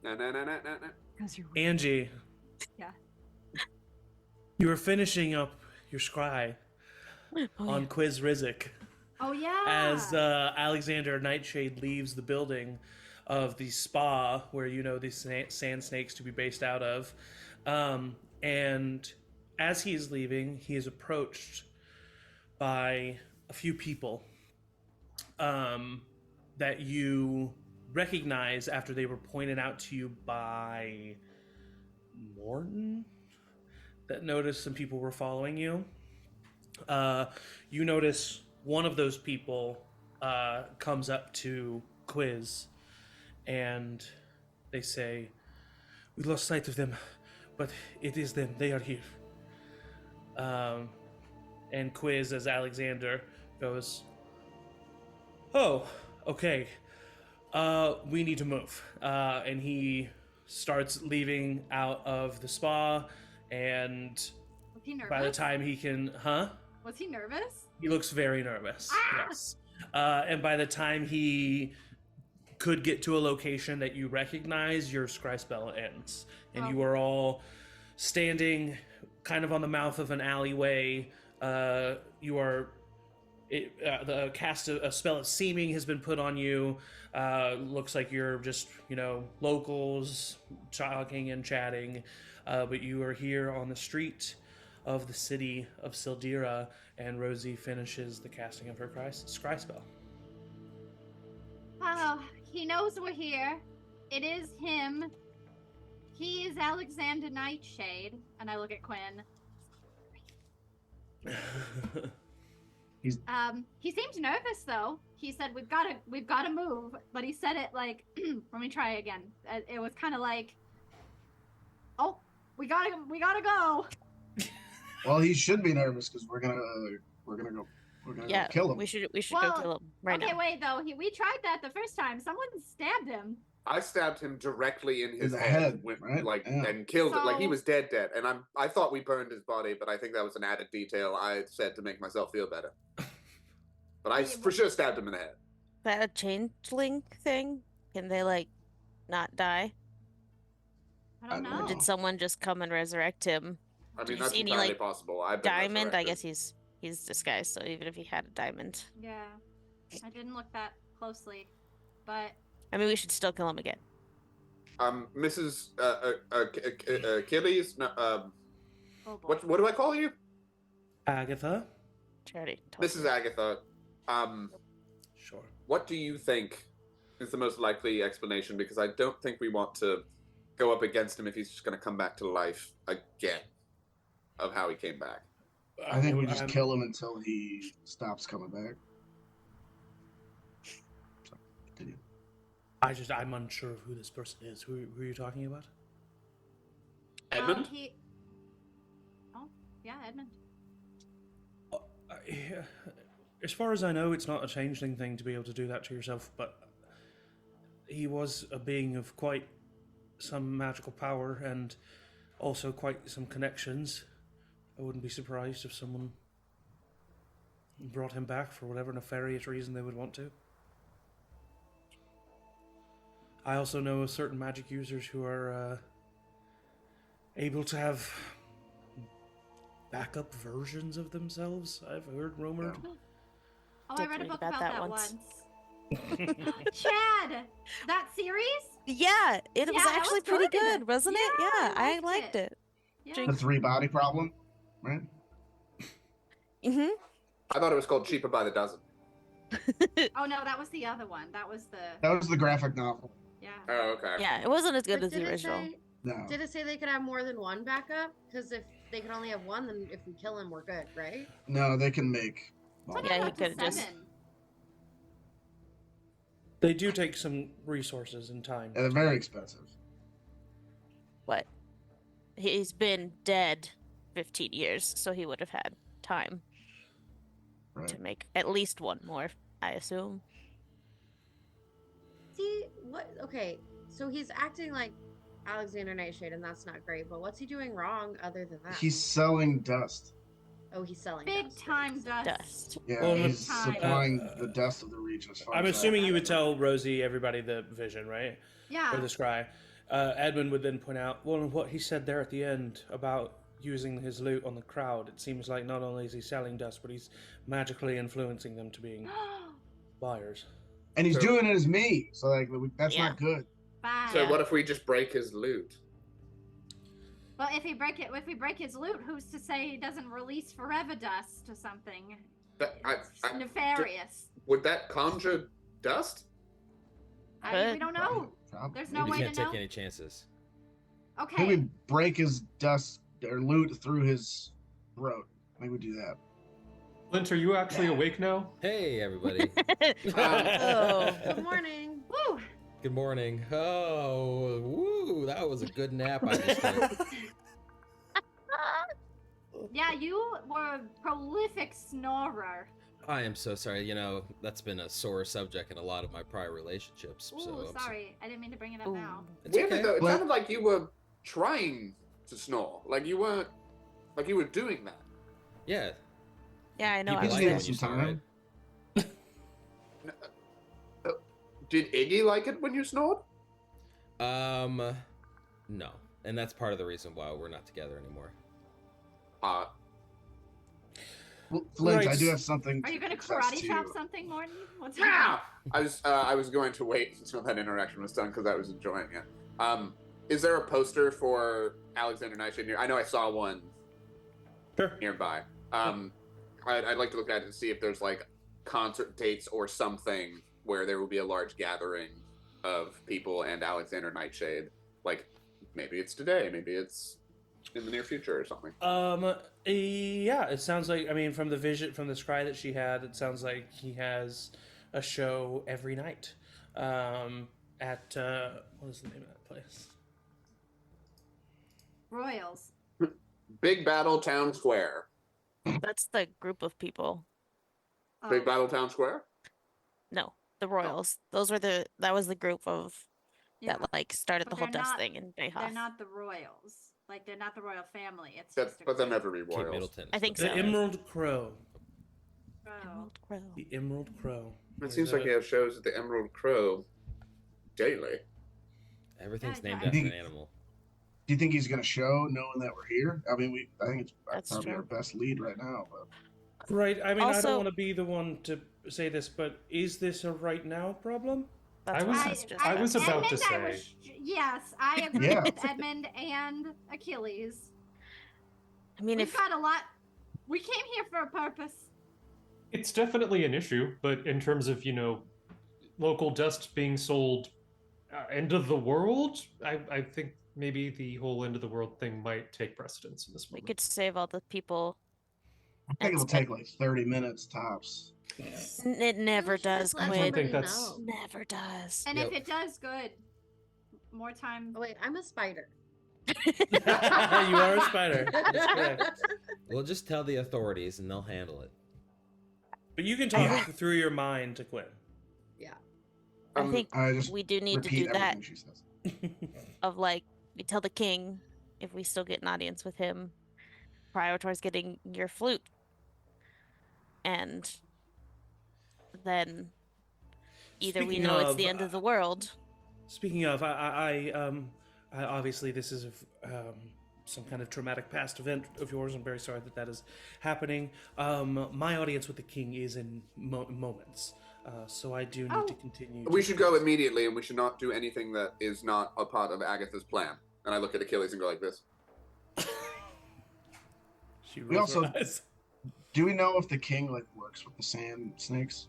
Because you're weird. Angie. Yeah. You were finishing up your scry on yeah. Quiz Rizik Oh yeah. as Alexander Nightshade leaves the building of the spa where you know these sand snakes to be based out of. And as he is leaving, he is approached by a few people that you recognize after they were pointed out to you by Morton, that noticed some people were following you. You notice one of those people comes up to Quiz and they say, "We lost sight of them, but it is them. They are here." And Quiz, as Alexander, goes, "Oh, okay. We need to move." And he starts leaving out of the spa, and Was he nervous? by the time he can, Was he nervous? he looks very nervous. Yes. And by the time he could get to a location that you recognize, your scry spell ends, and you are all standing kind of on the mouth of an alleyway. You are. The cast a spell of seeming has been put on you. Looks like you're just, locals talking and chatting, but you are here on the street of the city of Sildira, and Rosie finishes the casting of her scry spell. Oh, he knows we're here. It is him. He is Alexander Nightshade. And I look at Quinn. He seemed nervous though. He said we've got to move, but he said it like let me try again. It was kind of like, "Oh, we got to go." Well, he should be nervous because we're gonna go kill him. We should go kill him right now. Okay, wait though. We tried that the first time. Someone stabbed him. I stabbed him directly in his head, right? Yeah. And killed it. Like he was dead. And I thought we burned his body, but I think that was an added detail I said to make myself feel better. But I for sure stabbed him in the head. Is that a changeling thing? Can they not die? I don't know. Or did someone just come and resurrect him? I mean, that's entirely possible. Diamond? I guess he's disguised, so even if he had a diamond. Yeah. I didn't look that closely, but I mean, we should still kill him again. Mrs. Achilles? No, oh boy. what do I call you? Agatha? Charity. Mrs. Agatha. Sure. What do you think is the most likely explanation? Because I don't think we want to go up against him if he's just going to come back to life again of how he came back. I think we just kill him until he stops coming back. So, continue. I'm unsure of who this person is. Who are you talking about? Edmund? Oh, yeah, Edmund. As far as I know, it's not a changeling thing to be able to do that to yourself, but he was a being of quite some magical power and also quite some connections. I wouldn't be surprised if someone brought him back for whatever nefarious reason they would want to. I also know of certain magic users who are able to have backup versions of themselves, I've heard rumored. Oh, I read a book about that once. Chad! That series? Yeah, it was actually pretty good, wasn't it? Yeah, I liked it. Yeah. The 3-body problem, right? Mm-hmm. I thought it was called Cheaper by the Dozen. Oh no, that was the other one. That was the graphic novel. Yeah. Oh, okay. Yeah, it wasn't as good as the original. No. Did it say they could have more than one backup? Because if they could only have one, then if we kill him, we're good, right? No, they can make. Yeah, he could have just. They do take some resources and time. And they're very expensive. What? He's been dead 15 years, so he would have had time to make at least one more, I assume. See, what? Okay, so he's acting like Alexander Nightshade, and that's not great, but what's he doing wrong other than that? He's selling dust. Oh, he's selling big time dust. Yeah, he's supplying the dust of the region. As far I'm as assuming you would tell Rosie, everybody, the vision, right? Yeah. Or the scry. Edmund would then point out, well, what he said there at the end about using his loot on the crowd, it seems like not only is he selling dust, but he's magically influencing them to being buyers. And he's So- doing it as me, so like that's Yeah. not good. Fine. So Yeah. what if we just break his loot? Well, if we break his loot, who's to say he doesn't release forever dust or something? That, It's nefarious. would that conjure dust? We don't know. Probably. There's no We way can't to take know. any chances. Can Okay. we break his dust or loot through his throat? Maybe we do that. Flint, are you actually awake now? Hey, everybody. Oh. Good morning. Woo! Good morning. Oh, woo, that was a good nap I just took. Yeah, you were a prolific snorer. I am so sorry. You know, that's been a sore subject in a lot of my prior relationships. Ooh, so I'm sorry. I didn't mean to bring it up Ooh. now. It's Weirdly okay. though, it But- sounded like you were trying to snore. Like you weren't. Like you were doing that. Yeah. Yeah, I know. People I was like it it there. when you snore, sometime. right? Did Iggy like it when you snored? No. And that's part of the reason why we're not together anymore. Well, Flint, I Right. do have something. Are you going to confess karate to chop you. something, Morton? What's Ah! I was going to wait until that interaction was done because I was enjoying it. Is there a poster for Alexander Nightshade near? I know I saw one Sure. nearby. I'd like to look at it and see if there's like concert dates or something where there will be a large gathering of people and Alexander Nightshade. Like maybe it's today, maybe it's in the near future or something. Yeah, it sounds like, I mean, from the scry that she had, it sounds like he has a show every night at, what is the name of that place? Royals. Big Battle Town Square. That's the group of people. Oh, Big Battle Town Square? No, the Royals. That was the group of yeah. that like started But the whole they're dust not- thing in Bayhoff. They're not the Royals. Like, they're not the royal family. It's That, just a but they'll group. never be Kate royals. Middleton. I think The so. Emerald Crow. Oh. Emerald Crow. The Emerald Crow. It seems like they have shows at the Emerald Crow daily. Everything's Yeah, named yeah. after an animal. Do you think he's gonna show knowing that we're here? I mean, I think it's That's probably true. our best lead right now. But Right, I mean, I Also- don't want to be the one to say this, but is this a right now problem? That's I what was- just I was about to Edmund, say. yes, I agree Yeah. with Edmund and Achilles. I mean, We've if got a lot. We came here for a purpose. It's definitely an issue, but in terms of, local dust being sold end of the world, I think maybe the whole end of the world thing might take precedence in this we moment. could save all the people, I think it'll It's- take like 30 minutes tops. it never Let's just does, let I don't Quinn. think somebody that's- know. Never does. And Yep. if it does, good. More time. Oh wait, I'm a spider. You are a spider. That's correct. We'll just tell the authorities and they'll handle it. But you can talk through your mind to Quinn. Yeah. I think I just we do need to repeat do that. everything she says. Of like, we tell the king if we still get an audience with him, prioritize getting your flute, and then either we Speaking know it's of, the end of the world. Speaking of, I obviously this is some kind of traumatic past event of yours. I'm very sorry that that is happening. My audience with the king is in moments, so I do need to continue. We should go immediately, and we should not do anything that is not a part of Agatha's plan. And I look at Achilles and go like this. She We rolls her also- eyes. Do we know if the king like works with the sand snakes?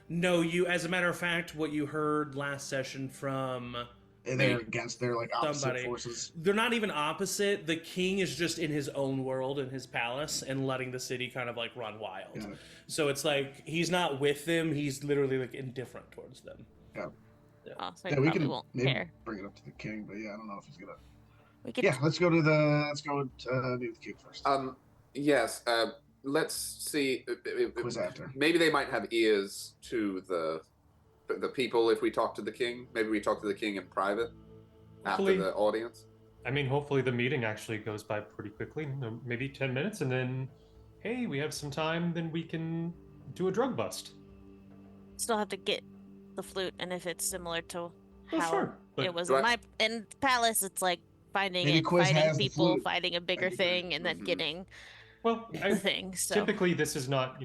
No, you. As a matter of fact, what you heard last session from They're against their like opposite somebody. forces. They're not even opposite. The king is just in his own world in his palace and letting the city kind of like run wild. Got it. So it's like he's not with them. He's literally like indifferent towards them. Oh, so Yeah, he we probably can won't maybe care. bring it up to the king, but yeah, I don't know if he's gonna. We could Yeah, let's go meet the king first. Yes. Let's see. Quiz after. Maybe they might have ears to the people if we talk to the king. Maybe we talk to the king in private after Hopefully- the audience. I mean, hopefully the meeting actually goes by pretty quickly, maybe 10 minutes, and then, hey, we have some time, then we can do a drug bust. still have to get the flute, and if it's similar to Oh, how sure. But it was Do in I- in Palace. It's like finding Maybe it, Quiz fighting has the people, flute. fighting a bigger That'd be great. thing, and then Mhm. getting well, the thing. So typically this is not,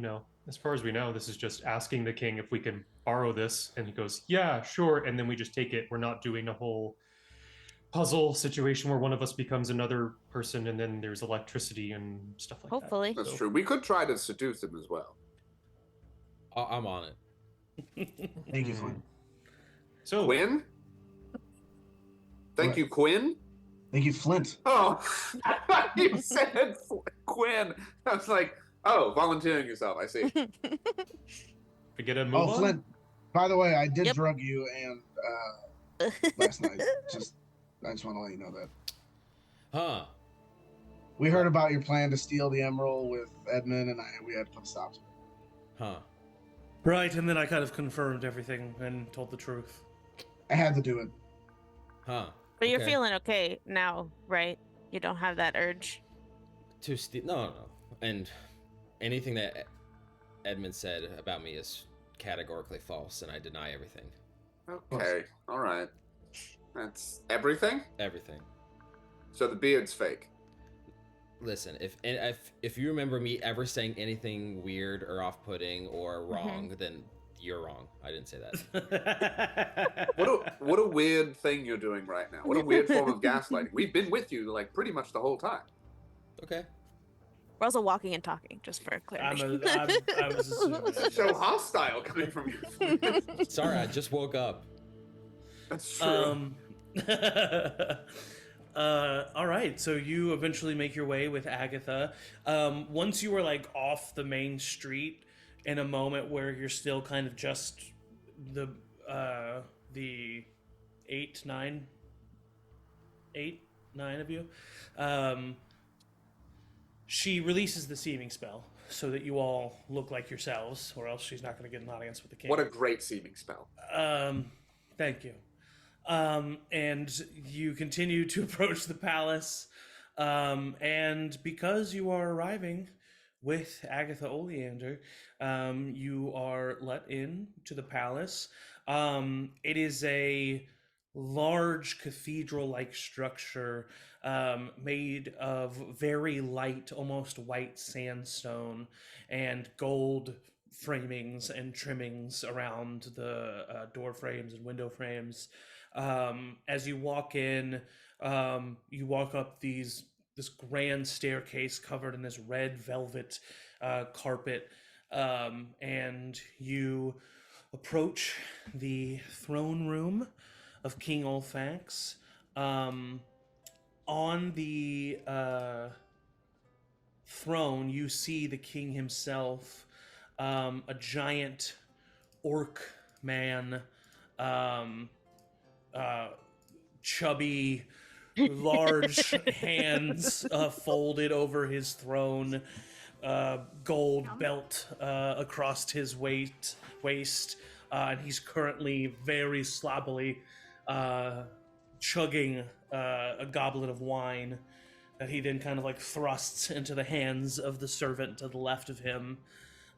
as far as we know, this is just asking the king if we can borrow this, and he goes, "Yeah, sure," and then we just take it. We're not doing a whole puzzle situation where one of us becomes another person, and then there's electricity and stuff like hopefully, that. That's true. We could try to seduce him as well. I'm on it. Thank you, Flynn. So Quinn? Thank What? you, Quinn? Thank you, Flint. Oh, you said Quinn. I was like, oh, volunteering yourself. I see. we get a move Oh, on. Flint. By the way, I did Yep. drug you and last night. I just want to let you know that. Huh. We heard about your plan to steal the emerald with Edmund, and we had to put a stop to it. Huh. Right, and then I kind of confirmed everything and told the truth. I had to do it. Huh. but you're Okay. feeling okay now, right? You don't have that urge. To steal? No. And anything that Edmund said about me is categorically false, and I deny everything. Okay, all right. That's everything? Everything. So the beard's fake. Listen, if you remember me ever saying anything weird or off-putting or wrong, then you're wrong. I didn't say that. What a weird thing you're doing right now. What a weird form of gaslighting. We've been with you like pretty much the whole time. Okay. We're also walking and talking, just for clarity. I was assuming. So hostile coming from you. Sorry, I just woke up. That's true. All right, so you eventually make your way with Agatha. Once you were like off the main street, in a moment where you're still kind of just the 9 of you, she releases the seeming spell so that you all look like yourselves, or else she's not going to get an audience with the king. What a great seeming spell. Thank you. And you continue to approach the palace, and because you are arriving with Agatha Oleander, you are let in to the palace. It is a large cathedral-like structure made of very light, almost white sandstone and gold framings and trimmings around the door frames and window frames. As you walk in, you walk up this grand staircase covered in this red velvet carpet, and you approach the throne room of King Olfax. On the throne, you see the king himself, a giant orc man, chubby, large hands folded over his throne, gold belt across his waist, and he's currently very sloppily chugging a goblet of wine that he then kind of like thrusts into the hands of the servant to the left of him,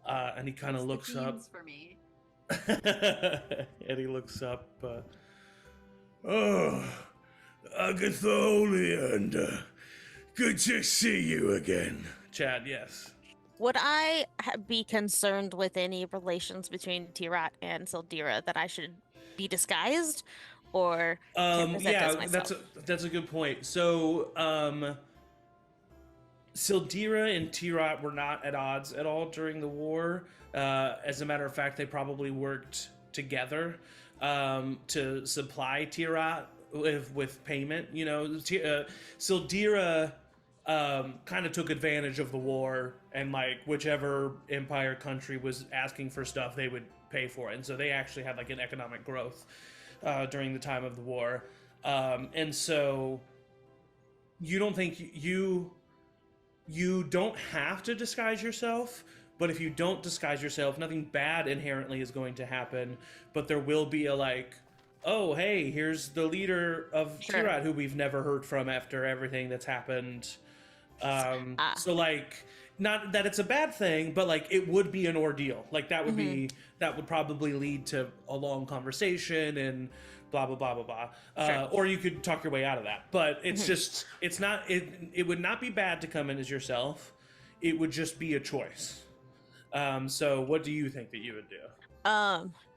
and he kind of looks up. For me. And he looks up. Oh, Agatha Oleander, good to see you again. Chad, yes. Would I be concerned with any relations between Tirat and Sildira that I should be disguised, or can present as myself? that's a good point. So, Sildira and Tirat were not at odds at all during the war. As a matter of fact, they probably worked together to supply Tirat with payment. You know, Sildira kind of took advantage of the war, and like whichever empire country was asking for stuff, they would pay for it. And so they actually had like an economic growth during the time of the war. And so you don't think you don't have to disguise yourself, but if you don't disguise yourself, nothing bad inherently is going to happen, but there will be a like, oh, hey, here's the leader of Tirat who we've never heard from after everything that's happened. So like, not that it's a bad thing, but like it would be an ordeal. Like that would be that would probably lead to a long conversation and blah blah blah blah blah. Sure. Or you could talk your way out of that. But it's just it's not it would not be bad to come in as yourself. It would just be a choice. So what do you think that you would do?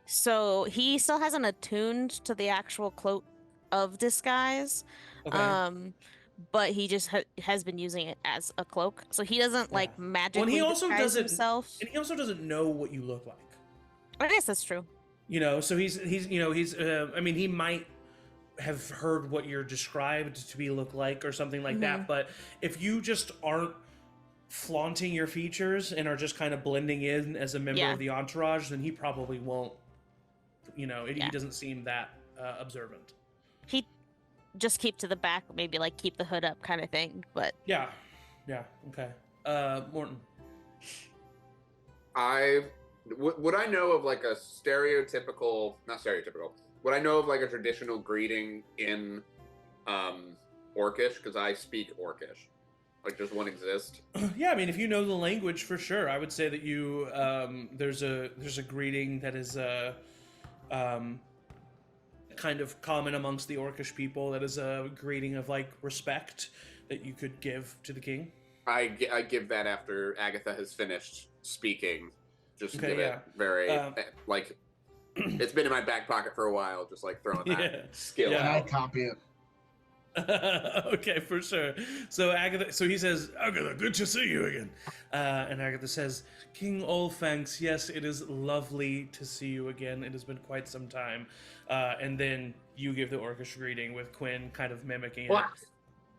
So he still hasn't attuned to the actual cloak of disguise. Okay. But he just has been using it as a cloak, so he doesn't like magically disguise himself. And he also doesn't know what you look like. I guess that's true. So he's I mean, he might have heard what you're described to be look like or something like that, but if you just aren't flaunting your features and are just kind of blending in as a member of the entourage, then he probably won't, he doesn't seem that observant. He just keep to the back, maybe like keep the hood up kind of thing, but yeah, okay. Morton. Would I know of like a not stereotypical, would I know of like a traditional greeting in Orcish? Because I speak Orcish. Like, does one exist? Yeah, I mean, if you know the language, for sure, I would say that you there's a greeting that is kind of common amongst the Orcish people. That is a greeting of like respect that you could give to the king. I give that after Agatha has finished speaking. Just Okay, give it very like it's been in my back pocket for a while. Just like throwing that skill Yeah. out. I copy it. Okay, for sure. So he says, Agatha, good to see you again. And Agatha says, King Olfanx, yes, it is lovely to see you again. It has been quite some time. And then you give the Orcish greeting with Quinn kind of mimicking it.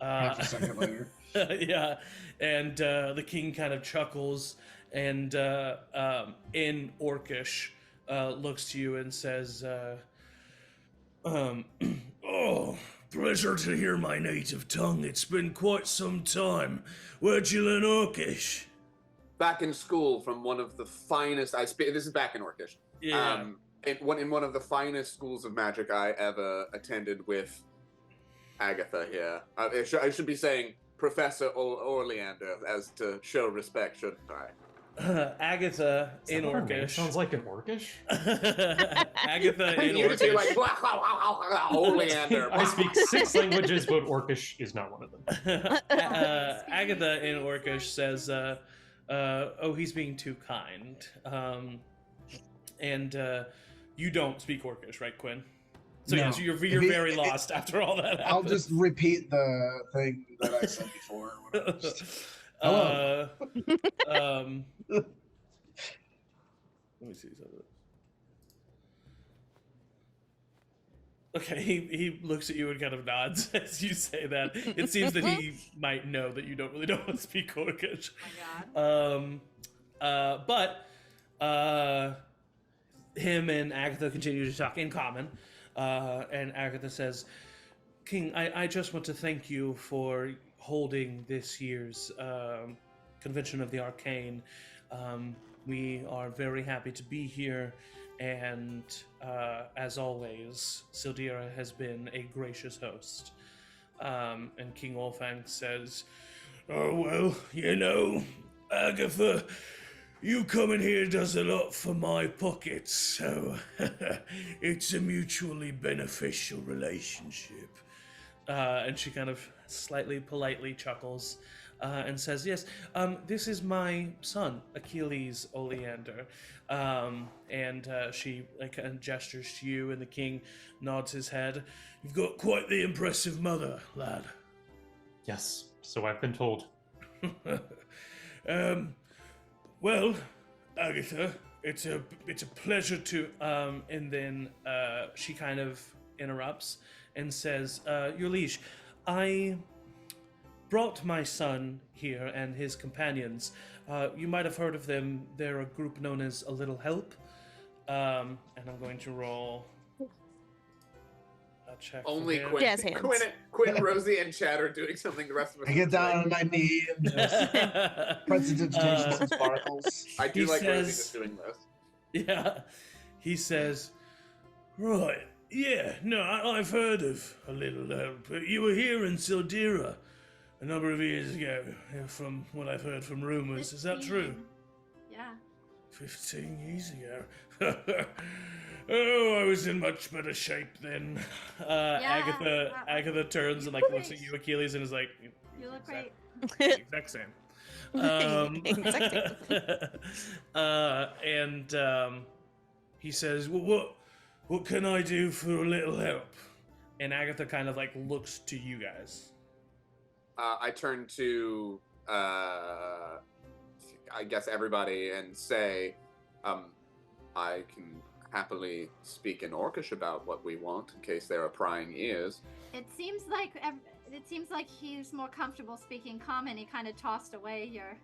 Half a second later. Yeah, and the king kind of chuckles and in Orcish looks to you and says, oh, pleasure to hear my native tongue. It's been quite some time. Where'd you learn Orcish? Back in school from one of the finest. This is back in Orcish. Yeah. In one of the finest schools of magic I ever attended with Agatha here. I should be saying Professor Orleander, as to show respect, shouldn't I? Agatha in Orcish. Sounds like an Orcish. Agatha in You just be Orcish. like, Orleander. I speak 6 languages, but Orcish is not one of them. Agatha in Orcish says, oh, he's being too kind. And you don't speak Orcish, right, Quinn? So No. yeah, so you're very lost after all that happens. I'll just repeat the thing that I said before. Hello. Let me see something. Okay, he looks at you and kind of nods as you say that. It seems that he might know that you don't really know how to speak Orcish. Oh my god. But him and Agatha continue to talk in common. And Agatha says, King, I just want to thank you for holding this year's Convention of the Arcane. We are very happy to be here, and as always, Sildira has been a gracious host. And King Olfang says, oh, well, Agatha, you coming here does a lot for my pockets, so it's a mutually beneficial relationship. And she kind of slightly politely chuckles and says, yes, this is my son, Achilles Oleander. And she kind of gestures to you, and the king nods his head. You've got quite the impressive mother, lad. Yes, so I've been told. Well, Agatha, it's a pleasure to and then she kind of interrupts and says, Your Liege, I brought my son here and his companions. You might have heard of them. They're a group known as A Little Help. And I'm going to roll a check. Only for him. Quinn. Jazz hands. Quinn, Rosie, and Chad are doing something the rest of us. I get down on my knee and just prestidigitation some sparkles. I do He like Rosie says- just doing this. Yeah, he says, right, yeah, no, I've heard of A Little Help. You were here in Sildira. a number of years ago, from what I've heard from rumors. Is that true? 15. Yeah. 15 years ago. Oh, I was in much better shape then. Agatha turns and like looks at you, Achilles, and is like, You look great. exact same. He says, well, what can I do for a little help? And Agatha kind of like looks to you guys. I turn to, I guess, everybody and say, I can happily speak in Orcish about what we want in case there are prying ears. It seems like he's more comfortable speaking common. He kind of tossed away your.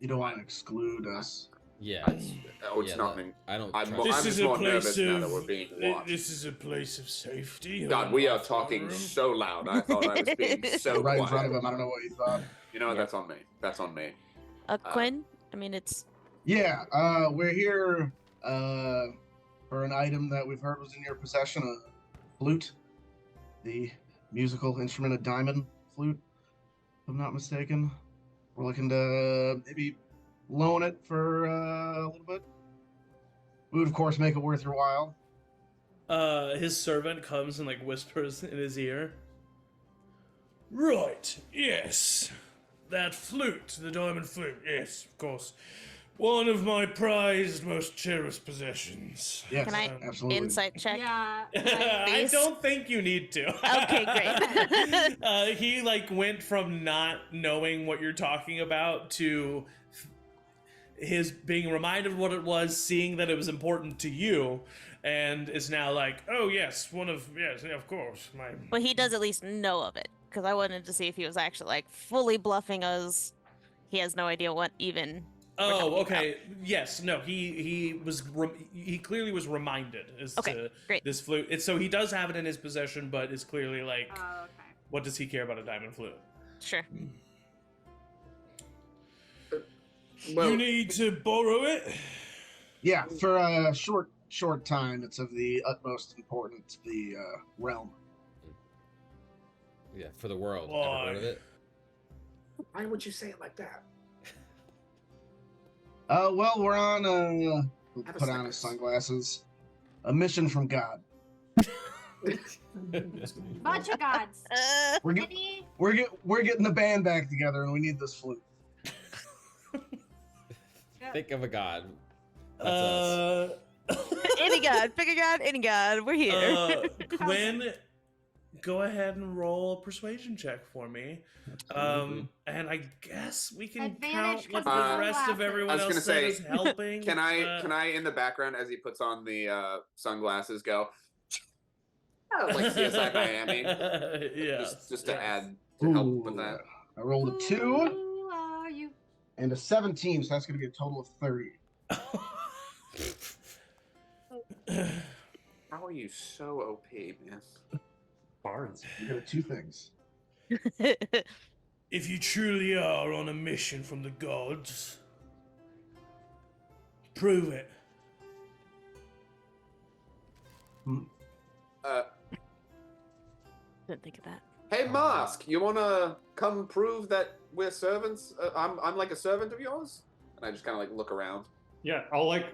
You don't want to exclude us. Yeah. It's not. I don't. I'm This is just a more place nervous now that of. we're being watched. This is a place of safety. God, we are talking so loud. I thought I was being so Right in quiet. front of him. I don't know what you thought. You know, that's on me. That's on me. Quinn? I mean, it's. Yeah, we're here for an item that we've heard was in your possession, a flute, the musical instrument, a diamond flute, if I'm not mistaken. We're looking to maybe loan it for a little bit. We would, of course, make it worth your while. His servant comes and like whispers in his ear. Right, yes. That flute, the diamond flute, yes, of course. One of my prized, most cherished possessions. Yes, Can I absolutely. insight check? Yeah. I Please? don't think you need to. Okay, great. He like went from not knowing what you're talking about to his being reminded of what it was, seeing that it was important to you, and is now like, oh yes, yes, of course. But he does at least know of it, because I wanted to see if he was actually like fully bluffing us. He has no idea what even. Oh, okay. Yes. No. He clearly was reminded as to great. this flute. So he does have it in his possession, but is clearly like, Oh, okay. what does he care about a diamond flute? Sure. Well, You need to borrow it. Yeah, for a short time, it's of the utmost importance to the realm. Yeah, for the world. Why? Ever heard of it? why would you say it like that? Well, we're on Have a put on second. his sunglasses. A mission from God. Bunch of gods. We're get, Any? we're getting the band back together, and we need this flute. Think of a god. That's us. Any god, pick a god, any god. We're here. Quinn, go ahead and roll a persuasion check for me. And I guess we can Advantage count what 'cause the rest of sunglasses. everyone I was else gonna said say, is helping. Can I in the background as he puts on the sunglasses go like CSI Miami? Yeah. Just to add to help with that. I rolled a 2 Who are you? and a 17, so that's going to be a total of 30. How are you so OP, man? Bards. You got 2 things. If you truly are on a mission from the gods, prove it. Didn't think of that. Hey, Mask, you wanna come prove that we're servants? I'm like a servant of yours? And I just kind of like look around. Yeah, I'll like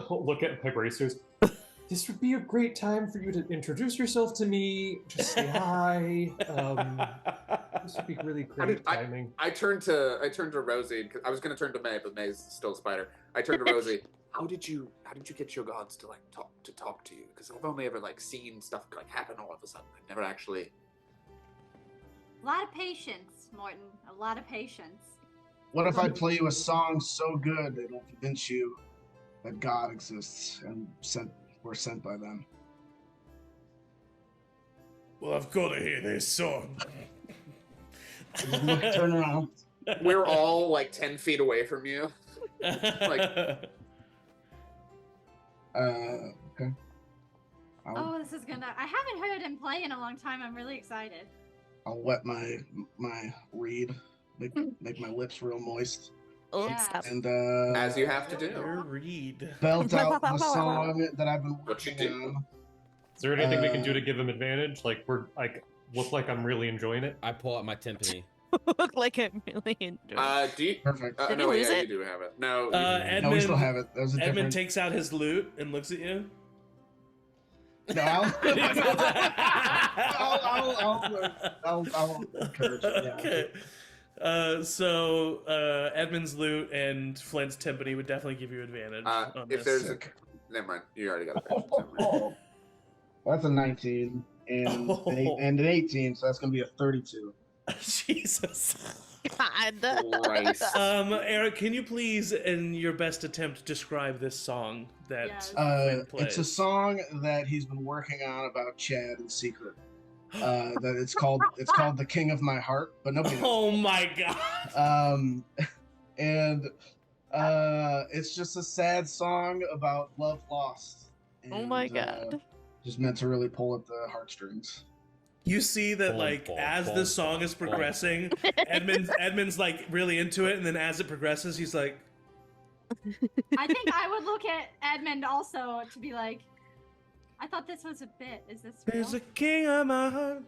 look at my bracers. This would be a great time for you to introduce yourself to me. Just say hi. This would be really great timing. I turned to Rosie because I was gonna turn to May, but May's still a spider. I turned to Rosie. How did you get your gods to like talk to you? Because I've only ever like seen stuff like happen all of a sudden. I've never actually. A lot of patience, Morton. A lot of patience. What if I play you a song so good it'll convince you that God exists and we're sent by them? Well, I've got to hear this song. Just look, turn around. We're all like 10 feet away from you. Like, Okay. Oh, this is gonna. I haven't heard him play in a long time. I'm really excited. I'll wet my reed, make my lips real moist, Oh, Yeah. stop. and As you have to do. your read. belt out the song that I've been What you working do. on. Is there anything we can do to give him advantage? Like we're like look like I'm really enjoying it. I pull out my timpani. Look like I'm really enjoying. Do you? Perfect. Did No, we yeah, lose it? you do have it. No, No, we still have it. That was a Edmund different. takes out his lute and looks at you. No, I'll encourage it. Yeah. Okay. So Edmund's lute and Flint's timpani would definitely give you advantage on if this. there's a, never mind. You already got a picture. Never mind. That's a 19 and an 18, so that's gonna be a 32. Jesus. God. Christ. Eric, can you please, in your best attempt, describe this song that Yes. Flint plays? It's a song that he's been working on about Chad in secret. That it's called "The King of My Heart," but nobody knows. Oh my god. And it's just a sad song about love lost. Oh my and, God. Just meant to really pull at the heartstrings. You see that, Boom, like, boom, as boom, the song is boom. progressing, Edmund's like really into it, and then as it progresses, he's like, I think I would look at Edmund also to be like, I thought this was a bit. Is this real? "There's a king on my heart."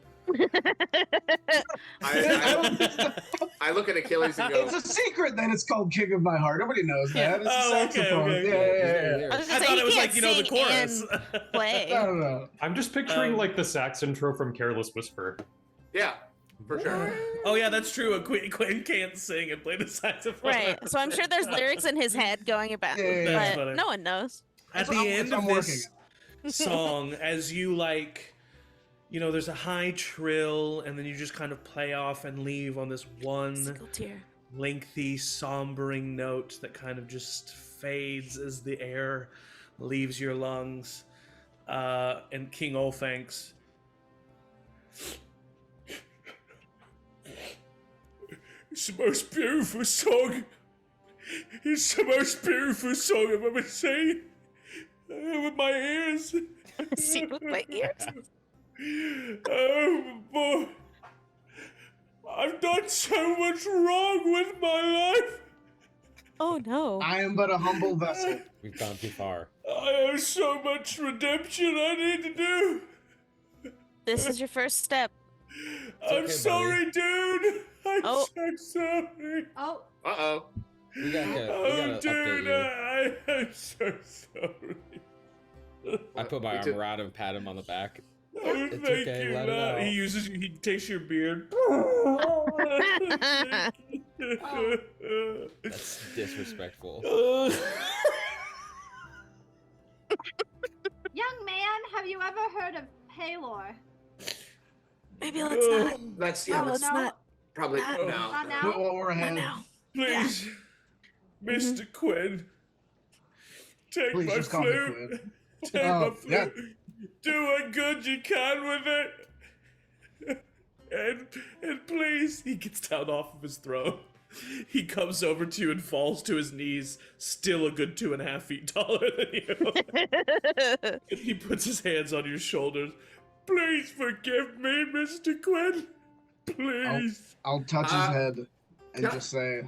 I look at Achilles and go, It's a secret that it's called "King of My Heart." Nobody knows that. It's Oh, a okay, saxophone. okay. Yeah. I was I gonna say, thought you it was can't like, the sing chorus. and play. I don't know. I'm just picturing Um, like the sax intro from Careless Whisper. yeah, for sure. Oh yeah, that's true. Quinn can't sing and play the saxophone. Right. So I'm sure there's lyrics in his head going about, Yeah, That's but funny. no one knows. At That's the what I'm- end that's of what I'm this song, as you like, there's a high trill, and then you just kind of play off and leave on this one Single tear. lengthy, sombering note that kind of just fades as the air leaves your lungs. And King Olfanx. It's the most beautiful song. It's the most beautiful song I've ever seen. With my ears. See with my ears. Oh boy. I've done so much wrong with my life. Oh no. I am but a humble vessel. We've gone too far. I have so much redemption I need to do. This is your first step. I'm okay, sorry, dude. I'm Oh. so sorry. Oh, Uh-oh. We gotta Oh, update dude, you. I'm so sorry. I put my We arm took- around him and pat him on the back. Oh, It's thank okay, you. let it out. He takes your beard. That's disrespectful. young man, have you ever heard of Paylor? Maybe let's not. That's, No, that's let's not. probably, Not- no. Not now? Put what we're Not ahead. now. Please, Mr. Quinn, take Please my just call me flute. Quinn. Take my Oh, flute. yeah. Do what good you can with it. And please, he gets down off of his throne. He comes over to you and falls to his knees, still a good 2.5 feet taller than you. And he puts his hands on your shoulders. Please forgive me, Mr. Quinn. Please. I'll touch his head and yeah. just say,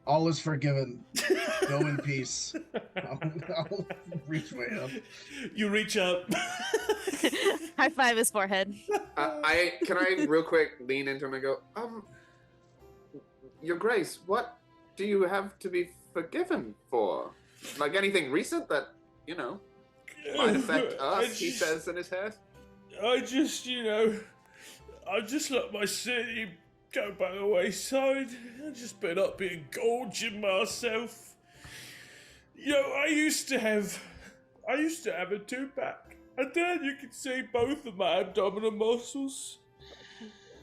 "All is forgiven. Go in peace." I'll reach my up. You reach up. High five his forehead. Can I real quick lean into him and go, Your Grace, what do you have to be forgiven for? Like anything recent that, might affect us, he says in his head? I just let my city go by the wayside. I've just been up here gorging myself. I used to have a 2-pack. And then you can see both of my abdominal muscles.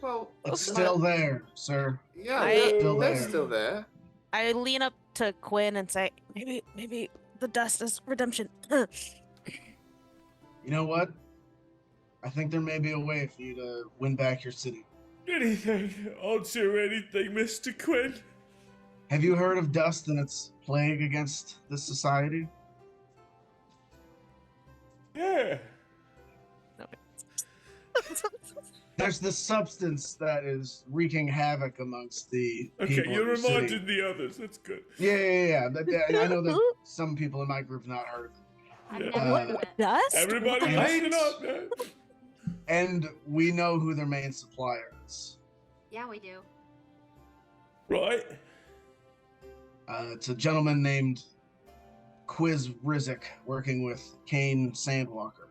Well, It's still there, sir. yeah, I- they're still there. I lean up to Quinn and say, maybe the dust is redemption. You know what? I think there may be a way for you to win back your city. Anything. I'll do anything, Mr. Quinn. Have you heard of dust and its plague against this society? Yeah. There's this substance that is wreaking havoc amongst the Okay, people you in your city. reminded the others. That's good. Yeah. I know that some people in my group's not heard of it. I've Yeah. never heard of it. Dust? Everybody What? listen up, man. And we know who their main supplier is. Yeah, we do. Right. It's a gentleman named Quiz Rizik working with Kane Sandwalker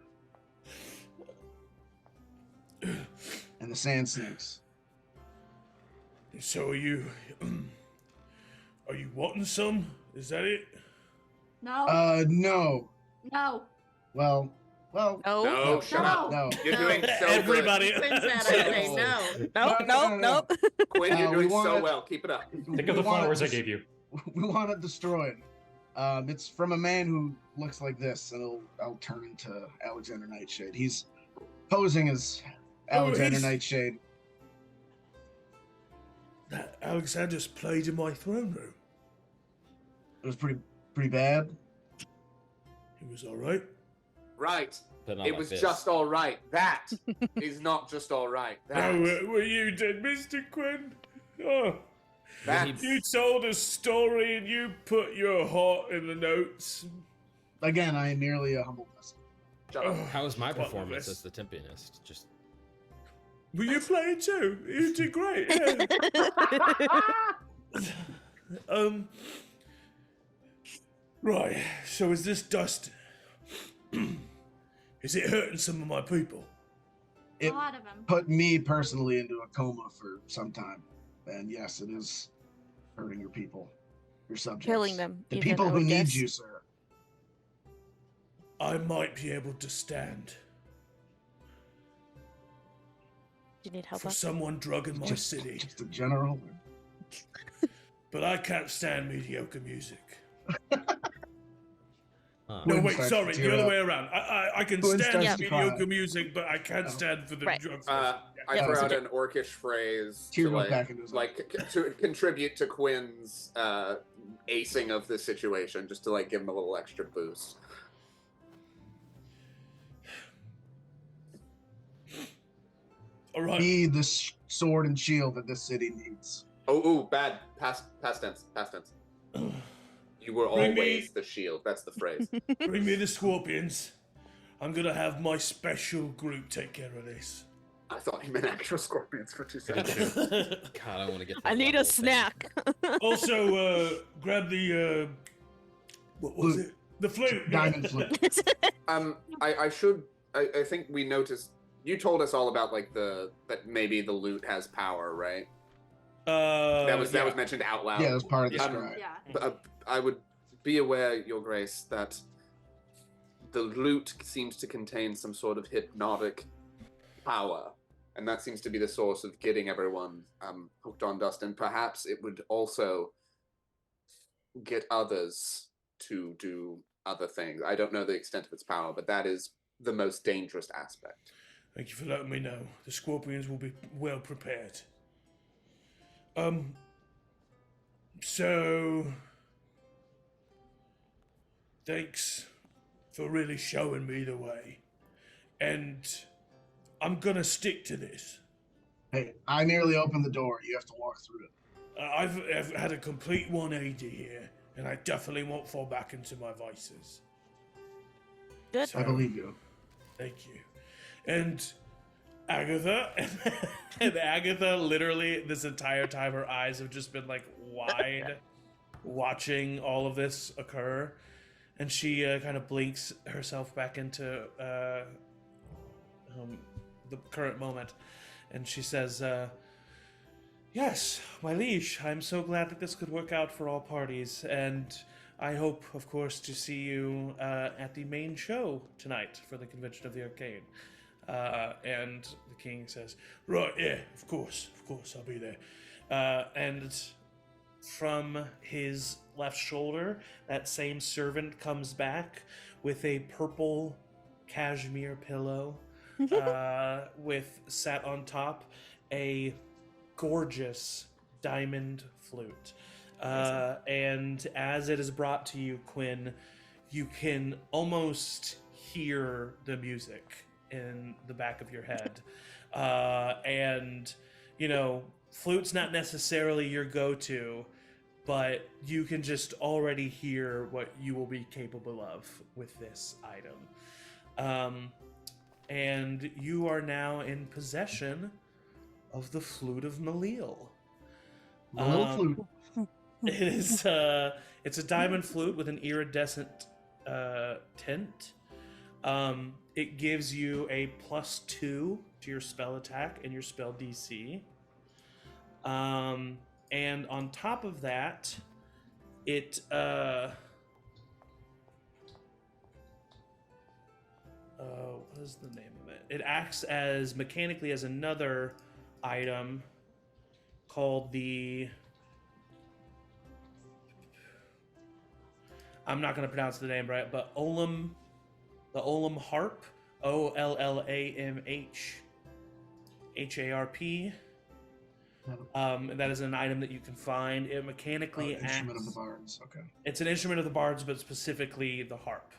and the Sand Snakes. So are you wanting some? Is that it? No. No. No. Well. No. No, shut up. No. You're doing so Everybody. good. Quinn said I say no. Nope. Quinn, you're we doing so wanted- well. Keep it up. Think of the flowers I gave you. We want it destroyed. It's from a man who looks like this, and I'll turn into Alexander Nightshade. He's posing as Alexander he's- Nightshade. That Alexander's played in my throne room. It was pretty bad. He was all right. Right. But not It like was this. just all right. That is not just all right. That. Oh, were you did, Mr. Quinn? Oh, That's you told a story and you put your heart in the notes. Again, I am merely a humble peasant. shut up. Oh, How was my what performance this? as the Timpionist? Just Were you playing too? You did great. Yeah. Right. So is this dust? Is it hurting some of my people? A It lot of them. put me personally into a coma for some time. And yes, it is hurting your people, your subjects. Killing them. The even, people I who would need guess. you, sir. I might be able to stand Do you need help? for Up? someone drugging my city, Just a general. but I can't stand mediocre music. huh. No, Quinn wait, starts sorry, to the tear other up. way around. I can Quinn stand starts to cry. mediocre music, but I can't Oh. stand for the Right. drugs. I Yeah, throw it's out okay. an orcish phrase Tear to go like, back into his to contribute to Quinn's acing of the situation, just to like give him a little extra boost. All right. Be the sword and shield that this city needs. Oh, bad. Past tense. You were Bring me- always the shield. That's the phrase. Bring me the scorpions. I'm gonna have my special group take care of this. I thought you meant actual scorpions for 2 I did seconds. too. God, I want to get. I that need a level thing. snack. Also, grab the what was Flute. it? The flute. yeah. Diamond flute. I think we noticed. You told us all about like that maybe the loot has power, right? That was mentioned out loud. Yeah, that's part of the Yeah. scribe. Yeah. I would be aware, Your Grace, that the loot seems to contain some sort of hypnotic power, and that seems to be the source of getting everyone hooked on dust. And perhaps it would also get others to do other things. I don't know the extent of its power, but that is the most dangerous aspect. Thank you for letting me know. The scorpions will be well prepared. So thanks for really showing me the way. And I'm gonna stick to this. Hey, I nearly opened the door. You have to walk through it. I've had a complete 180 here, and I definitely won't fall back into my vices. Good. So, I believe you. Thank you. And Agatha, and Agatha, literally this entire time, her eyes have just been like wide, watching all of this occur. And she kind of blinks herself back into the current moment. And she says, yes, my liege, I'm so glad that this could work out for all parties. And I hope, of course, to see you at the main show tonight for the Convention of the Arcane. And the king says, right, yeah, of course, I'll be there. And from his left shoulder, that same servant comes back with a purple cashmere pillow with set on top a gorgeous diamond flute. And as it is brought to you, Quinn, you can almost hear the music in the back of your head. And, you know, flute's not necessarily your go-to, but you can just already hear what you will be capable of with this item. and you are now in possession of the Flute of Malil. The little flute. It is it's a diamond flute with an iridescent tint. It gives you a +2 to your spell attack and your spell DC. And on top of that, it what is the name of it? It acts as mechanically as another item called the, I'm not going to pronounce the name right, but the Olam Harp, OLLAMHHARP. That is an item that you can find. It mechanically instrument of the acts. bards. Okay. It's an instrument of the bards, but specifically the harp.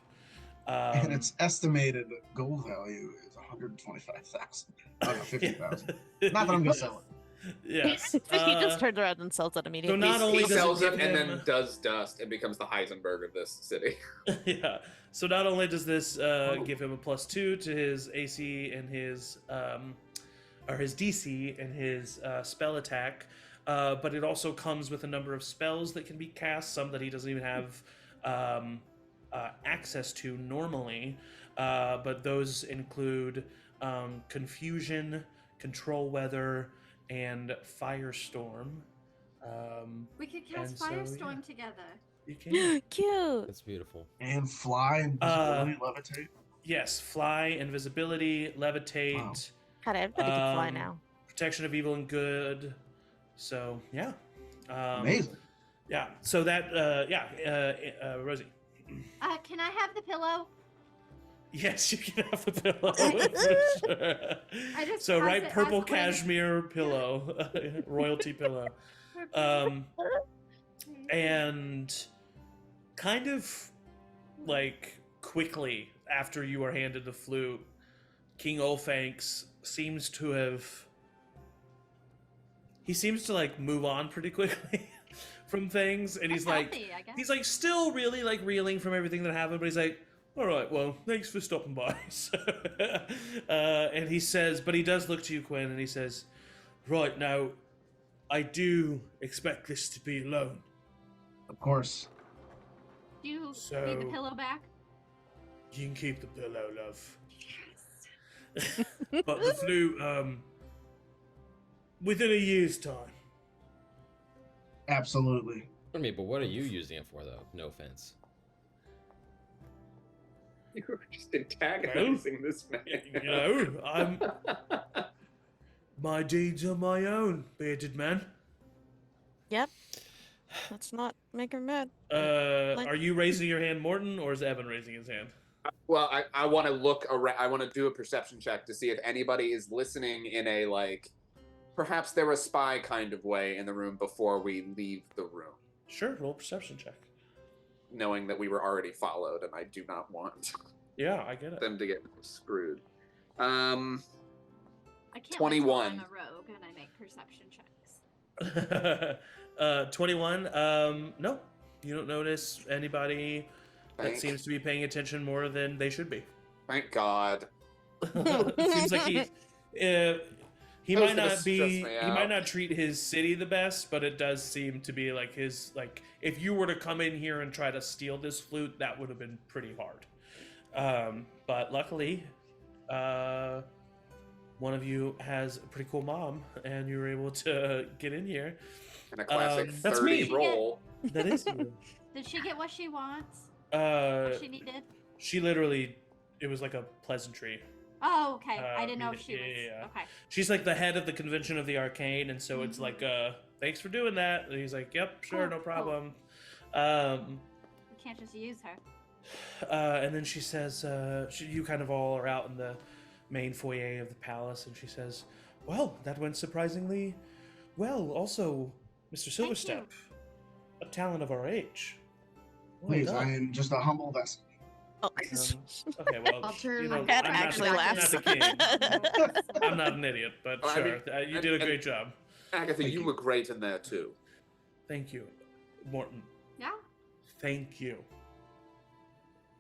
And its estimated gold value is 125,000. 50,000. Not that I'm gonna sell it. Yes. he just turns around and sells it immediately. not only He does it sells it give and him- then does dust and becomes the Heisenberg of this city. Yeah. So not only does this give him a +2 to his AC and his or his DC and his spell attack, but it also comes with a number of spells that can be cast. Some that he doesn't even have access to normally, but those include Confusion, Control Weather, and Firestorm. We could cast And so, Firestorm yeah. together. You can. Cute. That's beautiful. And fly, invisibility, levitate. Yes, fly, invisibility, levitate. Wow. God, everybody can fly Um, now. Protection of evil and good. So yeah, Amazing. Yeah. So that Rosie. Can I have the pillow? Yes, you can have the pillow. I just So toss right, it purple as Quinn. cashmere pillow, royalty pillow, and kind of like quickly after you are handed the flute, King Olfanx seems to have. He seems to like move on pretty quickly from things, and he's That's like, healthy, I guess. he's like still really like reeling from everything that happened, but he's like, all right, well, thanks for stopping by. So, and he says, but he does look to you, Quinn, and he says, right, now, I do expect this to be alone. Of course. Do you need So- the pillow back? You can keep the pillow, love. But the flute, within a year's time. Absolutely. I mean, but what are you using it for, though? No offense. You were just antagonizing this man. You know, my deeds are my own, bearded man. Yep. Let's not make her mad. Are you raising your hand, Morton, or is Evan raising his hand? Well, I want to look around. I want to do a perception check to see if anybody is listening in a like, perhaps they're a spy kind of way in the room before we leave the room, Sure, roll a perception check. knowing that we were already followed, and I do not want Yeah, I get it. them to get screwed. I can't 21. wait till I'm a rogue and I make perception checks. 21. No, you don't notice anybody that Thank, seems to be paying attention more than they should be. thank God. It seems like he That was might gonna not be stress he me might out. not treat his city the best, but it does seem to be like his like if you were to come in here and try to steal this flute, that would have been pretty hard. But luckily, one of you has a pretty cool mom, and you were able to get in here. And a classic That's 30 me. roll. That is you. Did she get what she wants? What she needed? She literally, it was like a pleasantry. Oh, okay. I didn't know if she yeah, was. yeah. Okay. She's like the head of the convention of the arcane, and so it's like, thanks for doing that. And he's like, yep, sure, Cool, no cool. problem. We can't just use her. And then she says, you kind of all are out in the main foyer of the palace, and she says, well, that went surprisingly well. Also, Mr. Silverstep, a talent of our age. Well Please, done. I am just a humble vessel. Oh. Okay, well, I'll turn you my know, Cat I'm not actually the- laughs. I'm not the king. I'm not an idiot, but Well, I sure, mean, you did a and- great job. Agatha, Thank you you. look great in there too. Thank you, Morton. Yeah. Thank you.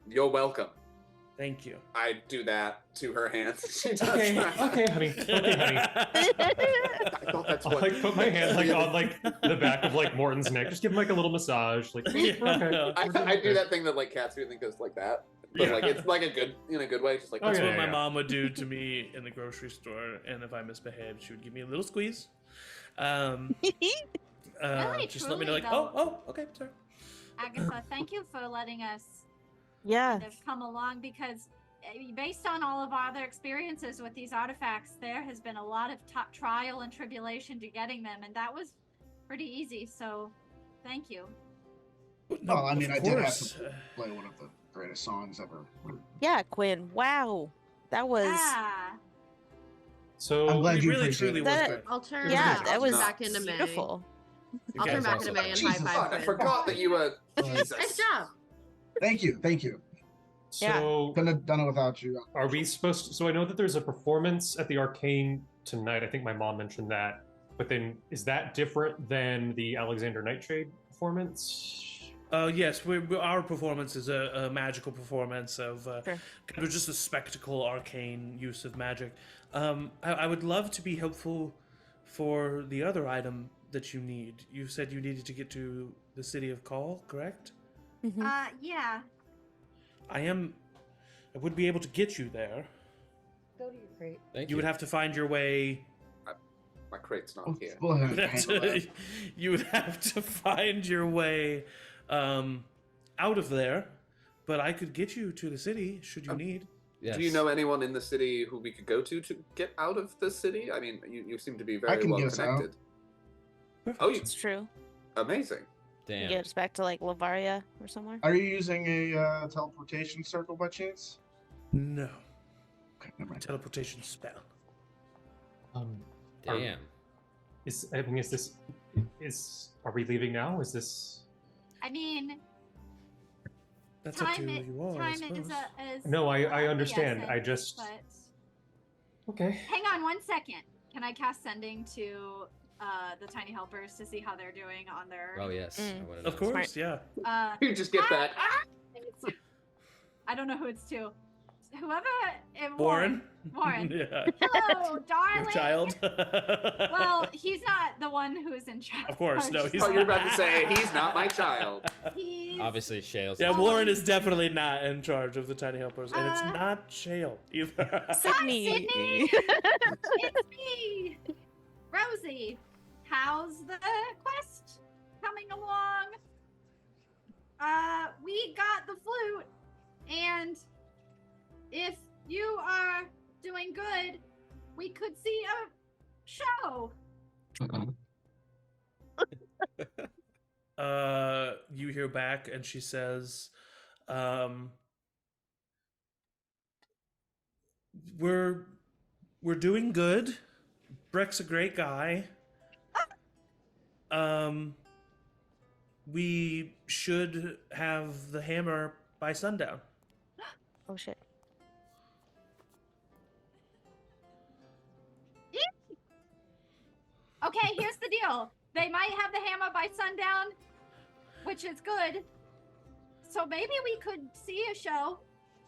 You're welcome. Thank you. I do that to her hands. She does Okay, that. okay, honey. Okay, honey. I thought that's I'll what. like put my hand like on like the back of like Morton's neck. Just give him like a little massage. Like, okay. I, we're doing I do okay. that thing that like cats do and goes like that, but like it's like a good in a good way. Just like Oh, That's yeah, what my yeah. mom would do to me in the grocery store, and if I misbehaved, she would give me a little squeeze. Really, Just let me know, truly, like, though. oh, okay, sorry. Agatha, thank you for letting us Yeah. kind of come along, because based on all of our other experiences with these artifacts, there has been a lot of trial and tribulation to getting them, and that was pretty easy. So, thank you. No, Well, I mean, of I did have course. to play one of the greatest songs ever. Yeah, Quinn. Wow. That was. Ah, So I'm glad It you really, appreciate truly it. was That- great. I'll turn Yeah, good that job. was back into May. beautiful. I'll You turn guys back also into May and Jesus. high five. God, I Quinn. forgot that you Jesus. Nice job. Thank you. so Couldn't have done it without you. are we supposed to, so I know that there's a performance at the Arcane tonight. I think my mom mentioned that. But then is that different than the Alexander Nightshade performance? Yes, our performance is a magical performance of Sure. kind of just a spectacle, arcane use of magic. I would love to be helpful for the other item that you need. You said you needed to get to the city of Call, correct? Mhm. yeah. I would be able to get you there. Go to your crate. Thank You would have to find your way. My crate's not here. We'll handle that. You would have to find your way out of there, but I could get you to the city should you need. Yes. Do you know anyone in the city who we could go to get out of the city? I mean, you seem to be I very can well get us out. connected. Oh, It's true. amazing. Damn. Get us back to like Lavaria or somewhere. Are you using a teleportation circle by chance? No. Okay, never mind. Teleportation spell. Damn. Are we leaving now? Is this? I mean, That's up to time you all, I is suppose. is No, I of the understand. I essence, just But okay. hang on 1 second. Can I cast sending to the tiny helpers to see how they're doing on their? Oh yes. Mm. I wanna know. Of course, yeah. You just get back. I don't know who it's to. Whoever. Warren? Warren. Yeah. Hello, darling. Your child? Well, he's not the one who's in charge. Of course, no, he's Oh, you're about to say he's not my child. He's... Obviously, Shale's. Yeah, Warren is definitely not in charge of the tiny helpers, and it's Uh, not Shale either. Sydney. Sydney. It's me, Rosie. How's the quest coming along? We got the flute, and if you are doing good, we could see a show. You hear back, and she says, we're doing good. Breck's a great guy. We should have the hammer by sundown. Oh shit. Okay, here's the deal. They might have the hammer by sundown, which is good. So maybe we could see a show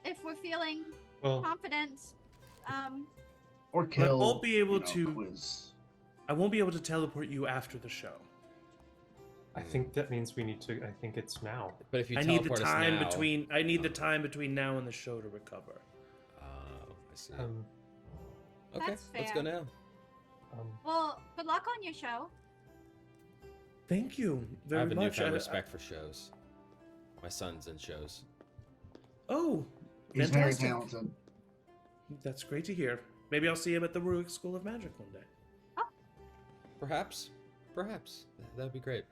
if we're feeling Well, confident. Or kill. won't be able to- Quiz. I won't be able to teleport you after the show. I think that means we need to. I think it's now. But if you I need the teleport us time now- between. I need the time between now and the show to recover. Oh, I see. Okay, That's let's go fair. now. Well, good luck on your show. Thank you I very have a much. newfound respect for shows. My son's in shows. Oh, He's fantastic. very talented. That's great to hear. Maybe I'll see him at the Ruick School of Magic one day. Perhaps. That would be great.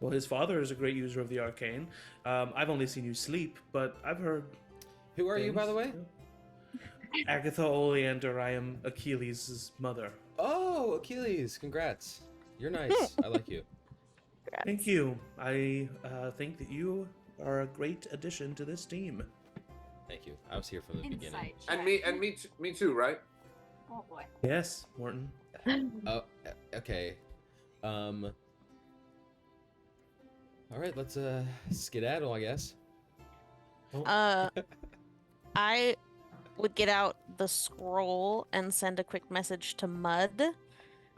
Well, his father is a great user of the arcane. I've only seen you sleep, but I've heard. Who are you, by the way? Agatha Oleander. I am Achilles' mother. Oh, Achilles! Congrats. You're nice. I like you. Thank you. I think that you are a great addition to this team. Thank you. I was here from the beginning. Insight check. And me too, right? Oh boy. Yes, Morton. Oh, okay. All right, let's skedaddle, I guess. I would get out the scroll and send a quick message to Mud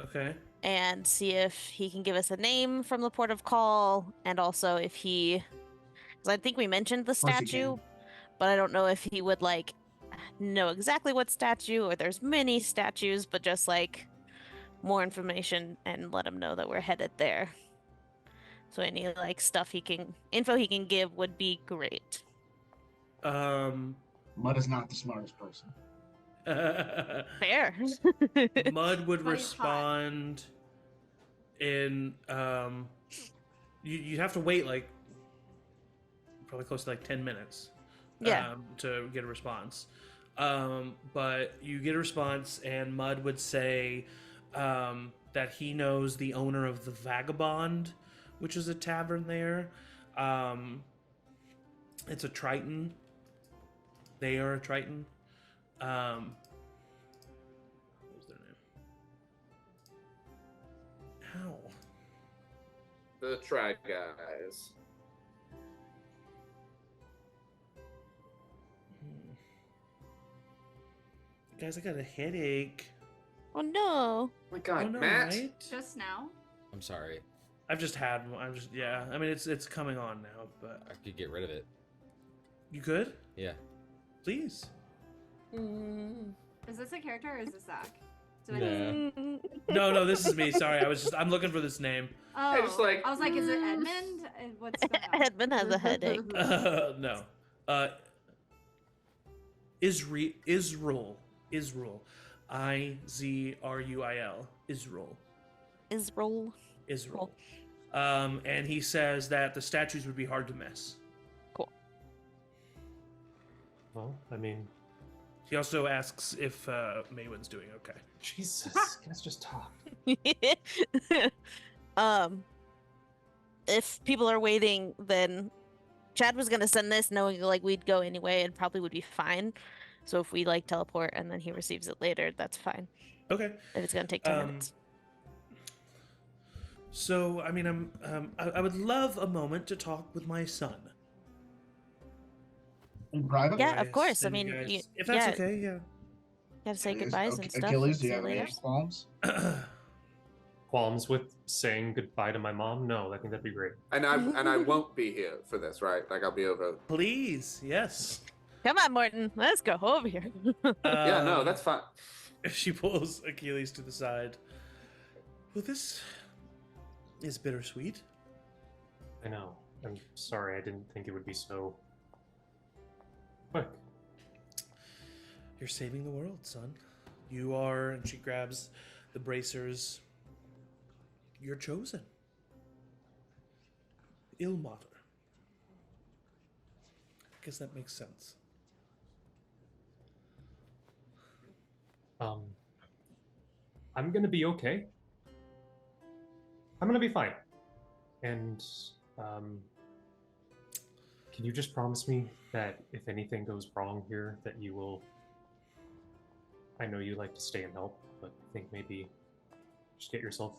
Okay. and see if he can give us a name from the port of call, and also if he, because I think we mentioned the course he statue, can. but I don't know if he would like know exactly what statue, or there's many statues, but just like more information and let him know that we're headed there. So any like info he can give would be great. Mud is not the smartest person. Fair. Mud would But he's hot. respond in you have to wait like probably close to like 10 minutes Yeah. to get a response. But you get a response, and Mud would say that he knows the owner of the Vagabond, which is a tavern there. It's a Triton. They are a Triton. What was their name? How? The Try Guys. Guys, I got a headache. Oh no. Oh my God, Oh, no, Matt. right? Just now. I'm sorry. I've just had one. Yeah. I mean, it's coming on now, but I could get rid of it. you could? Yeah. Please. Is this a character or is this Zach? No. No, this is me. Sorry, I'm looking for this name. Oh, I just like- I was like, is it Edmund? What's going on? Edmund has a headache. No. Israel. Izruil. Izruil. Israel. Israel. And he says that the statues would be hard to miss. Cool. Well, I mean, He also asks if Maywin's doing okay. Jesus, let's just talk. If people are waiting, then Chad was gonna send this knowing like we'd go anyway and probably would be fine. So if we like teleport and then he receives it later, that's fine. Okay. If it's gonna take 10 minutes. So, I mean, I would love a moment to talk with my son. In private? Yeah, of Guys, course. I and you mean, guys- you, if that's yeah, okay, yeah. gotta say Is- goodbyes okay, and stuff. Achilles, do See you have later. any qualms? Qualms with saying goodbye to my mom? No, I think that'd be great. And I won't be here for this, right? Like I'll be over. Please, yes. Come on, Morton. Let's go over here. Yeah, no, that's fine. She pulls Achilles to the side. Well, this is bittersweet. I know. I'm sorry. I didn't think it would be so quick. You're saving the world, son. You are, and she grabs the bracers. You're chosen. Ilmater. I guess that makes sense. I'm gonna be okay. I'm gonna be fine. And can you just promise me that if anything goes wrong here, that you will? I know you like to stay and help, but I think maybe just get yourself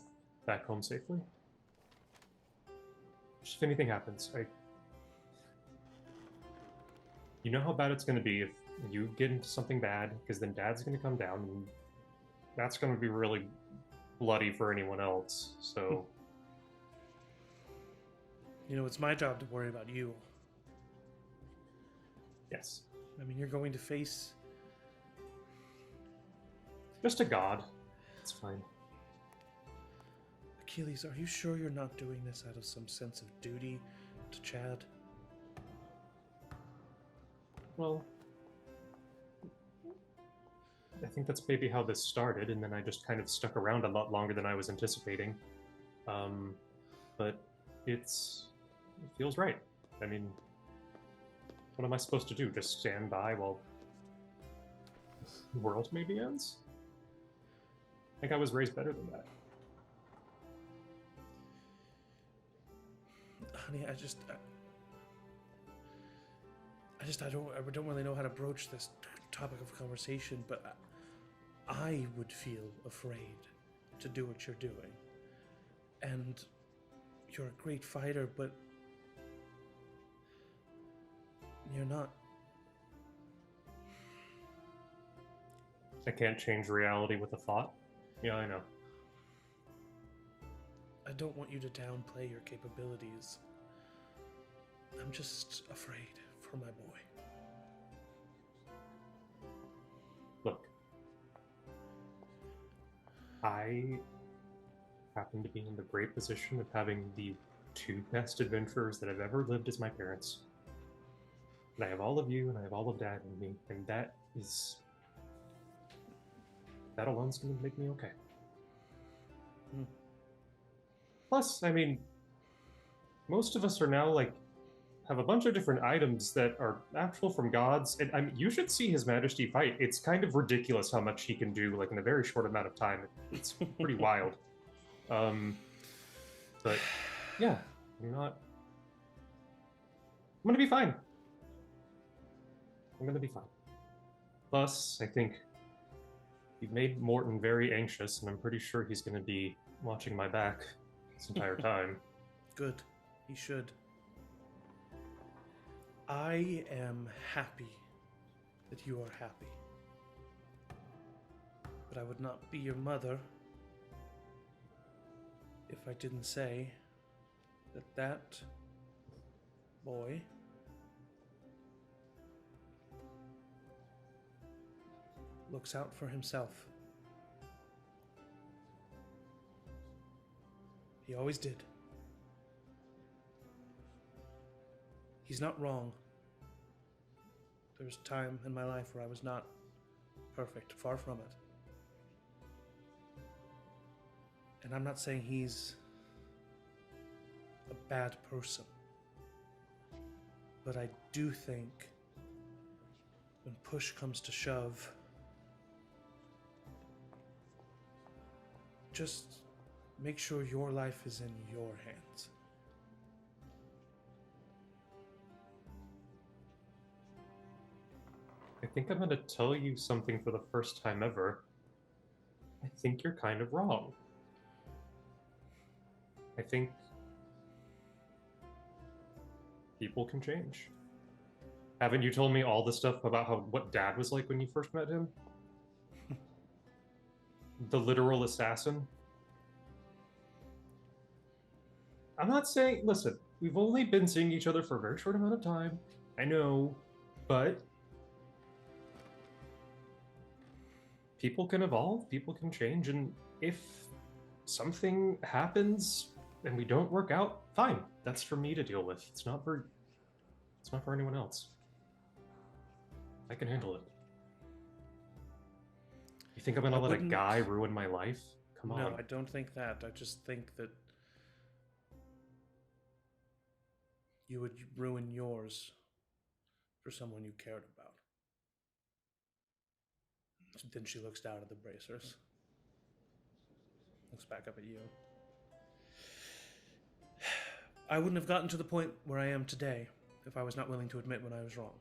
back home safely. Just if anything happens, you know how bad it's going to be if you get into something bad, because then Dad's going to come down, and that's going to be really bloody for anyone else. So, You know, it's my job to worry about you. yes, I mean, you're going to face... just a god. It's fine. Achilles, are you sure you're not doing this out of some sense of duty to Chad? Well, I think that's maybe how this started, and then I just kind of stuck around a lot longer than I was anticipating. But it feels right. I mean, what am I supposed to do? Just stand by while the world maybe ends? I think I was raised better than that. Honey, I don't really know how to broach this topic of conversation, but I would feel afraid to do what you're doing. And you're a great fighter, but you're not I can't change reality with a thought. Yeah, I know. I don't want you to downplay your capabilities. I'm just afraid for my boy. Look, I happen to be in the great position of having the two best adventurers that have ever lived as my parents. And I have all of you, and I have all of Dad in me, and that alone's gonna make me okay. Plus, I mean, most of us are now like have a bunch of different items that are actual from gods, and I mean, you should see His Majesty fight. It's kind of ridiculous how much he can do, like in a very short amount of time. It's pretty wild. But yeah, I'm gonna be fine. I'm gonna be fine. Plus, I think you've made Morton very anxious, and I'm pretty sure he's gonna be watching my back this entire time. Good. He should. I am happy that you are happy. But I would not be your mother if I didn't say that boy looks out for himself. He always did. He's not wrong. There was a time in my life where I was not perfect, far from it. And I'm not saying he's a bad person. But I do think when push comes to shove, just make sure your life is in your hands. I think I'm going to tell you something for the first time ever. I think you're kind of wrong. I think people can change. Haven't you told me all the stuff about what Dad was like when you first met him? The literal assassin? I'm not saying, listen, we've only been seeing each other for a very short amount of time. I know, but people can evolve, people can change, and if something happens and we don't work out, fine. That's for me to deal with. It's not for anyone else. I can handle it. You think I'm gonna let a guy ruin my life? Come on. No, I don't think that. I just think that you would ruin yours for someone you cared about. Then she looks down at the bracers. Looks back up at you. I wouldn't have gotten to the point where I am today if I was not willing to admit when I was wrong.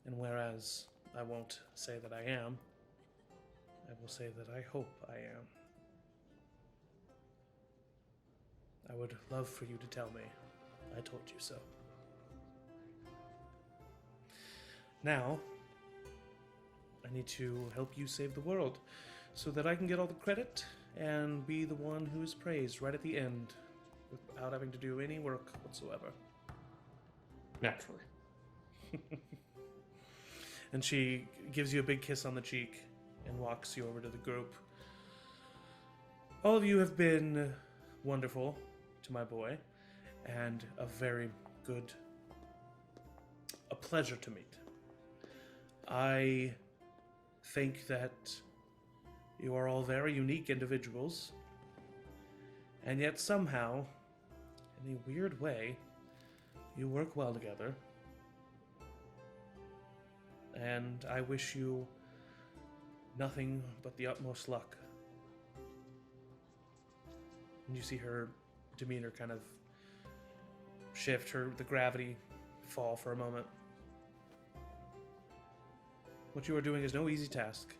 And whereas I won't say that I am, I will say that I hope I am. I would love for you to tell me I told you so. Now, I need to help you save the world so that I can get all the credit and be the one who is praised right at the end without having to do any work whatsoever. Naturally. And she gives you a big kiss on the cheek and walks you over to the group. All of you have been wonderful to my boy and a pleasure to meet. I think that you are all very unique individuals, and yet somehow, in a weird way, you work well together. And I wish you nothing but the utmost luck. And you see her demeanor kind of shift, the gravity fall for a moment. What you are doing is no easy task.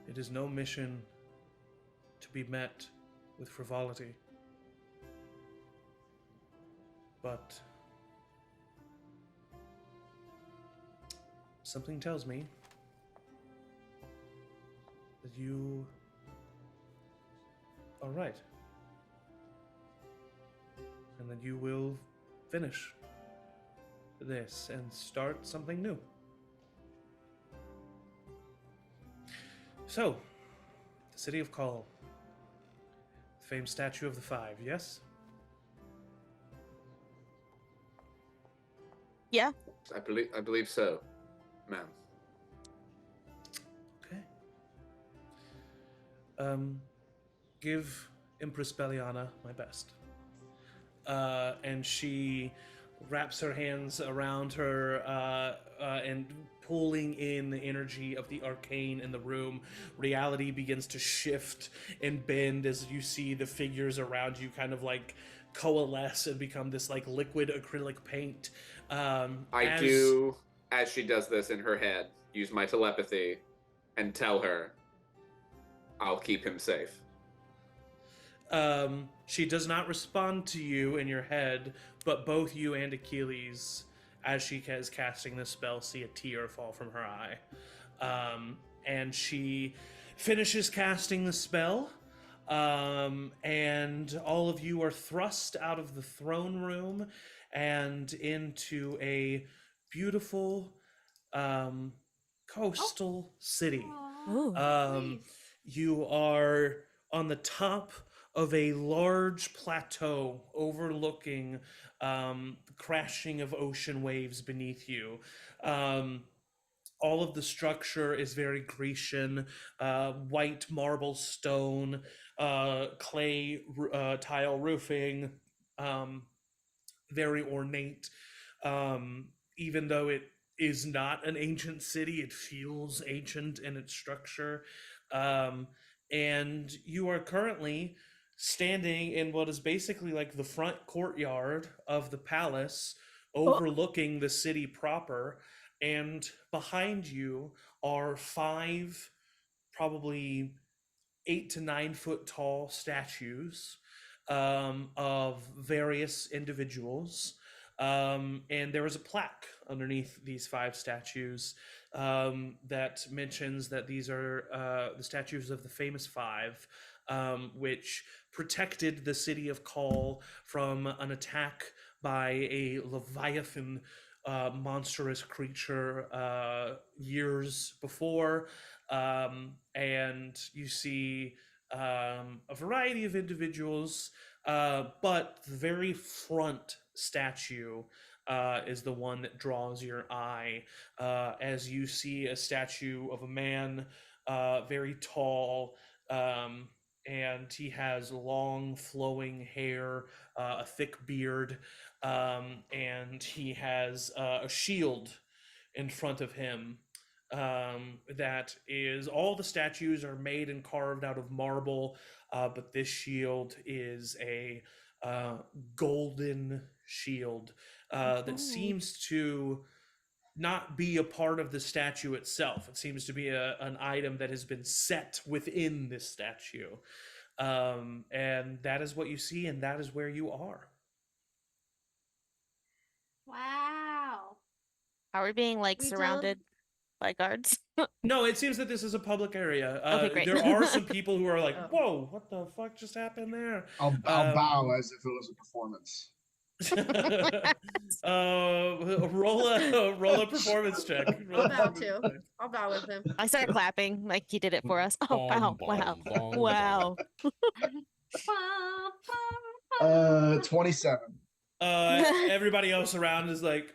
It is no mission to be met with frivolity. But something tells me that you are right. And that you will finish this and start something new. So, the city of Kal, the famed statue of the five, yes? Yeah. I believe so, ma'am. Okay. Give Empress Beliana my best. And she wraps her hands around her and pulling in the energy of the arcane in the room. Reality begins to shift and bend as you see the figures around you kind of like coalesce and become this like liquid acrylic paint. I do, as she does this in her head, use my telepathy and tell her I'll keep him safe. She does not respond to you in your head, but both you and Achilles, as she is casting this spell, see a tear fall from her eye. And she finishes casting the spell, and all of you are thrust out of the throne room and into a beautiful coastal city. Ooh. You are on the top of a large plateau overlooking the crashing of ocean waves beneath you. All of the structure is very Grecian, white marble stone, clay tile roofing, very ornate. Even though it is not an ancient city, it feels ancient in its structure. And you are currently standing in what is basically like the front courtyard of the palace, overlooking the city proper. And behind you are 5 probably 8 to 9 foot tall statues of various individuals. And there is a plaque underneath these 5 statues that mentions that these are the statues of the famous 5, which protected the city of Kal from an attack by a Leviathan monstrous creature years before. And you see a variety of individuals, but the very front statue is the one that draws your eye, as you see a statue of a man, very tall, and he has long flowing hair, a thick beard, and he has a shield in front of him. That is, all the statues are made and carved out of marble, but this shield is a golden shield that seems to not be a part of the statue itself. It seems to be an item that has been set within this statue. And that is what you see, and that is where you are. Wow. Are we being like We surrounded by guards? No, it seems that this is a public area. Okay, great. There are some people who are like, Oh. whoa, what the fuck just happened there? I'll bow as if it was a performance. Roll a performance check. I'll bow too. I'll bow with him. I start clapping like he did it for us. Oh, wow, wow, wow. 27. Everybody else around is like,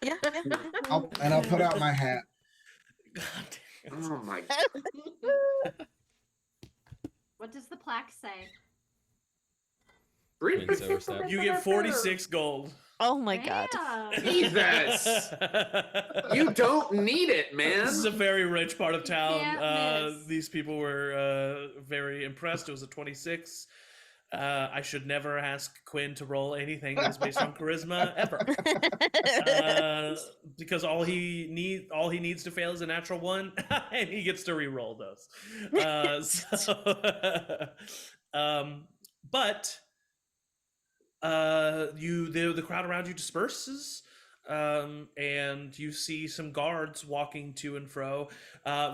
Yeah. I'll put out my hat. God damn it. Oh my What does the plaque say? You get 46 gold. Oh my god. Damn. Jesus! You don't need it, man. This is a very rich part of town. Can't miss. These people were very impressed. It was a 26. I should never ask Quinn to roll anything that's based on charisma ever, because all he needs to fail is a natural 1, and he gets to re-roll those. But the crowd around you disperses, and you see some guards walking to and fro,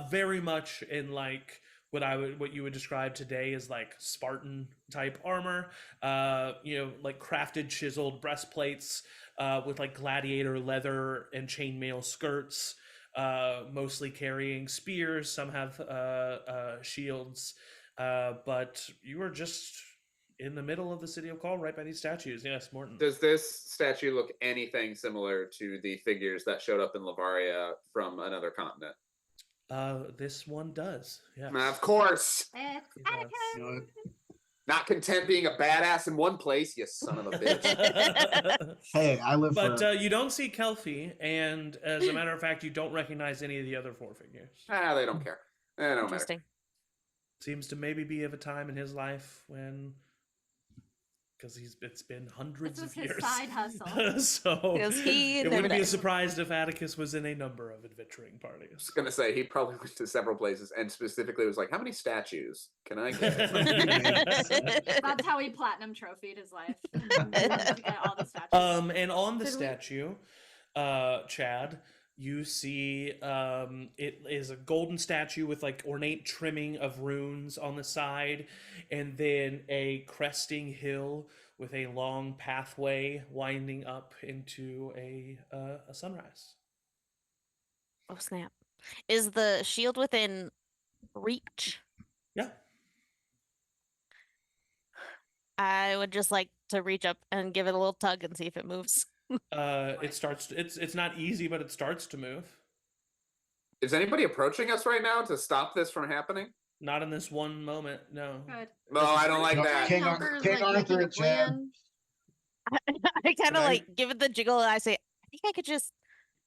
very much in like what you would describe today as like Spartan type armor, like crafted chiseled breastplates, with like gladiator leather and chainmail skirts, mostly carrying spears. Some have shields, but you are just in the middle of the city of Call, right by these statues. Yes, Morton. Does this statue look anything similar to the figures that showed up in Lavaria from another continent? This one does. Yes. Of course. It's It does. Atticus. You know what? Not content being a badass in one place, you son of a bitch. Hey, I live But for. you don't see Kelpie, and as a matter of fact, you don't recognize any of the other four figures. They don't care. They don't matter. Interesting. Seems to maybe be of a time in his life when, because it's been hundreds This was of his years. side hustle. So Because he it never wouldn't be dies. surprised if Atticus was in a number of adventuring I parties. was gonna say he probably went to several places and specifically was like, "How many statues can I get?" That's how he platinum trophied his life. To get all the statues. And on the Did we- statue, Chad, you see it is a golden statue with like ornate trimming of runes on the side, and then a cresting hill with a long pathway winding up into a sunrise. Oh snap! Is the shield within reach? Yeah. I would just like to reach up and give it a little tug and see if it moves. It starts. It's not easy, but it starts to move. Is anybody approaching us right now to stop this from happening? Not in this one moment. No. Good. No, I don't like No, that. King Helper's, King like, Arthur making a and Chad. plan. I kind I- of like give it the jiggle and I say, I think I could just.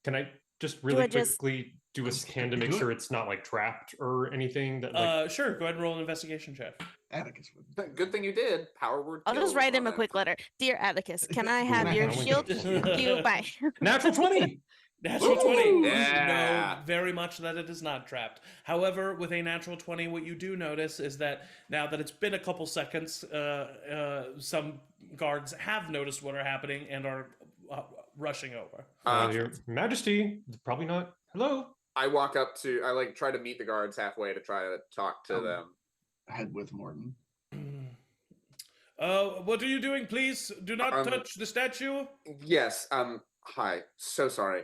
Can I just really I just- quickly do a scan to make Do it. sure it's not like trapped or anything? That like Sure. Go ahead and roll an investigation check. Atticus would. Good thing you did. Power word. I'll just kills write him on a that. quick letter. Dear Atticus, can I Ooh, have your oh my shield? God. Thank you. Bye. natural 20. Natural Ooh, 20. You yeah. know very much that it is not trapped. However, with a natural 20, what you do notice is that now that it's been a couple seconds, some guards have noticed what are happening and are rushing over. Your Majesty, probably not. Hello. I walk up to. I like try to meet the guards halfway to try to talk to them. Head with Morton. What are you doing? Please do not touch the statue. Yes. Hi. So sorry.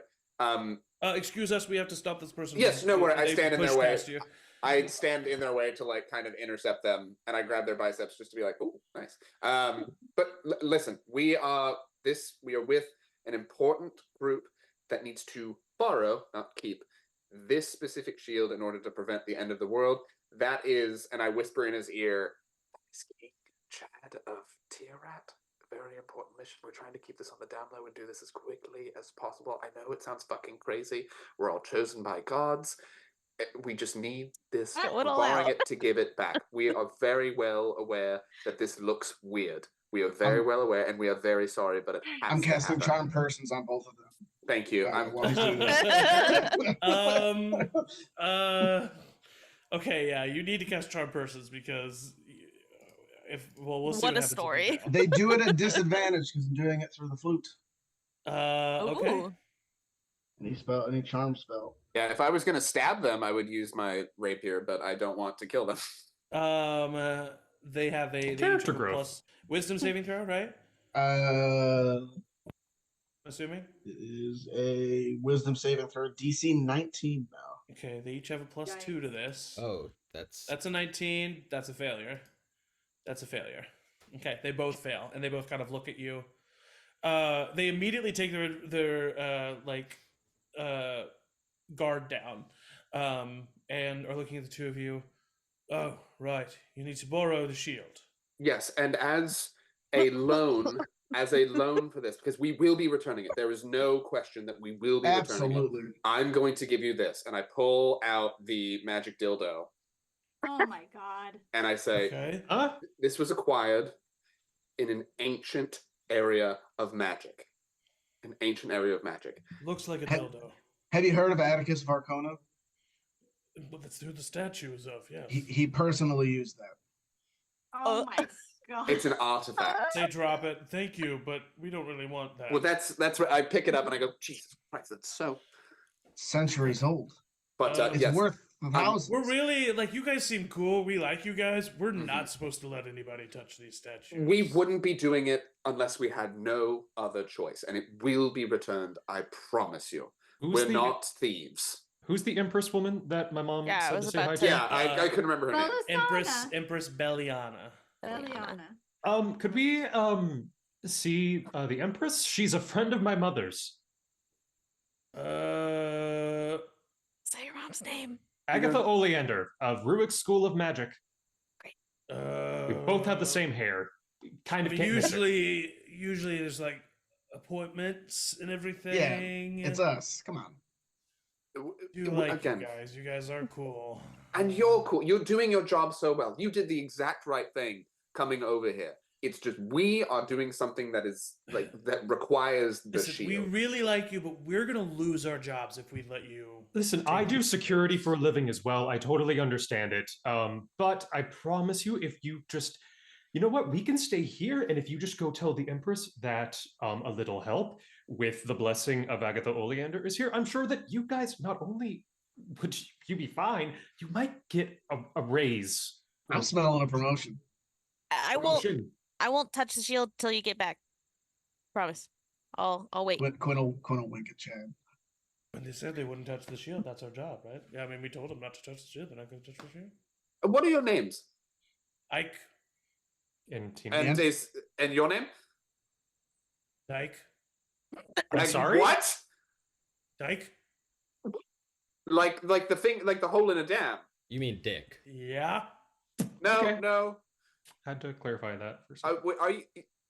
Excuse us. We have to stop this person. Yes, no worry, I They've stand in their pushed way. past you. I stand in their way to like kind of intercept them, and I grab their biceps just to be like, "Oh, nice." But listen, we are with an important group that needs to borrow, not keep, this specific shield in order to prevent the end of the world. That is, and I whisper in his ear, Chad of Tayaroth. Very important mission. We're trying to keep this on the down low and do this as quickly as possible. I know it sounds fucking crazy. We're all chosen by gods. We just need this. It We're would borrowing allow. it to give it back. We are very well aware that this looks weird. We are very well aware, and we are very sorry, but it has I'm to casting happen. charm persons on both of them. Thank you. While he's doing that. Okay, yeah, you need to cast charm persons because we'll see What a happens if you story. fail. They do it at disadvantage because I'm doing it through the flute. Okay. Ooh. Any charm spell. Yeah, if I was going to stab them, I would use my rapier, but I don't want to kill them. They have they each Character have a growth. plus wisdom saving throw, right? Assuming. It is a wisdom saving throw, DC 19 now. Okay, they each have a plus Yikes. 2 to this. Oh, that's That's a 19. That's a failure. That's a failure. Okay, they both fail, and they both kind of look at you. They immediately take their guard down, and are looking at the two of you. Oh, right. You need to borrow the shield. Yes, and as a loan, for this, because we will be returning it. There is no question that we will be returning it. Absolutely. I'm going to give you this, and I pull out the magic dildo, Oh my god. and I say, Okay. this was acquired in an ancient area of magic. An ancient area of magic. Looks like a Hey. dildo. Have you heard of Atticus of Arcona? But that's who the statue is of, yeah. He personally used that. Oh my God. It's an artifact. They drop it. Thank you, but we don't really want that. Well, that's what I pick it up and I go, Jesus Christ, that's so. Centuries old. But It's yes, worth thousands. We're really like, you guys seem cool. We like you guys. We're not supposed to let anybody touch these statues. we wouldn't be doing it unless we had no other choice, and it will be returned. I promise you. We're not thieves. Who's the Empress woman that my mom Yeah, I said was to say about hi to- to? Yeah, I couldn't remember her name. Empress Belliana. Eliana. Could we see the Empress? She's a friend of my mother's. Say your mom's name. Agatha Oleander of Ruick's School of Magic. We both have the same hair. Kind of can't miss it. Usually there's like appointments and everything. Yeah, it's us. Come on. You like you guys. You guys are cool. And you're cool. You're doing your job so well. You did the exact right thing coming over here. It's just we are doing something that is like that requires the Listen, shield. we really like you, but we're gonna lose our jobs if we let you. Listen, I do security for a living as well. I totally understand it. But I promise you, if you just, you know what, we can stay here, and if you just go tell the Empress that a little help with the blessing of Agatha Oleander is here, I'm sure that you guys not only would you be fine, you might get a raise. I'm smelling a promotion. I won't touch the shield till you get back. Promise. I'll wait. Quinn will wink at Chad. When they said they wouldn't touch the shield, that's our job, right? Yeah, I mean, we told them not to touch the shield. They're not going to touch the shield. What are your names? Ike. And your name? Dyke. I'm sorry? What? Dyke. Like the thing, like the hole in a dam. You mean Dick? Yeah. No, Okay. no. Had to clarify that for a second. Are you?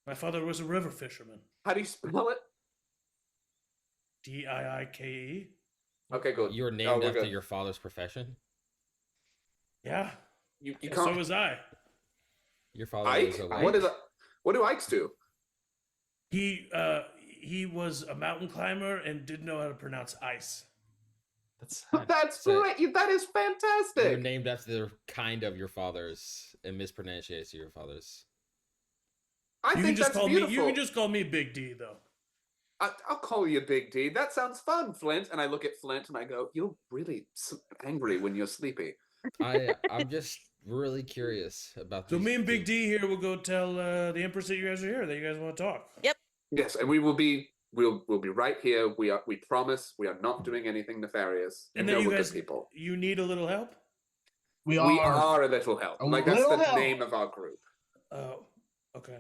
My father was a river fisherman. How do you spell it? Diike. Okay, good. You're named we're after good. your father's profession? Yeah. You And can't. so was I. Your father Ike? was a What do Ikes do? He was a mountain climber and didn't know how to pronounce ice. That's great. That is You're fantastic. named after the kind of your father's and mispronunciation of your father's. I think that's beautiful. You can just call me Big D, though. I'll call you Big D. That sounds fun, Flint. And I look at Flint and I go, "You're really angry when you're sleepy." I'm just really curious about. So me and Big D here will go tell the Empress that you guys are here, that you guys want to talk. Yep. Yes, and we will be. We'll be right here. We promise. We are not doing anything nefarious. And then you we're guys, good people. you need a little help. We are a little help. A Like that's little the help. name of our group. Oh, okay.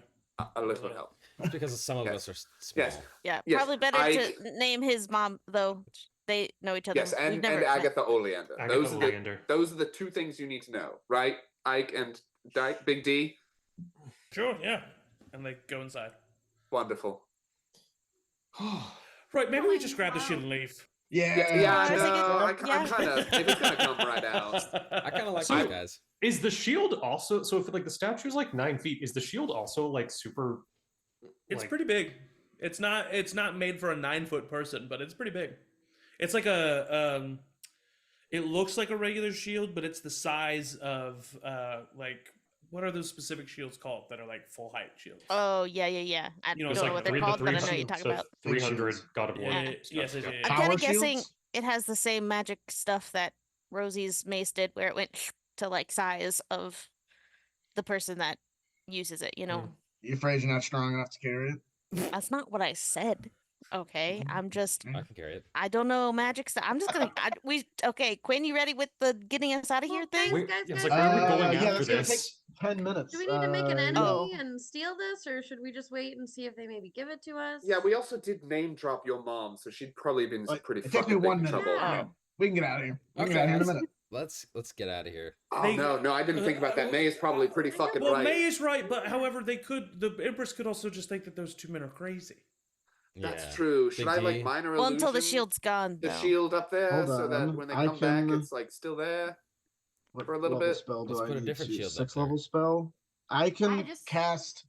A little help. That's because some of us are small. Yes. Yeah, Yes, probably better to name his mom though. They know each other. Yes, We've and never met. Agatha Oleander. Agatha Oleander. Those are the two things you need to know, right? Ike and Dyke, Big D. Sure, yeah. And they go inside. Wonderful. Right, maybe we just grab the shit and leave. Yeah. I'm kind of. If it's gonna come right out. I kind of like So- these guys. Is the shield also so? If like the statue is like 9 feet, is the shield also like super? It's like- pretty big. It's not made for a 9-foot person, but it's pretty big. It's like a it looks like a regular shield, but it's the size of like, what are those specific shields called that are like full height shields? Oh yeah. I You know, don't it's know like what they're called, but I know what you're talking about. 300 God of War. Yeah, yes, stuff, yes, yeah. yes. I'm kind Power of guessing shields? it has the same magic stuff that Rosie's mace did, where it went to like size of the person that uses it. You know, You afraid you're not strong enough to carry it? that's not what I said. Okay, I'm just. I can carry it. I don't know magic stuff. I'm just gonna. Okay, Quinn, you ready with the getting us out of here thing? Wait, Guys, it's guys, like where are we guys. going yeah, after that's gonna this? take 10 minutes. Do we need to make an enemy Oh. and steal this, or should we just wait and see if they maybe give it to us? Yeah, we also did name drop your mom, so she'd probably been Like, pretty it takes me fucking 1 big minute. trouble. Yeah. We can get out of here. We can get Okay, out of here in a guys. minute. Let's get out of here. Oh no, I didn't think about that. May is probably pretty fucking Well, right. May is right, but however, the Empress could also just think that those two men are crazy. That's Yeah. true. Should Big I D. like minor Well, until the illusion shield's gone. the though. shield up there Hold so that on, when they I come back, can- it's like still there? What For a little level bit. spell do Let's I put a need different to? shield up 6th there. level spell. I can just- cast.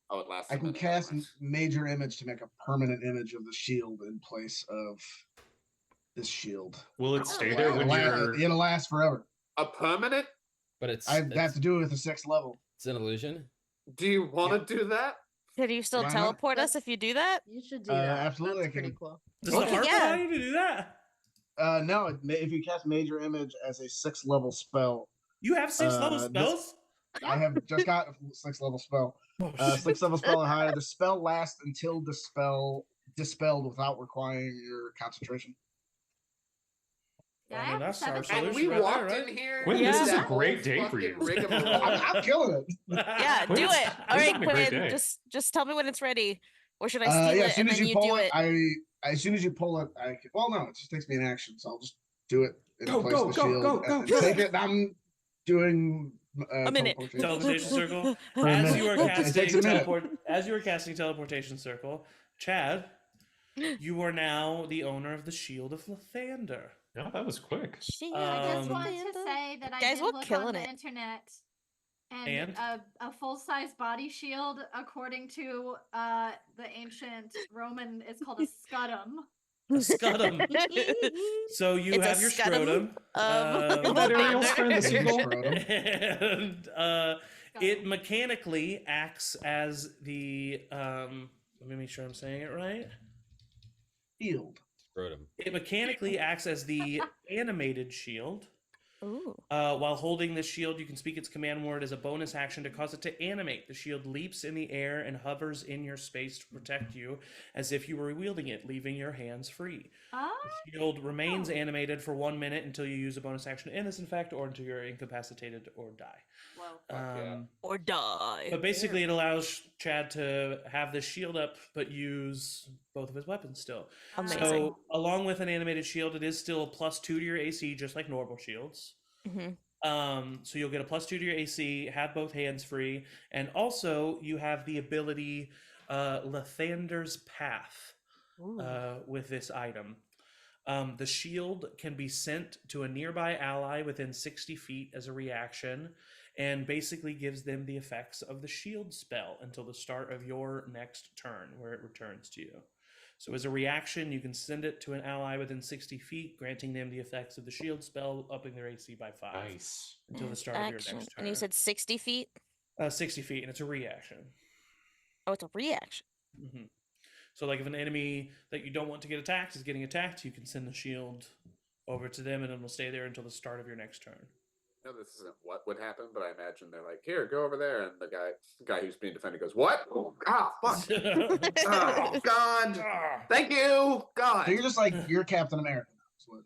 Oh, it lasts. I a can minute, cast never mind. major image to make a permanent image of the shield in place of this shield. Will it stay there when you're? It'll last forever. A permanent? But it's I have to do it with the 6th level. it's an illusion. Do you want to do that? Can you still Why not? teleport us if you do that? You should do that. Absolutely, That's I can. pretty cool. Does the Okay, harp yeah. allow you to do that? No, if you cast Major Image as a 6th level spell, You have 6 level this- spells? I have just got a 6th level spell. Oh, 6th level spell or higher. The spell lasts until dispelled without requiring your concentration. Yeah, I I mean, have that's seven our spells. And solution we right walked there, right? in here. Quinn, this with is a that great whole day for you. fucking rigmarole. I'm killing it. Yeah, do Quinn, it. All this right, has been a great Quinn. day. Just tell me when it's ready, or should I steal Yeah, it as soon and as then you you pull do it, it? as soon as you pull it, I can, well, no, it just takes me an action, so I'll just do it in Go, place go, of the go, shield. go, and go. take it. And I'm doing A minute. Teleportation circle. For a As minute. you are It takes a minute. as you are casting teleportation circle, Chad, you are now the owner of the Shield of Lathander. Yeah, that was quick. I just want to Lathander. say that I Guys, did we're look killing on the it. internet, And? a full-size body shield, according to the ancient Roman, is called a scutum. A scudum. So you It's a have your scudum scrotum. of Is that Ariel's friend, the sequel? And it mechanically acts as the let me make sure I'm saying it right. Shield. Scrotum. It mechanically acts as the animated shield. Ooh. While holding the shield, you can speak its command word as a bonus action to cause it to animate. The shield leaps in the air and hovers in your space to protect you as if you were wielding it, leaving your hands free. Oh, The shield remains animated for 1 minute until you use a bonus action to end this effect or until you're incapacitated or die. well, yeah. Or die. But basically, it allows Chad to have the shield up, but use both of his weapons still. Amazing. So, along with an animated shield, it is still a +2 to your AC, just like normal shields. So you'll get a +2 to your AC, have both hands free, and also you have the ability Lathander's Path with this item. The shield can be sent to a nearby ally within 60 feet as a reaction, and basically gives them the effects of the shield spell until the start of your next turn, where it returns to you. So as a reaction, you can send it to an ally within 60 feet, granting them the effects of the shield spell, upping their AC by 5 Nice. until the start of your Action. next turn. And you said 60 feet? 60 feet, and it's a reaction. Oh, it's a reaction. hmm So like if an enemy that you don't want to get attacked is getting attacked, you can send the shield over to them, and it will stay there until the start of your next turn. No, this isn't what would happen, but I imagine they're like, "Here, go over there," and the guy who's being defended goes, "What? Oh, fuck! Oh, God! Thank you, God!" So you're just like, you're Captain America. That's what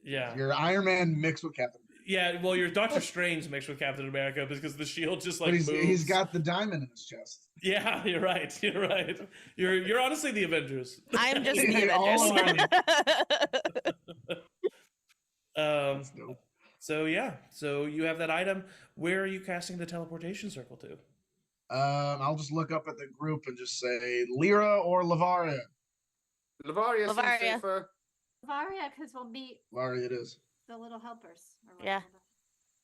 Yeah. you're Iron Man mixed with Captain America. Yeah, well, you're Doctor Strange mixed with Captain America because the shield just like But he's moves. got the diamond in his chest. Yeah, you're right. You're right. You're honestly the Avengers. I'm just the They all Avengers. That's dope. So yeah, so you have that item. Where are you casting the teleportation circle to? I'll just look up at the group and just say Lyra or Lavaria. Lavaria seems Lavaria. safer. Varia, because we'll meet Lavaria it is. the little helpers. Or Yeah. whatever.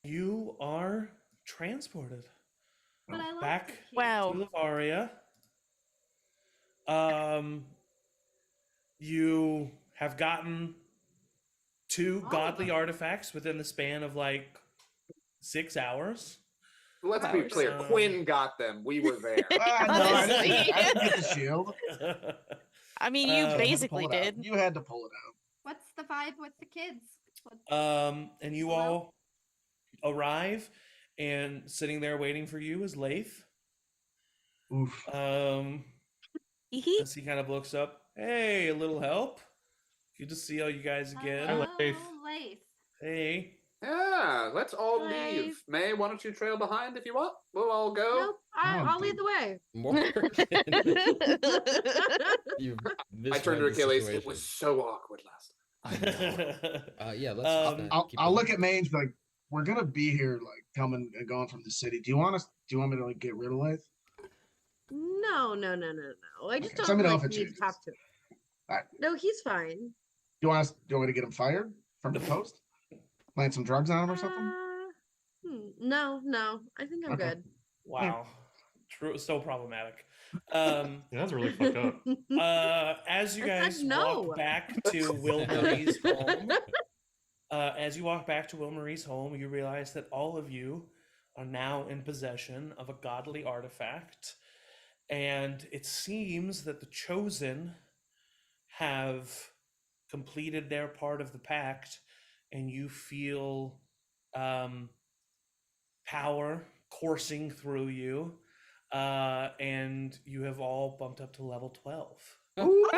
You are transported But I like back the cute. Wow. to Lavaria. You have gotten 2 godly artifacts within the span of like 6 hours. Let's be Powers. clear. Quinn got them. We were there. Ah, no, I Honestly. didn't get the shield. I mean, you I had to I had to basically pull it out. did. You had to pull it out. What's the vibe with the kids? And you Hello? all arrive, and sitting there waiting for you is Lath. Oof. Hee-hee. As he kind of looks up, hey, a little help. Good to see all you guys again. Hello. Laith. Laith. Hey. Yeah, let's all Bye. leave. May, why don't you trail behind if you want? We'll all go. Nope, I'll lead the way. Morgan, you I turned to Achilles. It was so awkward last Yeah, let's. I'll look at Mange, but like, we're gonna be here, like coming and going from the city. Do you want me to like get rid of Laith? No. I just Okay, don't let me know like if it need to changes. talk to him. Alright. No, he's fine. Do you want me to get him fired from the post? Plant some drugs on him or something? No. I think I'm Okay. good. Wow. True, so problematic. Yeah, that's really fucked up. As you I said guys no. walk back to Will Marie's home, you realize that all of you are now in possession of a godly artifact, and it seems that the Chosen have completed their part of the pact, and you feel power coursing through you, and you have all bumped up to level 12. Wait, I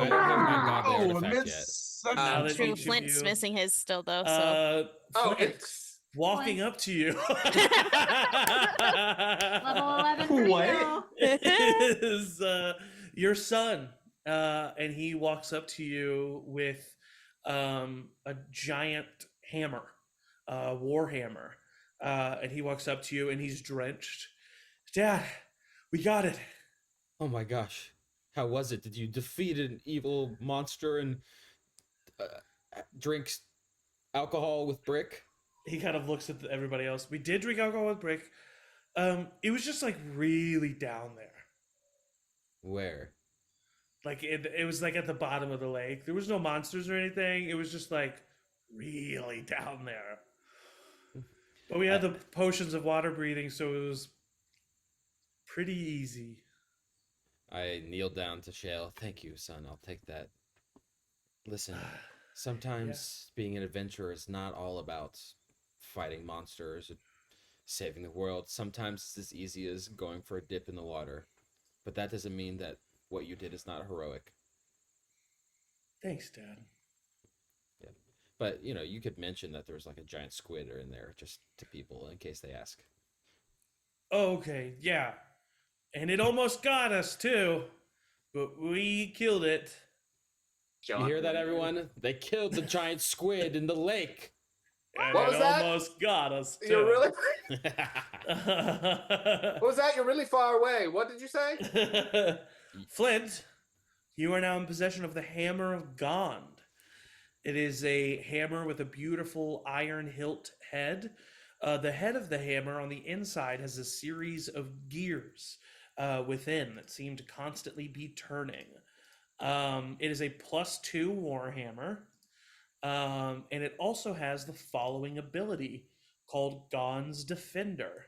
have not got the Oh, artifact yet. miss such Now a that True, each of Flint's you- missing his still though. So Oh, Flint, it's walking Flint. up to you. Level 11 for What? you. is your son, and he walks up to you with a giant hammer, war hammer, and he walks up to you and he's drenched. Dad, we got it. Oh my gosh. How was it? Did you defeat an evil monster and drink alcohol with Brick? He kind of looks at everybody else. We did drink alcohol with Brick. It was just like really down there. Where? Like it was like at the bottom of the lake. There was no monsters or anything. It was just like really down there. But we had the potions of water breathing, so it was pretty easy. I kneeled down to Shale. Thank you, son. I'll take that. Listen, sometimes being an adventurer is not all about fighting monsters or saving the world. Sometimes it's as easy as going for a dip in the water. But that doesn't mean that what you did is not heroic. Thanks, Dad. Yeah. But, you know, you could mention that there's like a giant squid in there just to people in case they ask. Okay, yeah. And it almost got us too, but we killed it. John. You hear that, everyone? They killed the giant squid in the lake. And What was it that? almost got us too. You're really. What was that? You're really far away. What did you say? Flint, you are now in possession of the Hammer of Gond. It is a hammer with a beautiful iron hilt head. The head of the hammer on the inside has a series of gears within that seem to constantly be turning. It is a +2 warhammer, and it also has the following ability called Gond's Defender.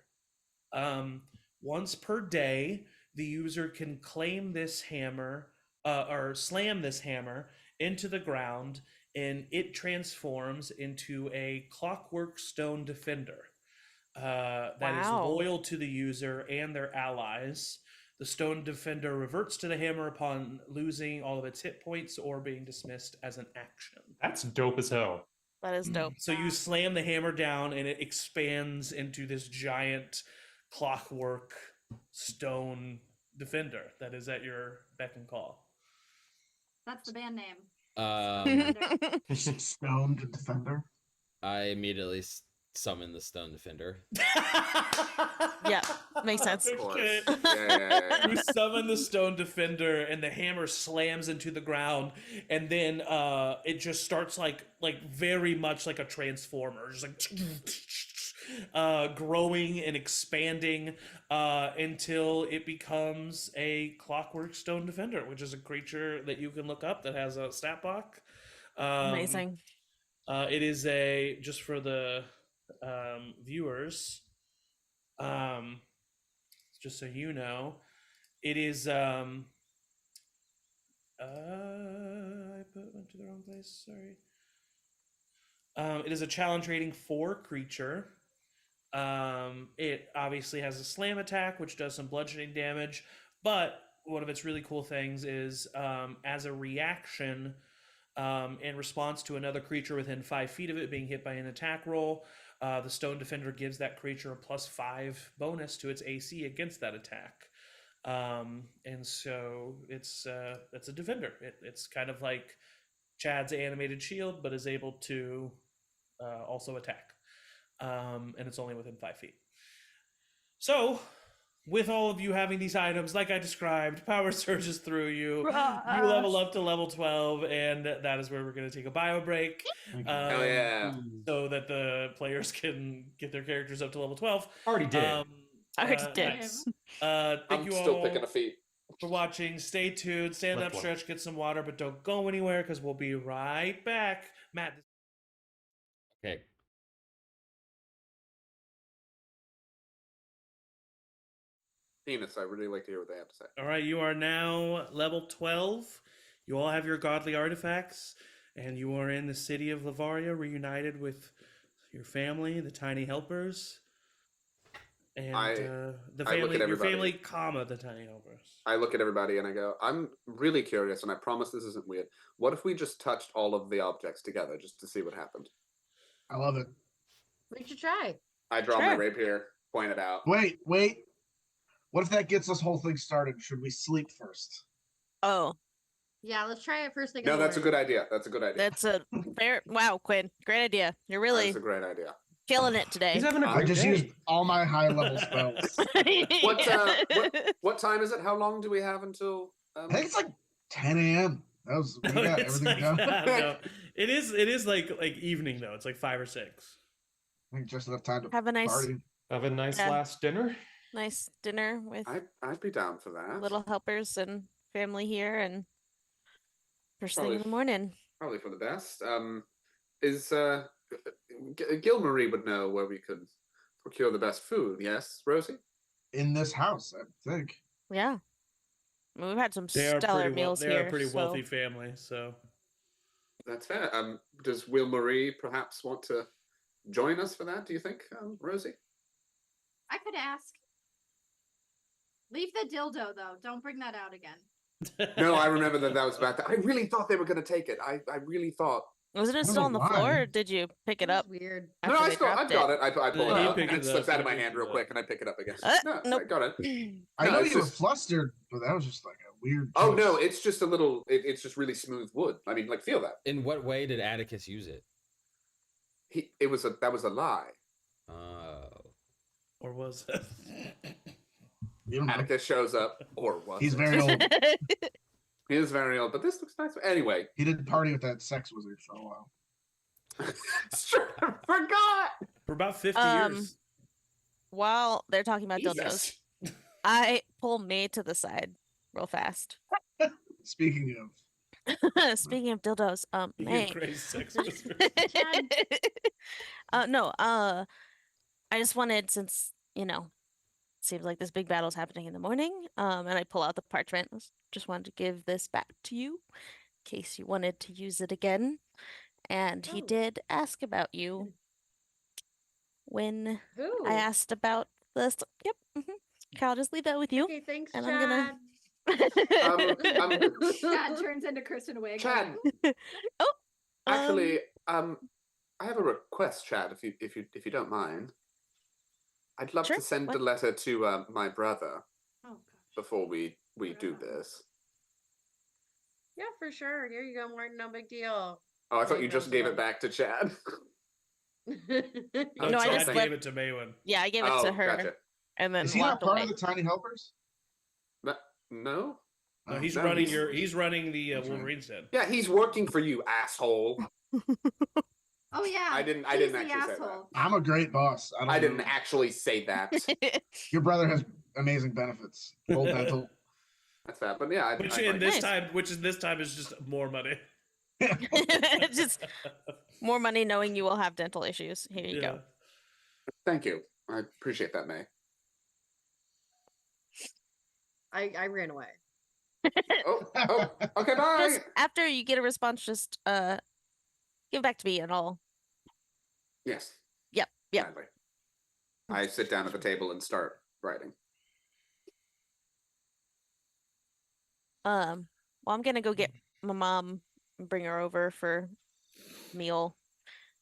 Once per day, the user can claim this hammer or slam this hammer into the ground, and it transforms into a clockwork stone defender that is Wow. loyal to the user and their allies. The stone defender reverts to the hammer upon losing all of its hit points or being dismissed as an action. That's dope as hell. that is dope. So you slam the hammer down and it expands into this giant clockwork stone defender that is at your beck and call. That's the band name. Stoned defender. I immediately summoned the stone defender. Yeah, makes sense. Of course. Okay. Yeah. You summon the stone defender and the hammer slams into the ground, and then it just starts like very much like a transformer, just like growing and expanding until it becomes a clockwork stone defender, which is a creature that you can look up that has a stat block. Amazing. It is a, just for the viewers, just so you know, it is I went to the wrong place, sorry. It is a challenge rating 4 creature. It obviously has a slam attack, which does some bludgeoning damage, but one of its really cool things is as a reaction, in response to another creature within 5 feet of it being hit by an attack roll, the Stone Defender gives that creature a +5 bonus to its AC against that attack. And so it's a defender. It's kind of like Chad's animated shield, but is able to also attack. And it's only within 5 feet. So, with all of you having these items, like I described, power surges through you. You level up to level 12, and that is where we're going to take a bio break. Hell yeah. So that the players can get their characters up to level 12. Already did. I already did. Nice. Thank I'm you still all picking a feet. for watching. Stay tuned, stand Left up, one. stretch, get some water, but don't go anywhere because we'll be right back. Matt. Okay. Penis, I really like to hear what they have to say. All right, you are now level 12. You all have your godly artifacts, and you are in the city of Lavaria, reunited with your family, the tiny helpers, and the I look family, at your everybody. family, comma, the tiny helpers. I look at everybody and I go, I'm really curious, and I promise this isn't weird. What if we just touched all of the objects together just to see what happened? I love it. We should try. I draw my Sure. rapier, point it out. Wait. What if that gets this whole thing started? Should we sleep first? Oh, Yeah, let's try it first thing. in No, the that's a morning. good idea. That's a good idea. that's a fair. Wow, Quinn, great idea. You're really That's a great idea. killing it today. He's having a I great just day. used all my high level spells. What time is it? How long do we have until? I think it's like 10 a.m. We got It's everything like- done. no, it is like evening though. It's like 5 or 6. I think just enough time to Have a nice, party. Have a nice Yeah. last dinner. nice dinner with I'd be down for that. little helpers and family here, and first thing in Probably- the morning. Probably for the best. Is Gilmarie would know where we could procure the best food. Yes, Rosie. In this house, I think. Yeah, I mean, we've had some They are stellar pretty meals They here. are a pretty so- wealthy family, so That's fair. Does Will Marie perhaps want to join us for that? Do you think, Rosie? I could ask. Leave the dildo though. Don't bring that out again. No, I remember that was back. I really thought they were going to take it. I really thought. Wasn't it I don't still know on the why. floor, or did you pick it That up? was weird. No, after I they still, I've dropped got it. I pull it Yeah, you out, picked and it it up, slips out of you my picked hand it real up. quick, and I pick it up again. Nope. I got it. I No, know it's you were just- flustered, but that was just like a weird. Oh choice. no, it's just a little. It's just really smooth wood. I mean, like, feel that. In what way did Atticus use it? That was a lie. Oh. or was it? You don't know. Atticus shows up, or was He's it? very old. He is very old, but this looks nice. Anyway, He did party with that sex wizard for a while. sure, I forgot. For about 50 Um, years. While they're talking about dildos, Jesus. I pull May to the side real fast. Speaking of, Speaking of dildos, You May. crazy sex whisper. No, I just wanted, since, seems like this big battle's happening in the morning, and I pull out the parchment. Just wanted to give this back to you in case you wanted to use it again. And he Oh. did ask about you when Who? I asked about this. Yep. I'll just leave that with you. Okay, thanks, and Chad. I'm gonna- Chad turns into Kristen Wiig. Chad, Oh, actually, I have a request, Chad, if you don't mind. I'd love Sure, to send what? a letter to my brother Oh gosh. before we do Yeah. this. Yeah, for sure. Here you go, Martin. No big deal. Oh, I thought There you you just go, gave Chad. it back to Chad. Oh, No, I Chad just gave let- it to Maywin. yeah, I gave it Oh, to her gotcha. and then is he not walked part away. of the Tiny Helpers? No. No, he's No, running he's- he's running the That's right. Wolverine's den. Yeah, he's working for you, asshole. Oh yeah. I didn't he's the actually say that. asshole. I'm a great boss. I didn't know. actually say that. Your brother has amazing benefits. Full dental. That's that. But yeah, Which I in like this Nice. time is just more money. Just more money knowing you will have dental issues. Here you go. Thank you. I appreciate that, May. I ran away. Oh, okay, bye. Just after you get a response, just give it back to me and I'll. Yes. Yep. Gladly. I sit down at the table and start writing. Well, I'm gonna go get my mom and bring her over for meal.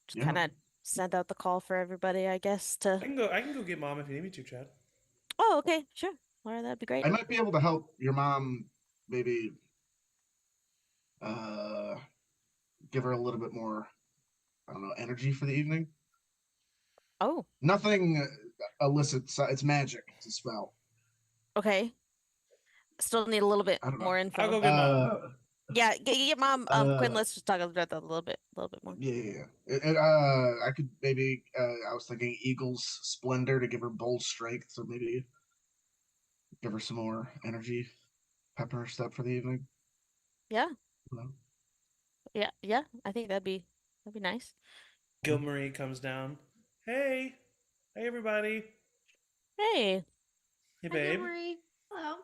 Just Yeah. kind of send out the call for everybody, I guess. I To can go get mom if you need me to, Chad. oh, okay, sure. All right, that'd be great. I might be able to help your mom maybe give her a little bit more, I don't know, energy for the evening. Oh, Nothing illicit. It's magic. It's a spell. okay. Still need a little bit I don't know. more info. I'll go get mom. Yeah, get mom. Quinn, uh, let's just talk about that a little bit more. Yeah. I could maybe. I was thinking Eagle's Splendor to give her bold strength, so maybe give her some more energy, pepper her step for the evening. Yeah, You know? yeah. I think that'd be nice. Gilmarie comes down. Hey everybody. Hey, Hey, Hi, babe. Marie. Hello.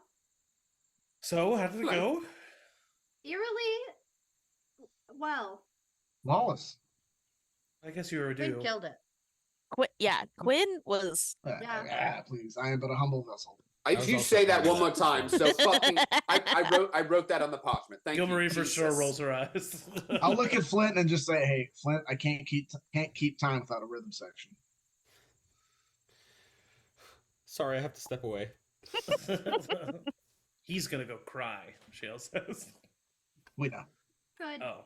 So, how did it go? Eerily well. Lawless. I guess you were Quinn due. killed it. Quinn was. Yeah. Please. I am but a humble vessel. If you say that one more time, so fucking, I wrote that on the parchment. Thank you. Gilmarie for sure Jesus. rolls her eyes. I'll look at Flint and just say, "Hey, Flint, I can't keep time without a rhythm section." Sorry, I have to step away. He's gonna go cry, Shale says. We know. Good. Oh.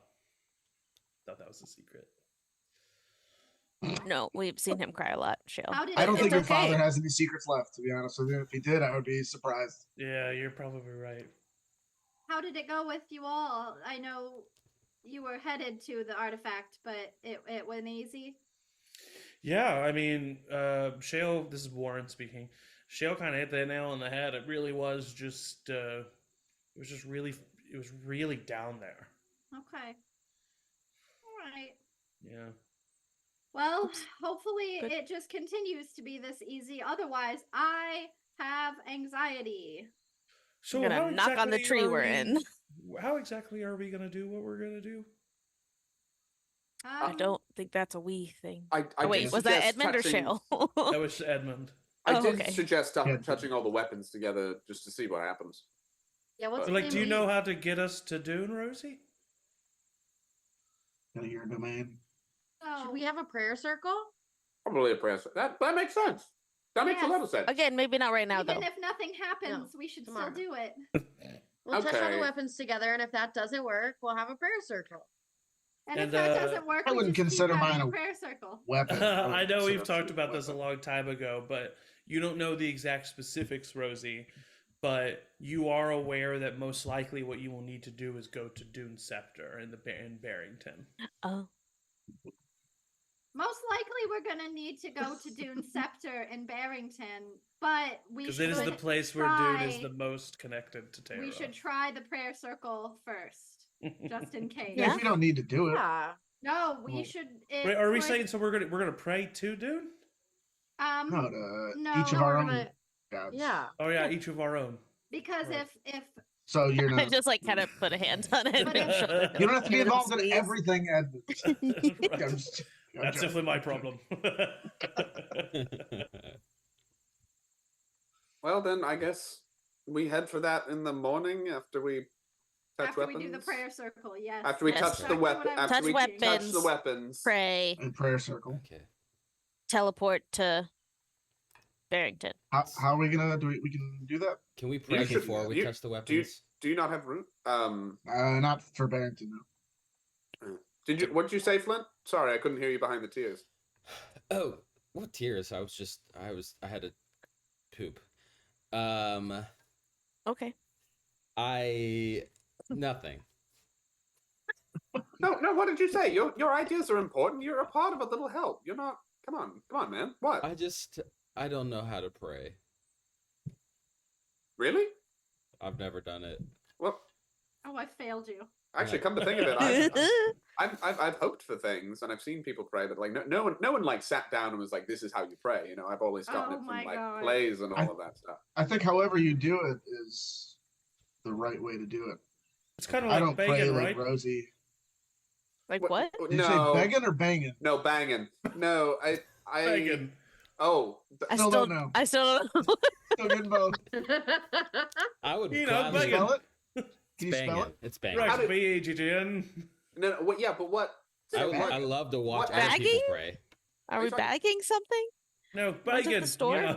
Thought that was a secret. No, we've seen him cry a lot, Shale. How did I don't it- think your It's okay. father has any secrets left, to be honest with you. If he did, I would be surprised. Yeah, you're probably right. How did it go with you all? I know you were headed to the artifact, but it went easy. Yeah, I mean, Shale, this is Warren speaking. Shale kind of hit the nail on the head. It really was just, it was really down there. Okay. All right. Yeah. Well, hopefully Good. it just continues to be this easy. Otherwise, I have anxiety. So We're gonna how knock on the exactly tree are we're we- in. How exactly are we gonna do what we're gonna do? I don't think that's a we thing. I Oh, wait, did was that suggest Edmund or touching- Shale? That was Edmund. I Oh, did okay. suggest Yeah. touching all the weapons together just to see what happens. Yeah, what's Like, the do you name know of how to get us to Dune, Rosie? Go to your domain. Should So, we have a prayer circle? Probably a prayer. That makes sense. That makes a lot of sense. Again, maybe not right now, even though. if nothing happens, we should tomorrow. still do it. We'll touch all Okay. the weapons together, and if that doesn't work, we'll have a prayer circle. And, And, if that doesn't work, I we wouldn't just keep consider having mine a a- prayer circle. Weapon. I know we've So talked that's about a this a weapon. long time ago, but you don't know the exact specifics, Rosie. But you are aware that most likely what you will need to do is go to Dune Scepter in Barrington. Oh, Most likely, we're gonna need to go to Dune Scepter in Barrington, but we Because should it is the place where Dune is try- the most connected to Tayaroth. We should try the prayer circle first, just in case. Yeah, if we don't need to do it. Yeah. No, we Well, should. Wait, are we saying so? We're gonna pray to Dune? No, to No, each of No, our we're own gonna. gods. Yeah. Oh yeah, each of our own. because Right. if So you're I not. just like kind of put a hand on it. But and if- shoulder You don't have to be give it a involved in squeeze. everything, Edmund. Right. I'm just- I'm That's joking. definitely my problem. Well, then I guess we head for that in the morning after we touch after weapons. we do the prayer circle, yes. After we Yes. touch Exactly the what weapon. I was After Touch we thinking. touch the weapons. weapons. Pray, In prayer circle. Okay. teleport to Barrington. How are we gonna do it? We can do that. Can we pray should- before we you- touch the Do you, weapons? do you not have room? Not for Barrington, no. Did you? What did you say, Flint? Sorry, I couldn't hear you behind the tears. Oh, what tears? I had to poop. Okay. Nothing. No. What did you say? Your ideas are important. You're a part of a little help. You're not. Come on, man. What? I don't know how to pray. Really? I've never done it. Well, Oh, I failed you. actually, come to think of it, I've hoped for things and I've seen people pray, but like no one like sat down and was like, "This is how you pray." You know, I've always gotten Oh it from my like God. plays and all of that stuff. I think however you do it is the right way to do it. It's kind of I like don't pray begging, like right? Rosie. Like what? Did you No, say begging or banging? no banging. No, I. Begging. Oh, I Still still, don't know. I still don't know. Still getting both. I would You know, Can you gladly. spell it? It's Can you spell banging. it? It's banging. Right, How did- B-A-G-G-N. no. What? Yeah, but what? I love to watch What- other people Bagging? pray. Are Are we you talking- bagging something? No, at the begging. store? Yeah.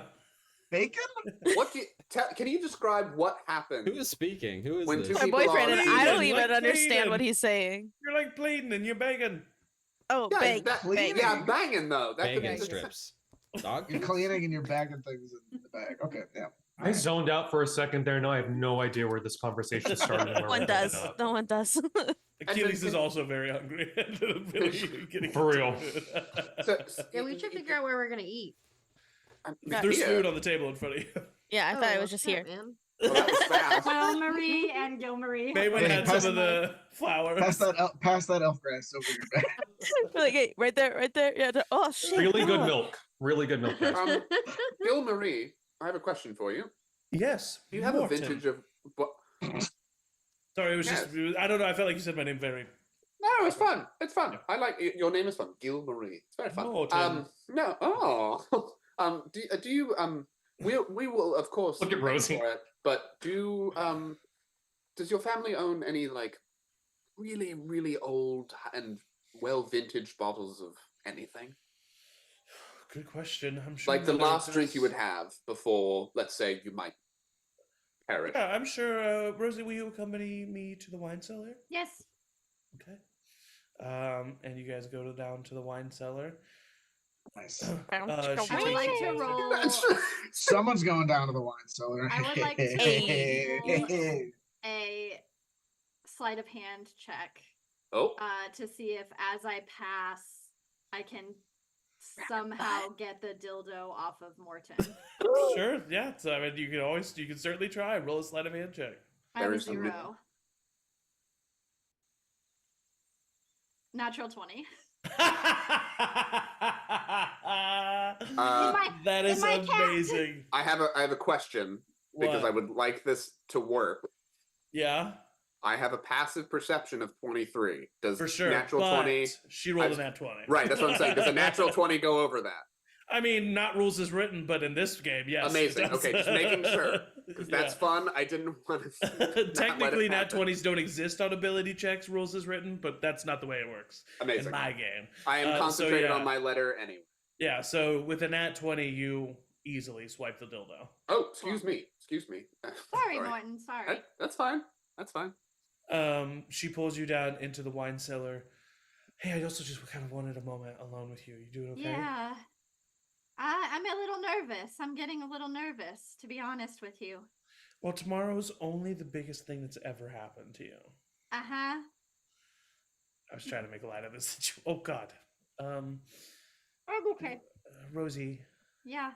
Bacon? What do you, can you describe what happened? Who is speaking? Who is When this? two My people boyfriend are and I don't pleading, even like understand what pleading. he's saying. You're like bleeding and you're begging. Oh, Yeah, bang, that- bang. yeah, banging though. That could be Banging the strips. Dog? You're cleaning and you're bagging things in the bag. Okay, yeah. I zoned out for a second there. Now I have no idea where this conversation started. and where No one we're does. ending up. No one does. Achilles is also very hungry. Really getting For real. Yeah, we should figure out where we're gonna eat. There's food on the table in front of you. Yeah, I Oh, thought it well, was just shit, here. man. Well, that was fast. Well, Marie and Gilmarie. Maywin Hey, had pass some of the flowers. Pass that elf grass over your bag. Like, hey, right there, right there. Yeah. Oh shit. Really good no. milk. Really good milk. guys. Bill Marie, I have a question for you. Yes. Do you have Morton. a vintage of? What? Sorry, it was Yes. just. I don't know. I felt like you said my name very. No, it's fun. It's fun. I like your name is fun. Gil Marie. It's very fun. Morton. No. Oh. Do you we will of course Look at pay Rosie. for it, but does your family own any like really really old and well vintage bottles of anything? Good question. I'm sure. Like the Mother last drink you would exists. have before, let's say, you might perish. Yeah, I'm sure. Rosie, will you accompany me to the wine cellar? Yes. Okay. And you guys go down to the wine cellar. Nice. She I would takes like you to guys- roll. Someone's going down to the wine cellar. I would like to Hey. a sleight of hand check Oh, to see if, as I pass, I can somehow get the dildo off of Morton. Sure. Yeah. So I mean, you can certainly try. Roll a sleight of hand check. I have There a is some 0. Natural 20. That is in my cat. amazing. I have a question because What? I would like this to work. Yeah, I have a passive perception of 23. Does for sure. natural but 20? She rolled I- a nat 20. Right, that's what I'm saying. Does a natural 20 go over that? I mean, not rules as written, but in this game, yes. it Amazing. does. Okay, just making sure. Because that's Yeah. fun. I didn't want to. Technically, nat 20s don't exist on ability checks, rules as written, but that's not the way it works Amazing. in my game. I am so concentrated yeah. on my letter anyway. Yeah, so with a nat 20, you easily swipe the dildo. Oh, excuse me. Excuse me. Sorry, Morton. Sorry. That's fine. That's fine. She pulls you down into the wine cellar. Hey, I also just kind of wanted a moment alone with you. You doing okay? Yeah. I'm a little nervous. I'm getting a little nervous, to be honest with you. Well, tomorrow's only the biggest thing that's ever happened to you. Uh-huh. I was trying to make light of this situation. Oh, God. I'm okay. Rosie, Yeah.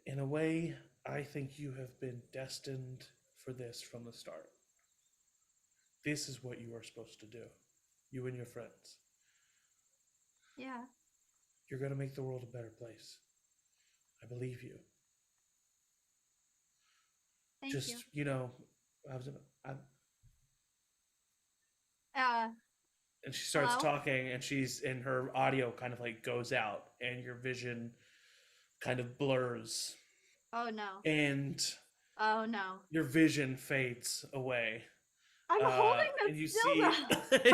in a way, I think you have been destined for this from the start. This is what you are supposed to do. You and your friends. Yeah. You're going to make the world a better place. I believe you. Thank Just, you. you know, and she starts Hello? talking, and her audio kind of like goes out, and your vision kind of blurs, Oh no. and Oh no. your vision fades away. I'm holding And you the see, dildo. you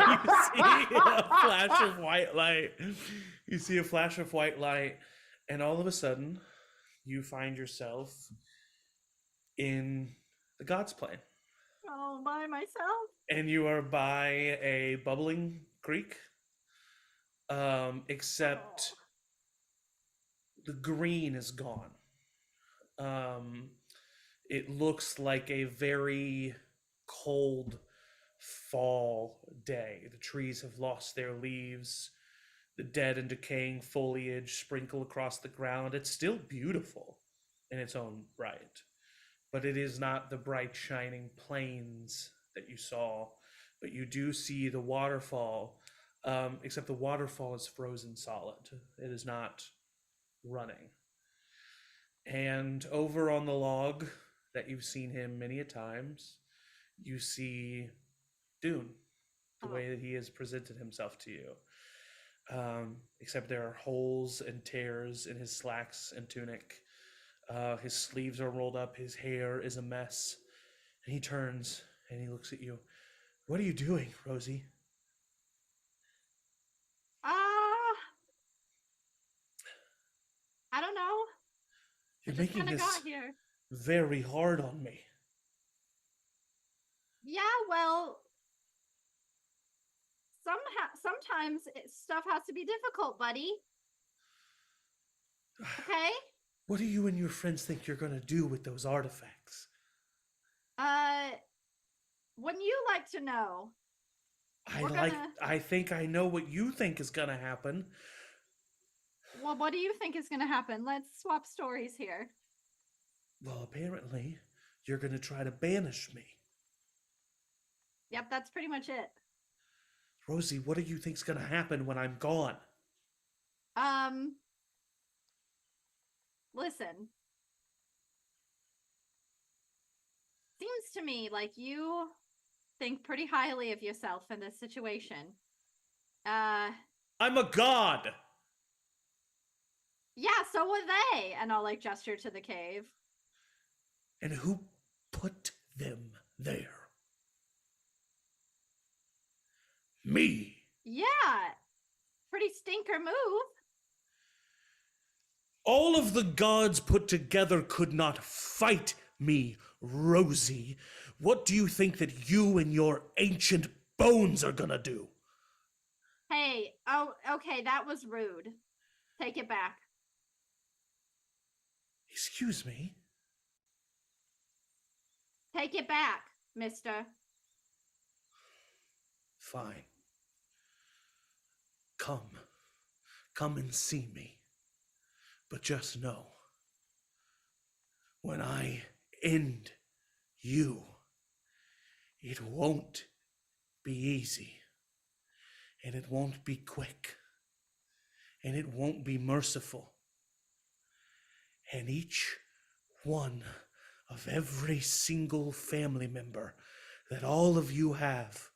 see a flash of white light. You see a flash of white light, and all of a sudden, you find yourself in the God's Plane. Oh, by myself. And you are by a bubbling creek, except the green is gone. It looks like a very cold fall day. The trees have lost their leaves. The dead and decaying foliage sprinkle across the ground. It's still beautiful in its own right, but it is not the bright shining plains that you saw. But you do see the waterfall, except the waterfall is frozen solid. It is not running. And over on the log that you've seen him many a times, you see Dune, the Oh. way that he has presented himself to you. Except there are holes and tears in his slacks and tunic. His sleeves are rolled up. His hair is a mess. And he turns and he looks at you. What are you doing, Rosie? I don't know. You're I just making kind of this got here. very hard on me. Yeah, well, sometimes stuff has to be difficult, buddy. Okay? What do you and your friends think you're going to do with those artifacts? Wouldn't you like to know? I think I know what you think is going to happen. Well, what do you think is going to happen? Let's swap stories here. Well, apparently, you're going to try to banish me. Yep, that's pretty much it. Rosie, what do you think's going to happen when I'm gone? Listen. seems to me like you think pretty highly of yourself in this situation. I'm a god. Yeah, so were they. And I'll like gesture to the cave. And who put them there? Me. Yeah. Pretty stinker move. All of the gods put together could not fight me, Rosie. What do you think that you and your ancient bones are gonna do? Hey, oh, okay, that was rude. Take it back. Excuse me? Take it back, mister. Fine. Come and see me. But just know, when I end you, it won't be easy. And it won't be quick. And it won't be merciful. And each one of every single family member that all of you have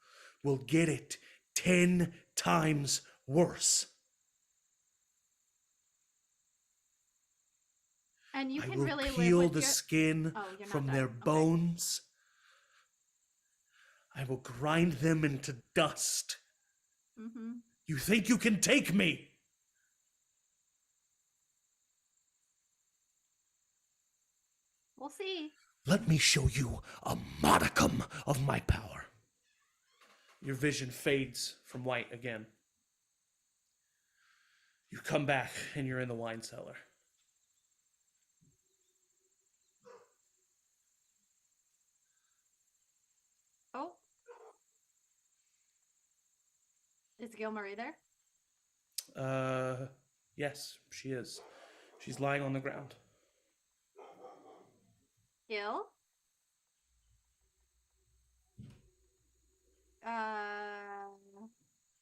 will get it 10 times worse. And you I can will really peel live with the your... skin Oh, you're from not their done. Okay. bones. I will grind them into dust. Mm-hmm. You think you can take me? We'll see. Let me show you a modicum of my power. Your vision fades from white again. You come back and you're in the wine cellar. Oh. Is Gilmarie there? Yes, she is. She's lying on the ground. Gil?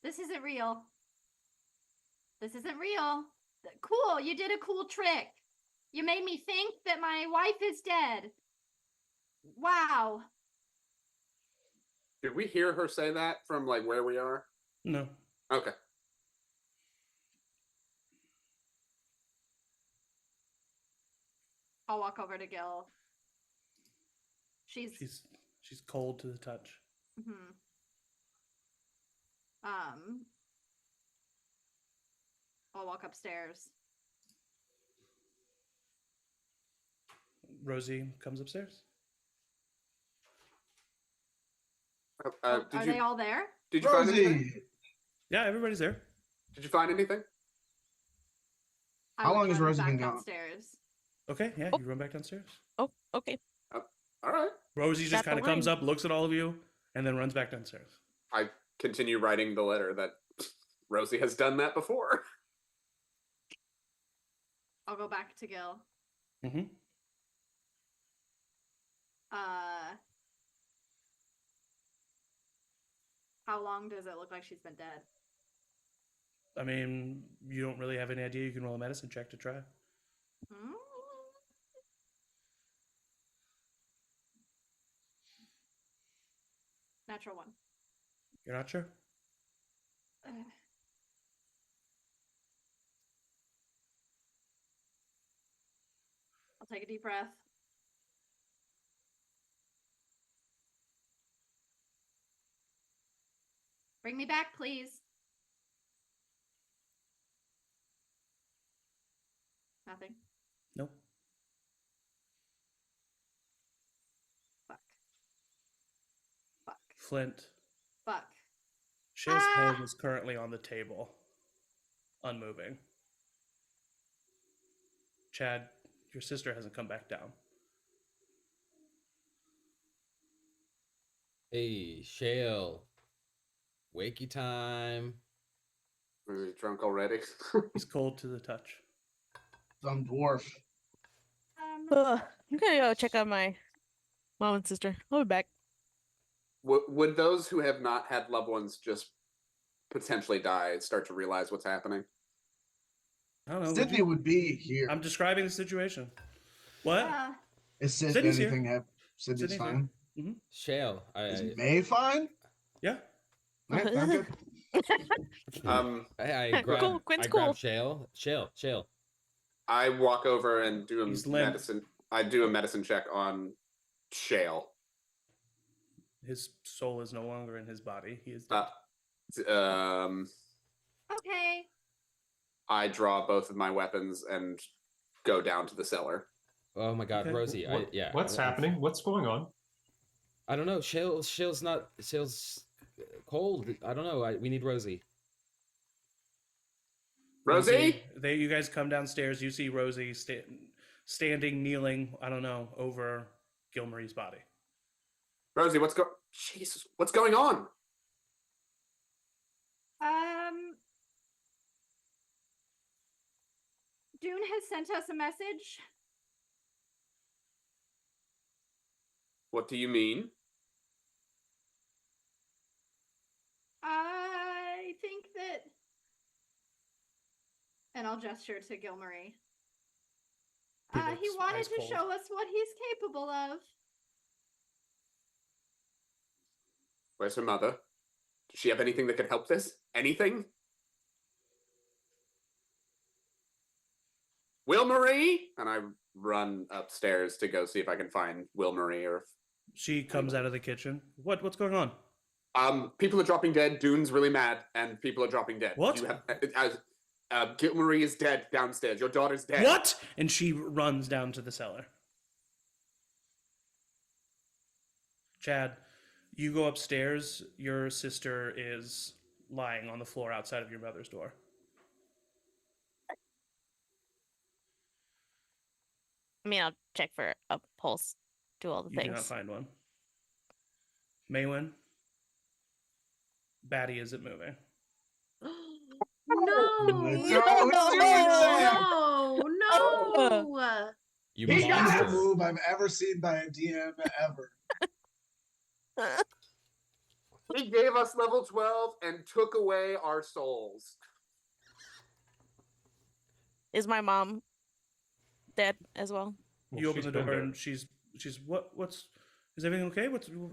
This isn't real. This isn't real. Cool, you did a cool trick. You made me think that my wife is dead. Wow. Did we hear her say that from like where we are? No. Okay. I'll walk over to Gil. She's cold to the touch. mm-hmm. I'll walk upstairs. Rosie comes upstairs. Are they all there? Did you find anything? Rosie, Yeah, everybody's there. Did you find anything? I How would long has run Rosie back been gone? downstairs. Okay, yeah, Oh. you run back downstairs. Oh, okay. All right. Rosie just Got the kind of comes wine. up, looks at all of you, and then runs back downstairs. I continue writing the letter that Rosie has done that before. I'll go back to Gil. Mm-hmm. How long does it look like she's been dead? I mean, you don't really have any idea. You can roll a medicine check to try. Hmm? Natural one. You're not sure? I'll take a deep breath. Bring me back, please. Nothing. Nope. Fuck. Fuck. Flint. Fuck. Shay's head is currently on the table, unmoving. Chad, your sister hasn't come back down. Hey, Shale. Wakey time. Are you drunk already? He's cold to the touch. some dwarf. I'm gonna go check on my mom and sister. I'll be back. Would those who have not had loved ones just potentially die start to realize what's happening? I don't know. Sydney would be here. I'm describing the situation. What? Is Sid Sydney's here. anything Sydney's Sydney's fine. Mm-hmm. Shale, Is May fine? Yeah. All right, I'm good. I grab Cool, Quinn's I grab cool. Shale. I walk over and do He's a limp. medicine. I do a medicine check on Shale. His soul is no longer in his body. He is dead. Okay. I draw both of my weapons and go down to the cellar. Oh my God, Okay. Rosie! What's happening? What's going on? I don't know. Shale's cold. I don't know. We need Rosie. Rosie? You guys come downstairs. You see Rosie standing, kneeling. I don't know, over Gilmary's body. Rosie, Jesus, what's going on? Dune has sent us a message. What do you mean? I think that, and I'll gesture to Gilmary. He wanted to show us what he's capable of. Where's her mother? Does she have anything that could help this? Anything? Will Marie? And I run upstairs to go see if I can find Will Marie or. She comes out of the kitchen. What's going on? People are dropping dead. Dune's really mad, and people are dropping dead. What? You have, Gil Marie is dead downstairs. Your daughter's dead. What? And she runs down to the cellar. Chad, you go upstairs. Your sister is lying on the floor outside of your mother's door. I mean, I'll check for a pulse, do all the You things. do not find one. Maywin, Batty isn't moving. No. You He's got monster. the move I've ever seen by a DM ever. He gave us level 12 and took away our souls. Is my mom dead as well? You open the door and she's what's is everything okay?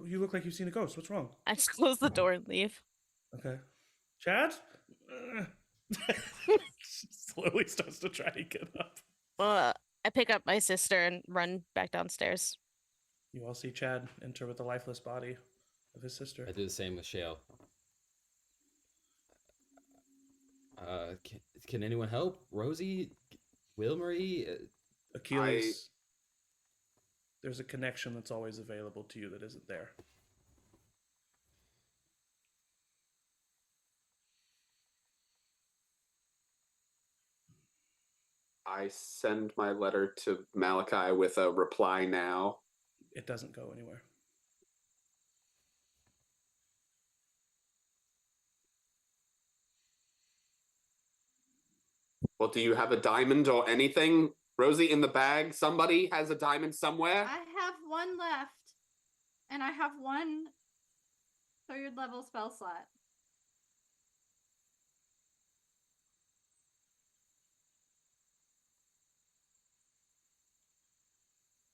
You look like you've seen a ghost. What's wrong? I just close the door and leave. Okay. Chad? Slowly starts to try to get up. I pick up my sister and run back downstairs. You all see Chad enter with the lifeless body of his sister. I do the same with Shale. Can anyone help? Rosie? Wilmarie? Achilles, there's a connection that's always available to you that isn't there. I send my letter to Malachi with a reply now. It doesn't go anywhere. Well, do you have a diamond or anything? Rosie, in the bag? Somebody has a diamond somewhere? I have one left. And I have one 3rd level spell slot.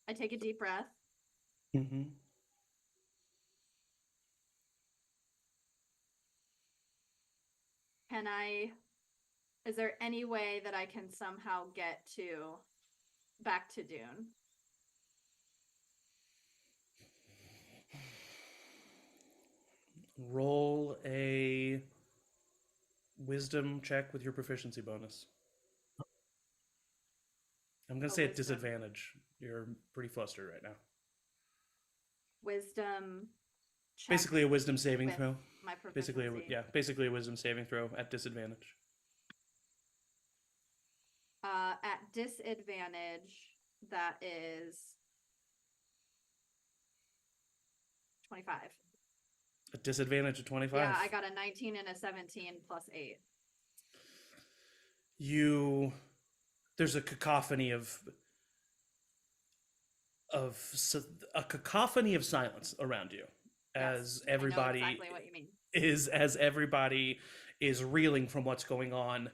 I take a deep breath. Mm-hmm. Is there any way that I can somehow get back to Dune? Roll a wisdom check with your proficiency bonus. I'm going to say at disadvantage. You're pretty flustered right now. Wisdom check. Basically a wisdom saving throw. My proficiency. Basically a wisdom saving throw at disadvantage. At disadvantage, that is 25. A disadvantage of 25? Yeah, I got a 19 and a 17 plus 8. There's a cacophony of silence around you as everybody I know exactly what you mean. as everybody is reeling from what's going on,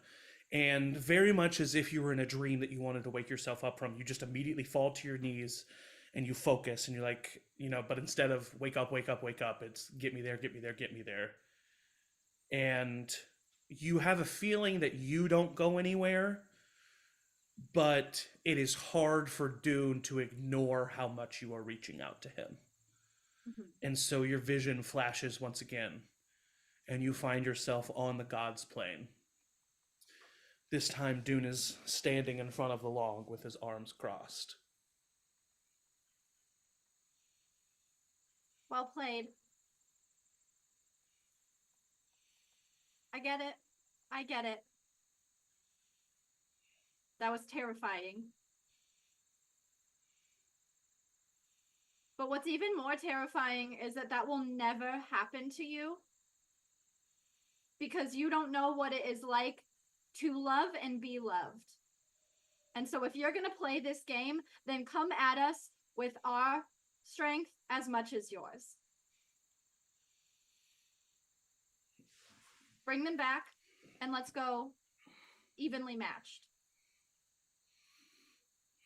and very much as if you were in a dream that you wanted to wake yourself up from. You just immediately fall to your knees and you focus and you're like, but instead of wake up, wake up, wake up, it's get me there, get me there, get me there. And you have a feeling that you don't go anywhere, but it is hard for Dune to ignore how much you are reaching out to him. And so your vision flashes once again, and you find yourself on the God's Plane. This time, Dune is standing in front of the log with his arms crossed. Well played. I get it. I get it. That was terrifying. But what's even more terrifying is that that will never happen to you, because you don't know what it is like to love and be loved. And so if you're going to play this game, then come at us with our strength as much as yours. Bring them back, and let's go evenly matched.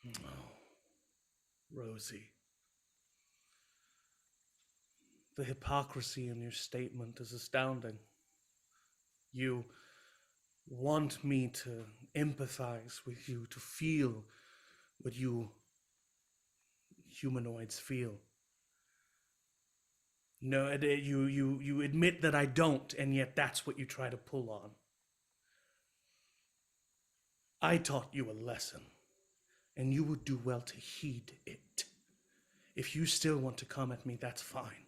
Oh, Rosie. The hypocrisy in your statement is astounding. You want me to empathize with you, to feel what you humanoids feel. No, you admit that I don't, and yet that's what you try to pull on. I taught you a lesson, and you would do well to heed it. If you still want to come at me, that's fine.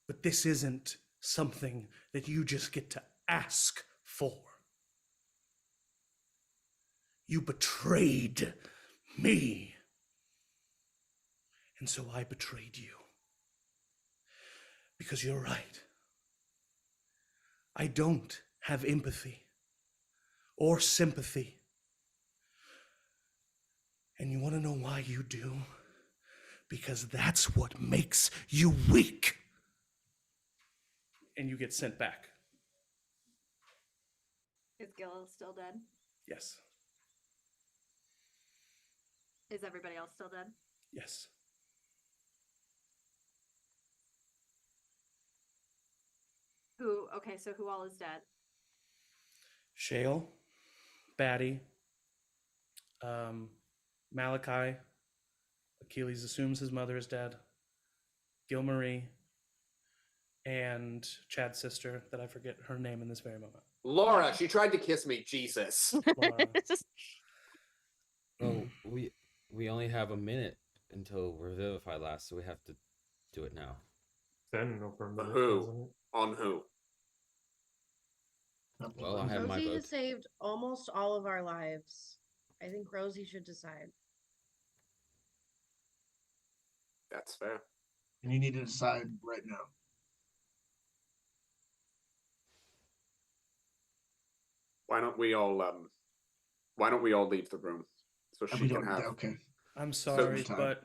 But this isn't something that you just get to ask for. You betrayed me. And so I betrayed you. Because you're right. I don't have empathy or sympathy. And you want to know why you do? Because that's what makes you weak. And you get sent back. Is Gil still dead? Yes. Is everybody else still dead? Yes. Okay, so who all is dead? Shale, Batty, Malachi, Achilles assumes his mother is dead, Gilmarie, and Chad's sister, that I forget her name in this very moment. Laura, she tried to kiss me. Jesus. Laura. Well, we only have a minute until Revivify lasts, so we have to do it now. Then over a minute, Who? doesn't it? On who? Well, I have my Rosie vote. has saved almost all of our lives. I think Rosie should decide. That's fair. And you need to decide right now. Why don't we all leave the room so she can have Okay. I'm sorry, time. but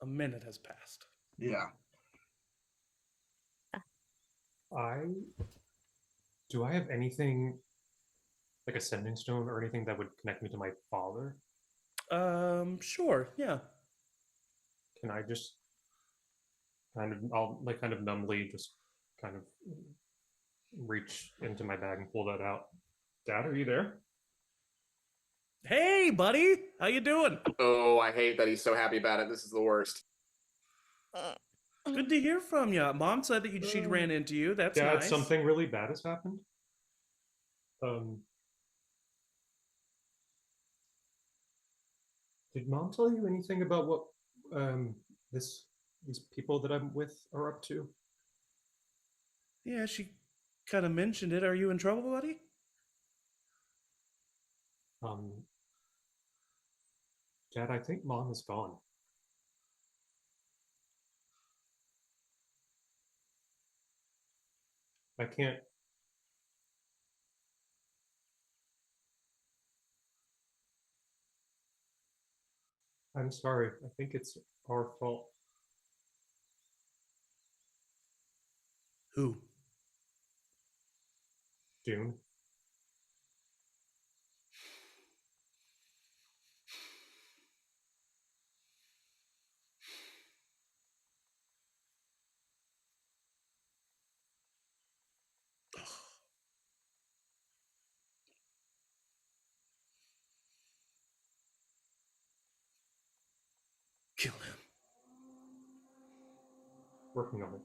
a minute has passed. Yeah. Do I have anything like a sending stone or anything that would connect me to my father? Sure, yeah. Can I just I'll kind of numbly just kind of reach into my bag and pull that out. Dad, are you there? Hey, buddy, how you doing? Oh, I hate that he's so happy about it. This is the worst. Good to hear from you. Mom said that she ran into you. That's Dad, nice. something really bad has happened. Did Mom tell you anything about what these people that I'm with are up to? Yeah, she kind of mentioned it. Are you in trouble, buddy? Dad, I think Mom is gone. I can't. I'm sorry. I think it's our fault. Who? Dune. Working on it.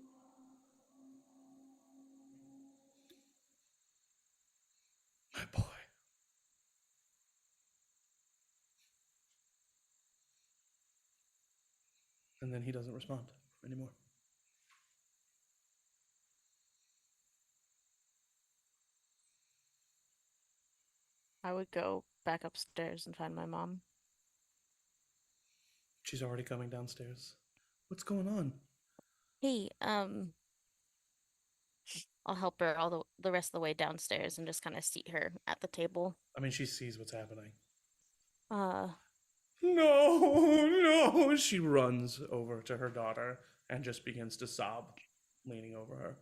My boy. And then he doesn't respond anymore. I would go back upstairs and find my mom. She's already coming downstairs. What's going on? Hey, I'll help her all the rest of the way downstairs and just kind of seat her at the table. I mean, she sees what's happening. No. She runs over to her daughter and just begins to sob, leaning over her.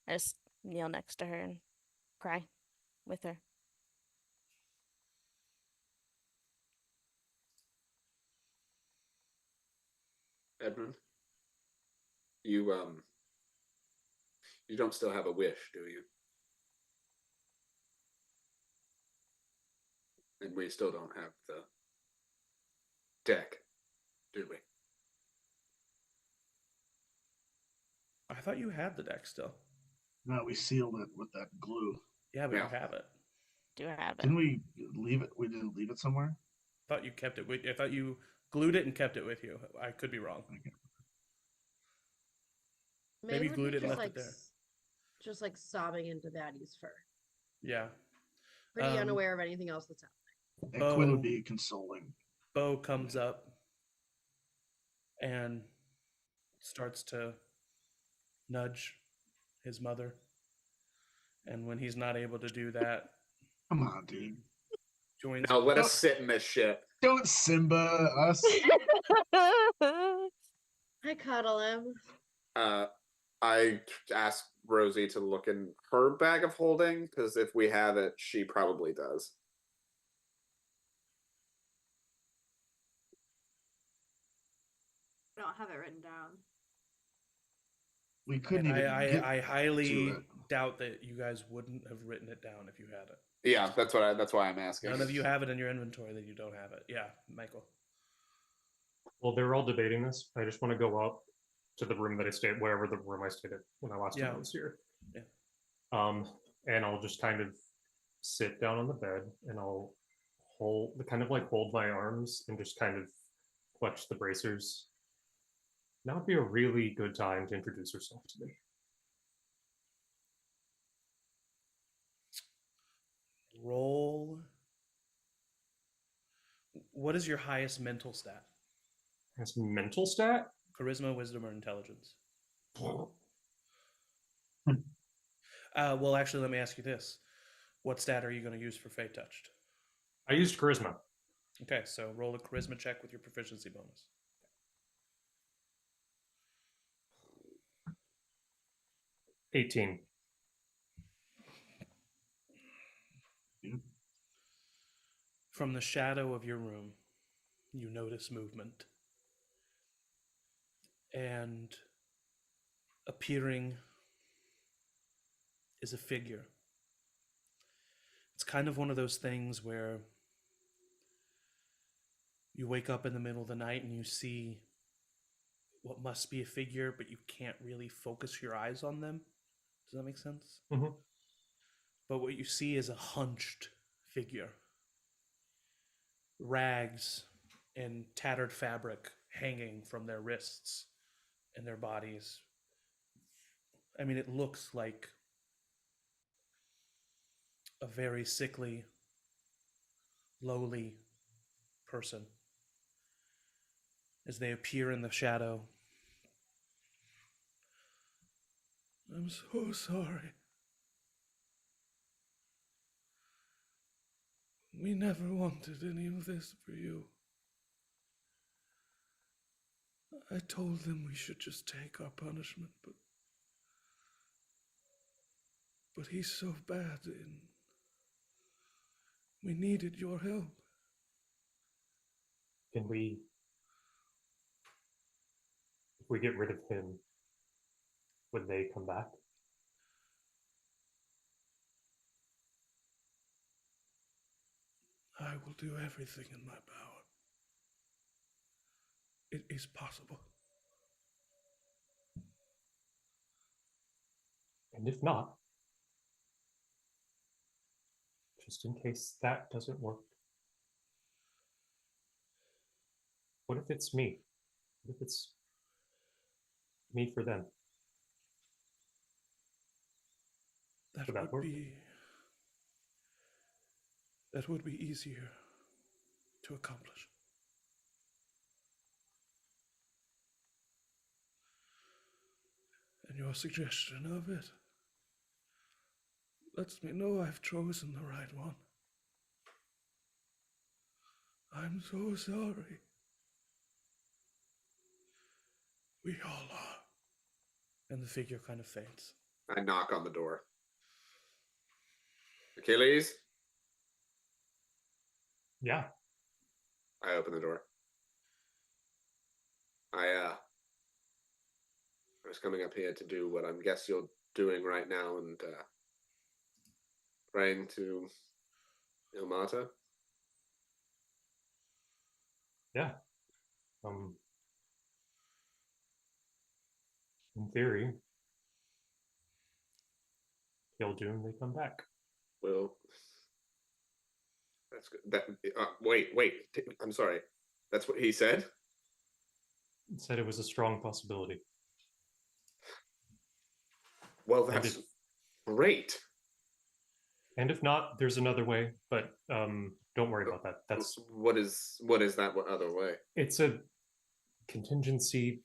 I just kneel next to her and cry with her. Edmund, you don't still have a wish, do you? And we still don't have the deck, do we? I thought you had the deck still. No, we sealed it with that glue. Yeah, but Yeah. you have it. Do I have it? Didn't we leave it? We didn't leave it somewhere? I thought you kept it with. I thought you glued it and kept it with you. I could be wrong. Maybe you would glued be it and just left it there. Just like sobbing into Daddy's fur. Yeah. Pretty unaware of anything else that's happening. And Quinn would be consoling. Bo comes up and starts to nudge his mother. And when he's not able to do that, Come on, dude. joins. Now let us sit in this shit. Don't Simba us. I cuddle him. I asked Rosie to look in her bag of holding, because if we have it, she probably does. I don't have it written down. We couldn't And even. I highly to it. doubt that you guys wouldn't have written it down if you had it. Yeah, that's why I'm asking. None of you have it in your inventory that you don't have it. Yeah, Michael. Well, they're all debating this. I just want to go up to the room that I stayed, wherever the room I stayed at when I last time I was here. Yeah. And I'll just kind of sit down on the bed and I'll hold my arms and just kind of clutch the bracers. That would be a really good time to introduce herself to me. Roll. What is your highest mental stat? That's mental stat? Charisma, wisdom, or intelligence? Well, actually, let me ask you this. What stat are you going to use for Fate Touched? I used charisma. Okay, so roll a charisma check with your proficiency bonus. $18. From the shadow of your room, you notice movement. And appearing is a figure. It's kind of one of those things where you wake up in the middle of the night and you see what must be a figure, but you can't really focus your eyes on them. Does that make sense? Mm-hmm. But what you see is a hunched figure. Rags and tattered fabric hanging from their wrists and their bodies. I mean, it looks like a very sickly, lowly person as they appear in the shadow. I'm so sorry. We never wanted any of this for you. I told them we should just take our punishment, but he's so bad and we needed your help. If we get rid of him, would they come back? I will do everything in my power. It is possible. And if not, just in case that doesn't work, what if it's me? What if it's me for them? Would that work? That would be easier to accomplish. And your suggestion of it lets me know I've chosen the right one. I'm so sorry. We all are. And the figure kind of faints. I knock on the door. Achilles? Yeah. I open the door. I was coming up here to do what I guess you're doing right now and praying to Ilmata. Yeah. In theory, kill June, they come back. Well, that's good. Wait. I'm sorry. That's what he said? He said it was a strong possibility. Well, that's great. And if not, there's another way, but don't worry about that. That's what is that other way? It's a contingency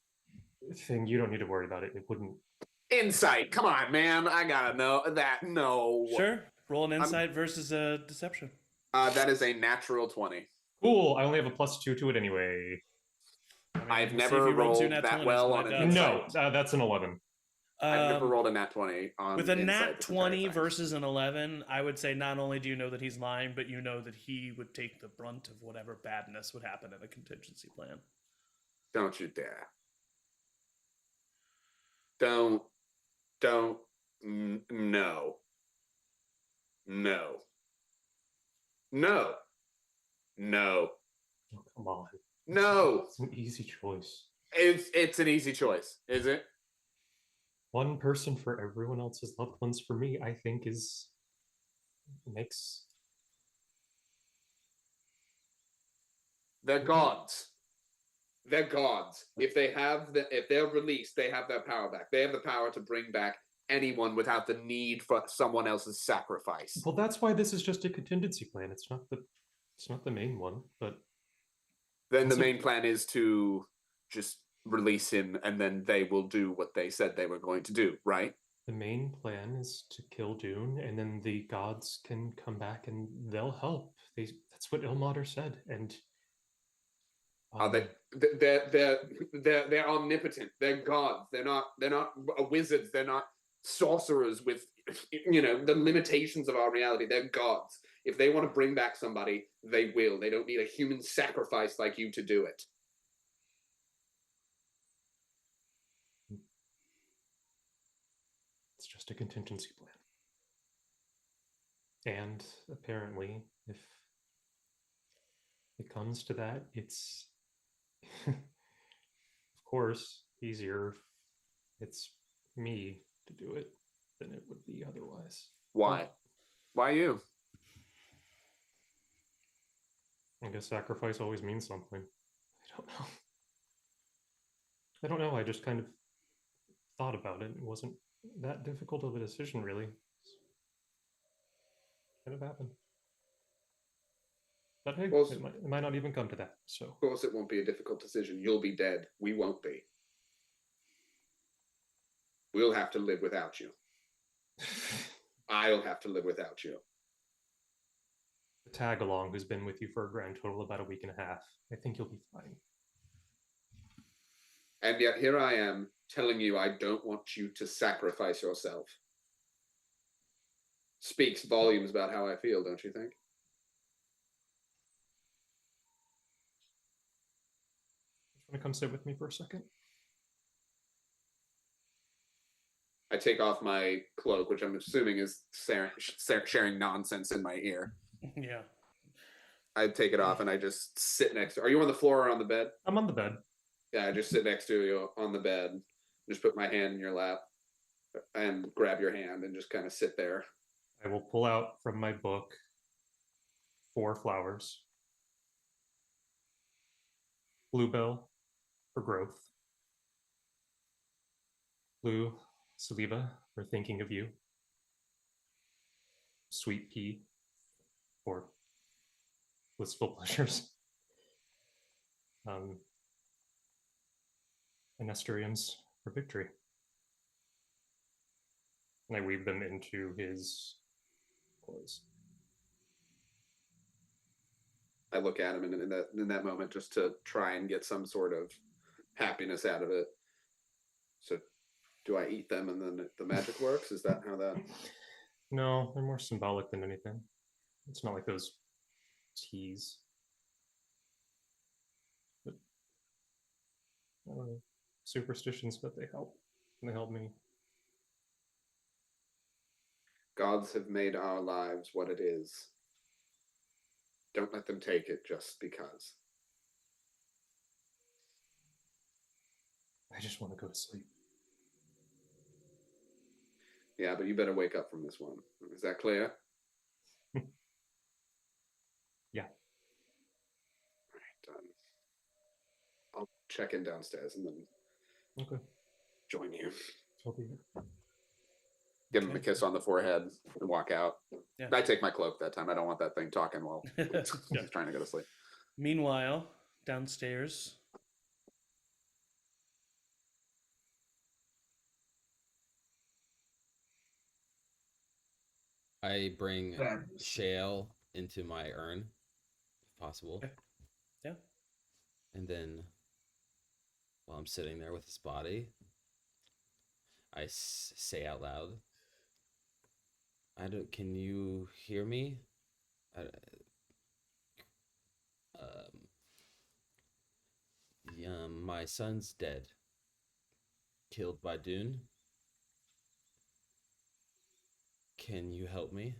thing. You don't need to worry about it. It wouldn't. Insight. Come on, man. I gotta know that. No. Sure. Roll an insight versus a deception. That is a natural 20. Cool. I only have a +2 to it anyway. I've never rolled that well on an insight. No, that's an 11. I've never rolled a nat 20 on with a nat insight 20 versus an 11. I would say not only do you know that he's lying, but you know that he would take the brunt of whatever badness would happen in a contingency plan. Don't you dare. Don't. No. Oh, come on. No. It's an easy choice. It's an easy choice, is it? One person for everyone else's loved ones for me, I think makes. They're gods. They're gods. If they're released, they have their power back. They have the power to bring back anyone without the need for someone else's sacrifice. Well, that's why this is just a contingency plan. It's not the main one, but then the main plan is to just release him, and then they will do what they said they were going to do, right? The main plan is to kill Dune, and then the gods can come back and they'll help. That's what Ilmater said, and they're omnipotent. They're gods. They're not wizards. They're not sorcerers with the limitations of our reality. They're gods. If they want to bring back somebody, they will. They don't need a human sacrifice like you to do it. It's just a contingency plan. And apparently, if it comes to that, it's of course easier if it's me to do it than it would be otherwise. Why? Why you? I guess sacrifice always means something. I don't know. I just kind of thought about it. It wasn't that difficult of a decision, really. Kind of happened. But hey, well, it might not even come to that. So of course it won't be a difficult decision. You'll be dead. We won't be. We'll have to live without you. I'll have to live without you. The tag along who's been with you for a grand total of about a week and a half. I think you'll be fine. And yet here I am telling you I don't want you to sacrifice yourself. Speaks volumes about how I feel, don't you think? Just want to come sit with me for a second? I take off my cloak, which I'm assuming is sharing nonsense in my ear. Yeah. I take it off and I just sit next to. Are you on the floor or on the bed? I'm on the bed. Yeah, I just sit next to you on the bed. Just put my hand in your lap. and grab your hand and just kind of sit there. I will pull out from my book 4 flowers. Bluebell for growth. Blue Saliva for thinking of you. Sweet Pea for blissful pleasures. And Nestorians for victory. And I weave them into his clothes. I look at him in that moment just to try and get some sort of happiness out of it. So, do I eat them and then the magic works? Is that how that? No, they're more symbolic than anything. It's not like those teas. But I don't know, superstitions, but they help. And they help me. Gods have made our lives what it is. Don't let them take it just because. I just want to go to sleep. Yeah, but you better wake up from this one. Is that clear? Yeah. All right. I'll check in downstairs and then join you. I'll be here. Give him a kiss on the forehead and walk out. Yeah. I take my cloak that time. I don't want that thing talking while he's trying to go to sleep. Meanwhile, downstairs. I bring Shale into my urn, if possible. Okay. Yeah. And then, while I'm sitting there with his body, I say out loud, can you hear me? My son's dead. Killed by Dune. Can you help me?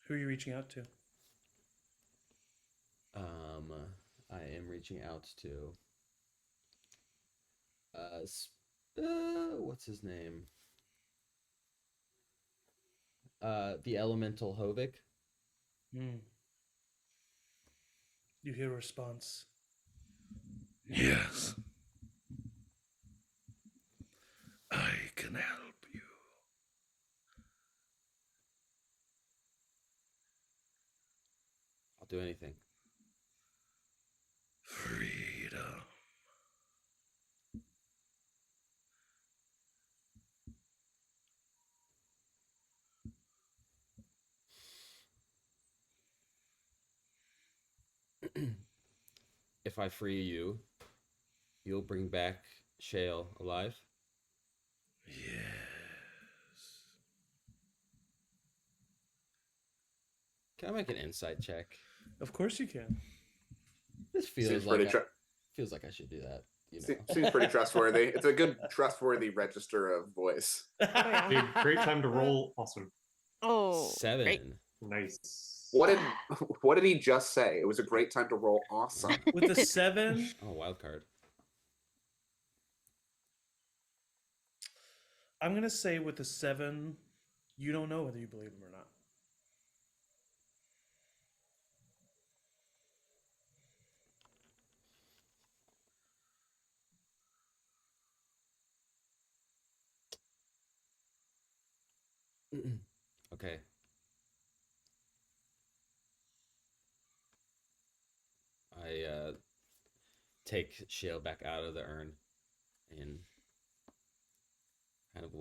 Who are you reaching out to? I am reaching out to what's his name? The elemental Hovik. You hear a response. Yes. I can help you. I'll do anything. Freedom. If I free you, you'll bring back Shale alive? Yes. Can I make an insight check? Of course you can. This feels feels like I should do that. You know, seems pretty trustworthy. It's a good trustworthy register of voice. Dude, great time to roll. Awesome. Oh, 7. great. Nice. What did he just say? It was a great time to roll. Awesome. With a 7. Oh, wild card. I'm gonna say with a 7, you don't know whether you believe him or not. Okay. I take Shale back out of the urn and kind of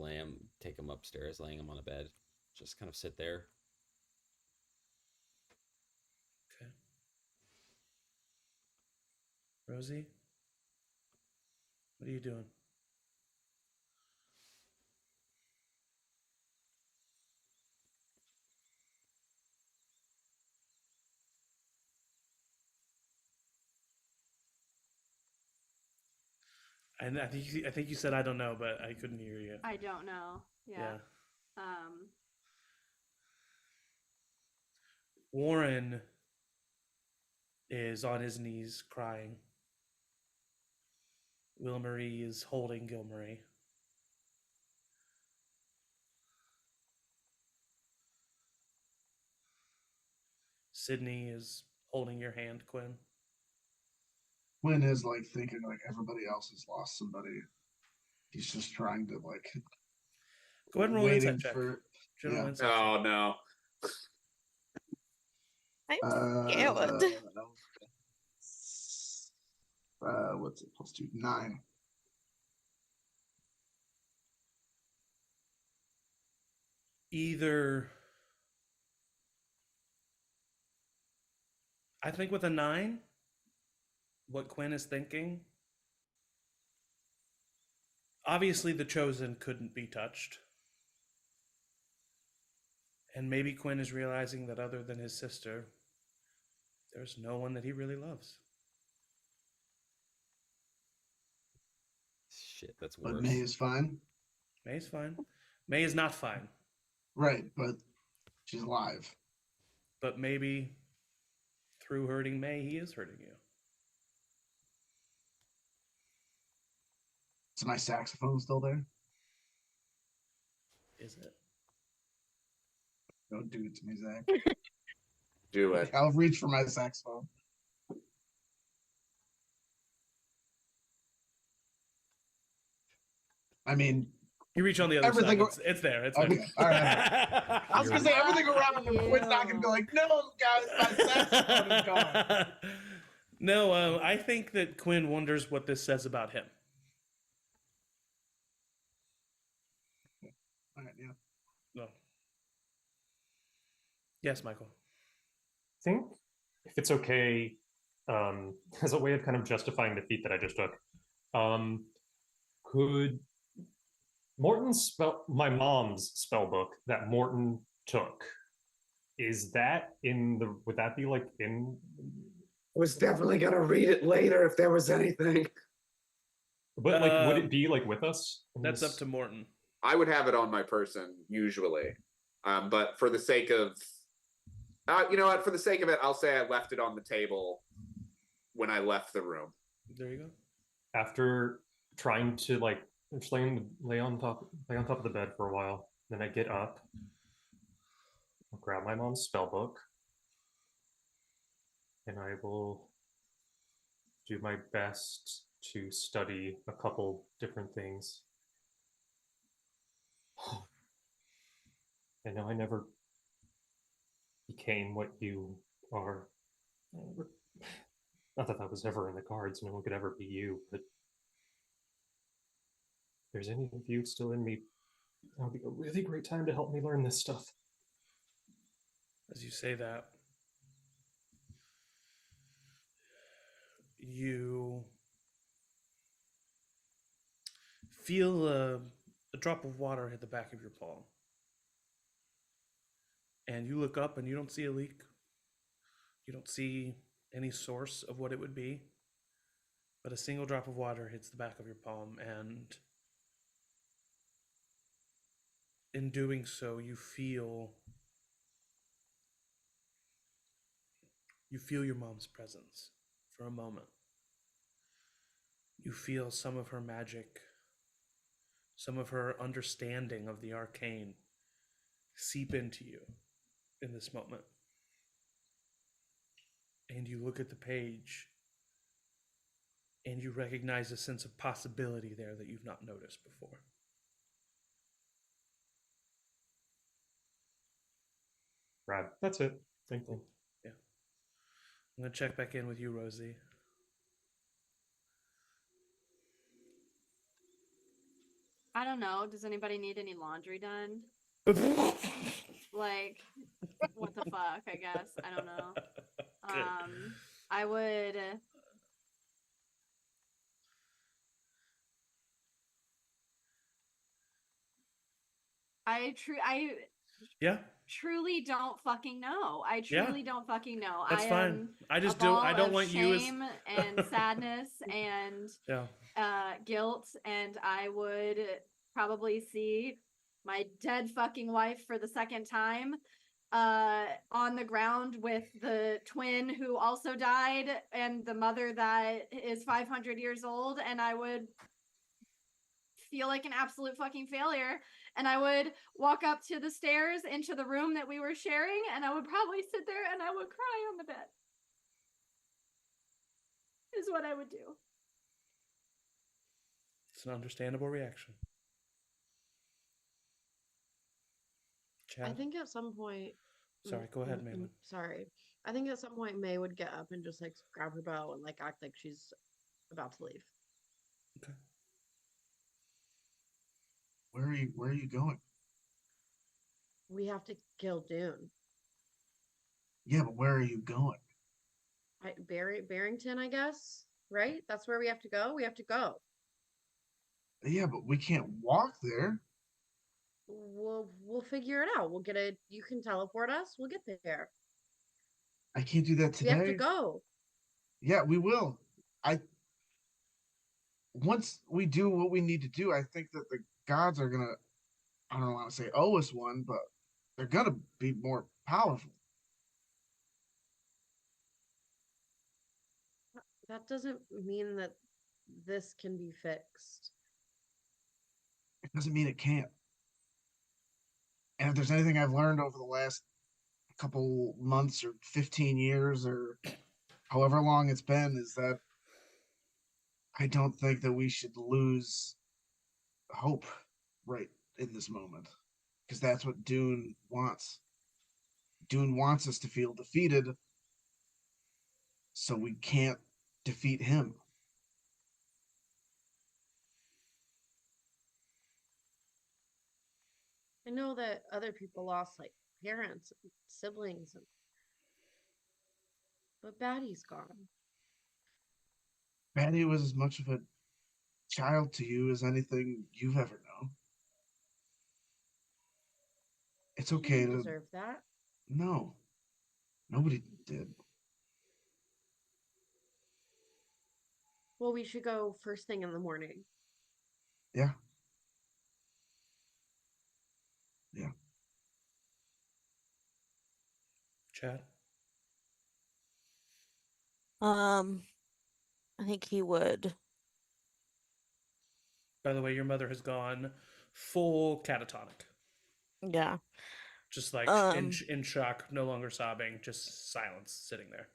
take him upstairs, laying him on a bed. Just kind of sit there. Okay. Rosie, what are you doing? And I think you said I don't know, but I couldn't hear you. I don't know. Yeah. Warren is on his knees crying. Wilmarie is holding Gilmarie. Sydney is holding your hand, Quinn. Quinn is like thinking like everybody else has lost somebody. He's just trying to like. Go ahead and roll an waiting insight check. for. General Yeah. insight Oh no. I'm scared. What's it? Plus 2, 9. Either I think with a 9, what Quinn is thinking, obviously the Chosen couldn't be touched. And maybe Quinn is realizing that other than his sister, there's no one that he really loves. Shit, that's worse. But May is fine. May's fine. May is not fine. Right, but she's alive. But maybe through hurting May, he is hurting you. Is my saxophone still there? Is it? Don't do it to me, Zach. Do it. I'll reach for my saxophone. I mean, You reach on the other Everything- side. It's there. It's okay, there. all right. I was gonna say everything around him. Quinn's not gonna be like, no, guys, my saxophone is gone. No, I think that Quinn wonders what this says about him. All right, yeah. No. Yes, Michael. I think if it's okay, as a way of kind of justifying the feat that I just took, could my mom's spell book that Morton took, would that be like in? I was definitely gonna read it later if there was anything. But like, would it be like with us? That's up to Morton. I would have it on my person usually, but for the sake of, you know what? For the sake of it, I'll say I left it on the table when I left the room. There you go. After trying to like just lay on top of the bed for a while, then I get up, I'll grab my mom's spell book, and I will do my best to study a couple different things. I know I never became what you are. Not that was ever in the cards. No one could ever be you, but if there's any of you still in me, that would be a really great time to help me learn this stuff. As you say that, you feel a drop of water hit the back of your palm. And you look up and you don't see a leak. You don't see any source of what it would be. But a single drop of water hits the back of your palm, and in doing so, you feel your mom's presence for a moment. You feel some of her magic, some of her understanding of the arcane seep into you in this moment. And you look at the page and you recognize a sense of possibility there that you've not noticed before. Right. That's it. Thank you. Yeah. I'm going to check back in with you, Rosie. I don't know. Does anybody need any laundry done? Like, what the fuck, I guess. I don't know. I would. Yeah, truly don't fucking know. I truly don't fucking know. that's I fine. I just a ball I don't of want you as shame and sadness and guilt, and I would probably see my dead fucking wife for the second time on the ground with the twin who also died and the mother that is 500 years old, and I would feel like an absolute fucking failure, and I would walk up to the stairs into the room that we were sharing, and I would probably sit there and I would cry on the bed. Is what I would do. It's an understandable reaction. Chad? I think at some point. Sorry, go ahead, Malin. Sorry. I think at some point May would get up and just like grab her bow and like act like she's about to leave. Okay. Where are you going? We have to kill Dune. Yeah, but where are you going? Barrington, I guess. Right? That's where we have to go. We have to go. Yeah, but we can't walk there. We'll figure it out. You can teleport us. We'll get there. I can't do that today. We have to go. Yeah, we will. Once we do what we need to do, I think that the gods are gonna, I don't want to say owe us one, but they're gonna be more powerful. That doesn't mean that this can be fixed. It doesn't mean it can't. And if there's anything I've learned over the last couple months or 15 years or however long it's been, is that I don't think that we should lose hope right in this moment, because that's what Dune wants. Dune wants us to feel defeated, so we can't defeat him. I know that other people lost like parents, and siblings, but Batty's gone. Batty was as much of a child to you as anything you've ever known. It's She okay didn't to deserve that. No, nobody did. Well, we should go first thing in the morning. Yeah. Yeah. Chad? I think he would. By the way, your mother has gone full catatonic. Yeah. Just like in shock, no longer sobbing, just silence sitting there.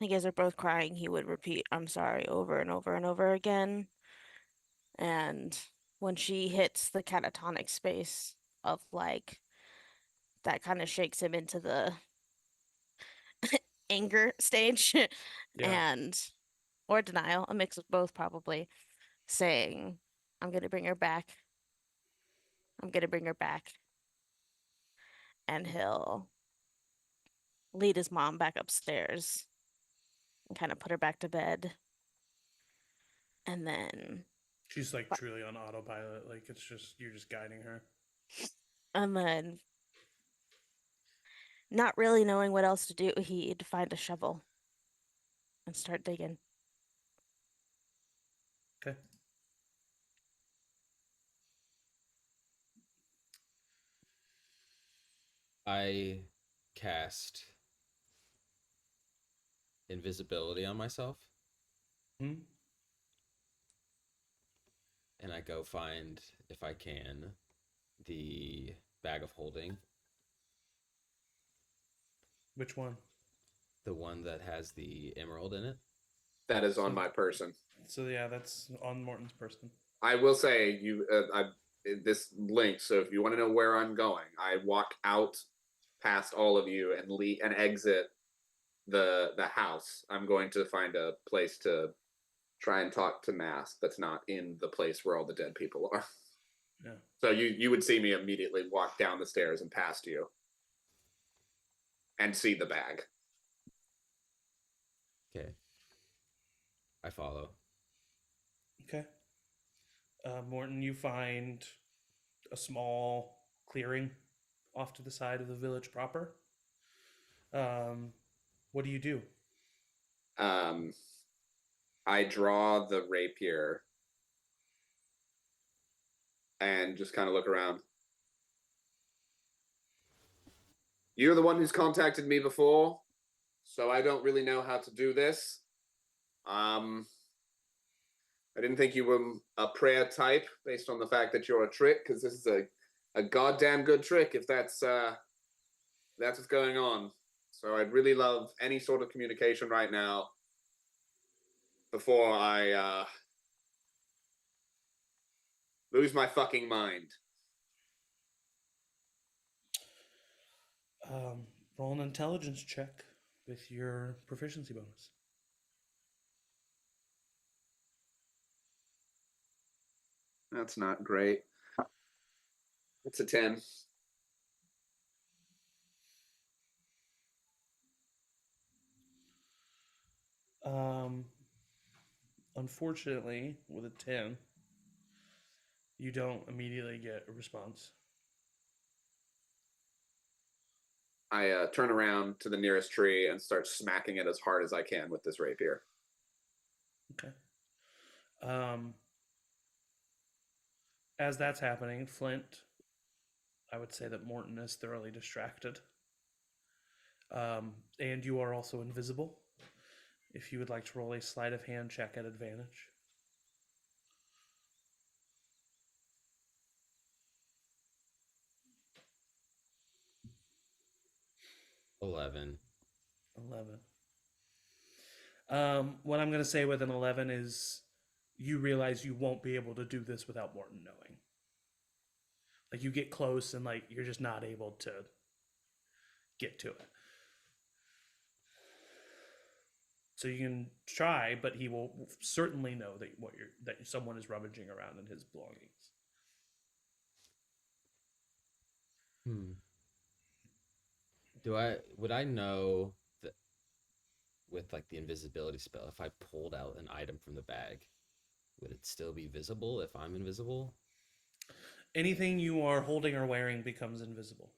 I guess they're both crying. He would repeat, "I'm sorry," over and over and over again. And when she hits the catatonic space of like, that kind of shakes him into the anger stage and or denial, a mix of both probably, saying, "I'm gonna bring her back. I'm gonna bring her back." And he'll lead his mom back upstairs and kind of put her back to bed. And then She's like truly on autopilot. Like it's just, you're just guiding her. and then not really knowing what else to do, he'd find a shovel and start digging. Okay. I cast invisibility on myself. Hmm? And I go find, if I can, the bag of holding. Which one? The one that has the emerald in it. That is on my person. So yeah, that's on Morton's person. I will say this link. So if you want to know where I'm going, I walk out past all of you and exit the house. I'm going to find a place to try and talk to Mask that's not in the place where all the dead people are. Yeah. So you would see me immediately walk down the stairs and past you and see the bag. Okay. I follow. Okay. Morton, you find a small clearing off to the side of the village proper. What do you do? I draw the rapier and just kind of look around. You're the one who's contacted me before, so I don't really know how to do this. I didn't think you were a prayer type based on the fact that you're a trick, because this is a goddamn good trick if that's what's going on. So I'd really love any sort of communication right now before I lose my fucking mind. Roll an intelligence check with your proficiency bonus. That's not great. It's a 10. Unfortunately, with a 10, you don't immediately get a response. I turn around to the nearest tree and start smacking it as hard as I can with this rapier. Okay. As that's happening, Flint, I would say that Morton is thoroughly distracted. And you are also invisible. If you would like to roll a sleight of hand check at advantage. 11. 11. What I'm going to say with an 11 is you realize you won't be able to do this without Morton knowing. Like, you get close and, like, you're just not able to get to it. So you can try, but he will certainly know that someone is rummaging around in his belongings. Would I know that with like the invisibility spell, if I pulled out an item from the bag, would it still be visible if I'm invisible? Anything you are holding or wearing becomes invisible.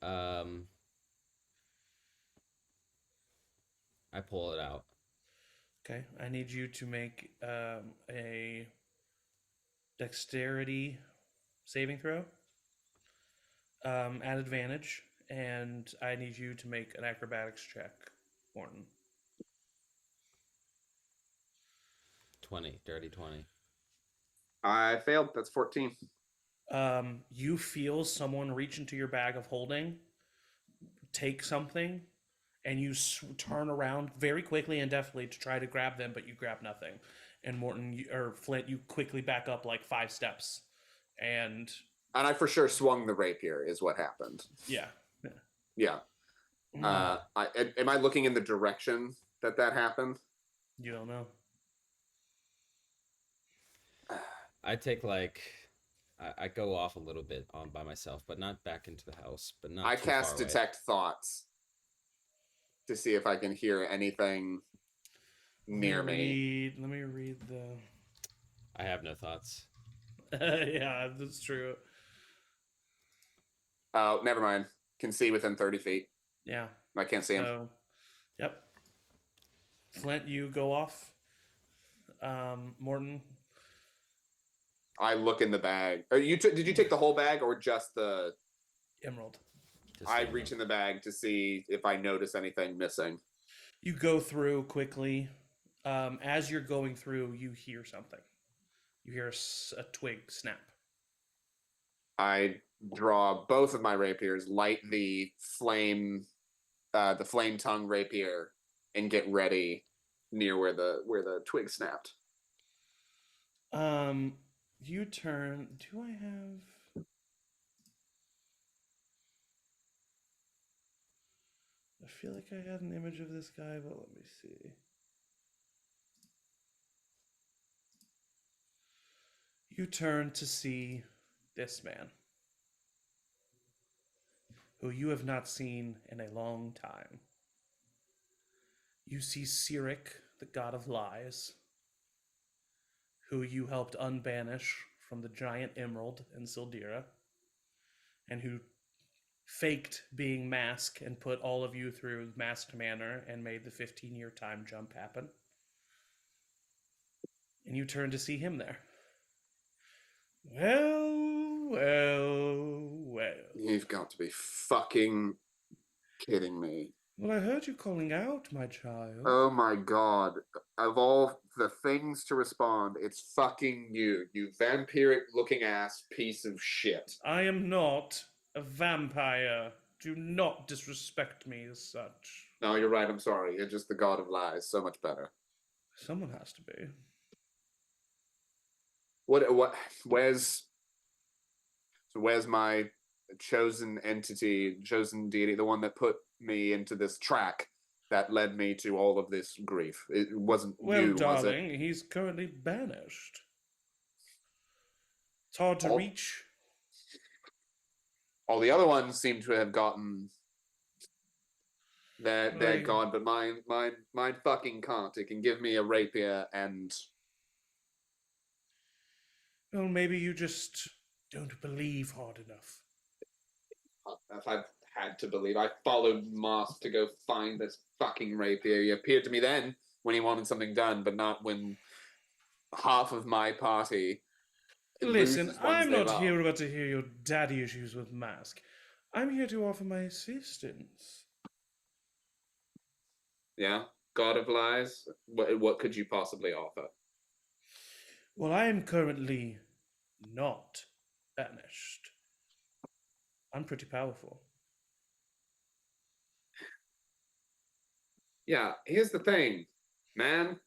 I pull it out. Okay, I need you to make a dexterity saving throw at advantage, and I need you to make an acrobatics check, Morton. 20, dirty 20. I failed. That's 14. You feel someone reach into your bag of holding, take something, and you turn around very quickly and deftly to try to grab them, but you grab nothing. And Morton, or Flint, you quickly back up like 5 steps. And I for sure swung the rapier is what happened. Yeah. Am I looking in the direction that happened? You don't know. I take I go off a little bit by myself, but not back into the house. But not. I too cast far away. detect thoughts to see if I can hear anything near me. Let me read the. I have no thoughts. Yeah, that's true. Oh, never mind. Can see within 30 feet. Yeah. I can't see him. Yep. Flint, you go off. Morton. I look in the bag. Did you take the whole bag or just the emerald? I reach in the bag to see if I notice anything missing. You go through quickly. As you're going through, you hear something. You hear a twig snap. I draw both of my rapiers, light the flame tongue rapier, and get ready near where the twig snapped. You turn. Do I have? I feel like I had an image of this guy, but let me see. You turn to see this man, who you have not seen in a long time. You see Cyric, the god of lies, who you helped unbanish from the giant emerald in Sildira, and who faked being masked and put all of you through masked manner and made the 15-year time jump happen. And you turn to see him there. Well. You've got to be fucking kidding me. Well, I heard you calling out, my child. Oh my god. Of all the things to respond, it's fucking you vampiric looking ass piece of shit. I am not a vampire. Do not disrespect me as such. No, you're right, I'm sorry. You're just the god of lies. So much better. Someone has to be. Where's my chosen entity, chosen deity, the one that put me into this track that led me to all of this grief? It wasn't you, darling, was it? He's currently banished. It's hard to reach. All the other ones seem to have gotten their god, but mine fucking can't. It can give me a rapier and... Well, maybe you just don't believe hard enough. If I've had to believe, I followed Moss to go find this fucking rapier. He appeared to me then when he wanted something done, but not when half of my party... Listen, I'm not here about to hear your daddy issues with Mask. I'm here to offer my assistance. Yeah? God of Lies? What could you possibly offer? Well, I am currently not banished. I'm pretty powerful. Yeah, here's the thing, man.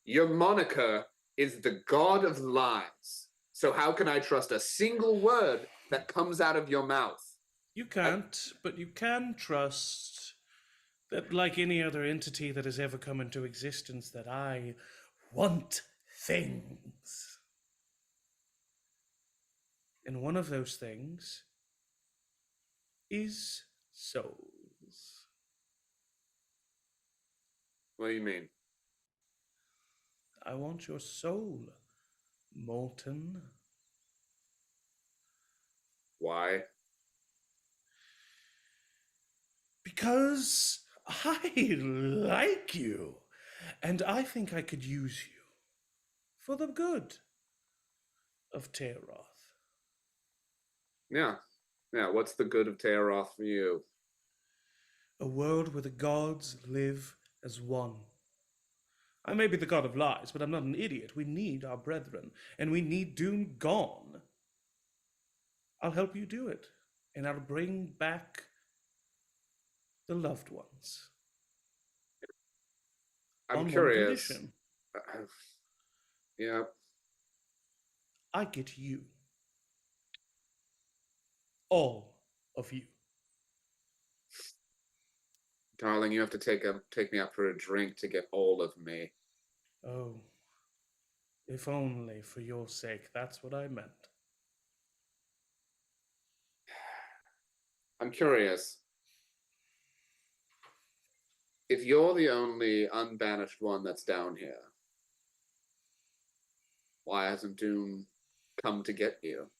Your moniker is the God of Lies. So how can I trust a single word that comes out of your mouth? You can't, but you can trust that, like any other entity that has ever come into existence, that I want things. And one of those things is souls. What do you mean? I want your soul, Molten. Why? Because I like you, and I think I could use you for the good of Tayaroth. Yeah. What's the good of Tayaroth for you? A world where the gods live as one. I may be the god of lies, but I'm not an idiot. We need our brethren, and we need Doom gone. I'll help you do it, and I'll bring back the loved ones. I'm on curious. One condition. Yeah. I get you. All of you. Darling, you have to take me out for a drink to get all of me. Oh, if only for your sake, that's what I meant. I'm curious. If you're the only unbanished one that's down here, why hasn't Doom come to get you?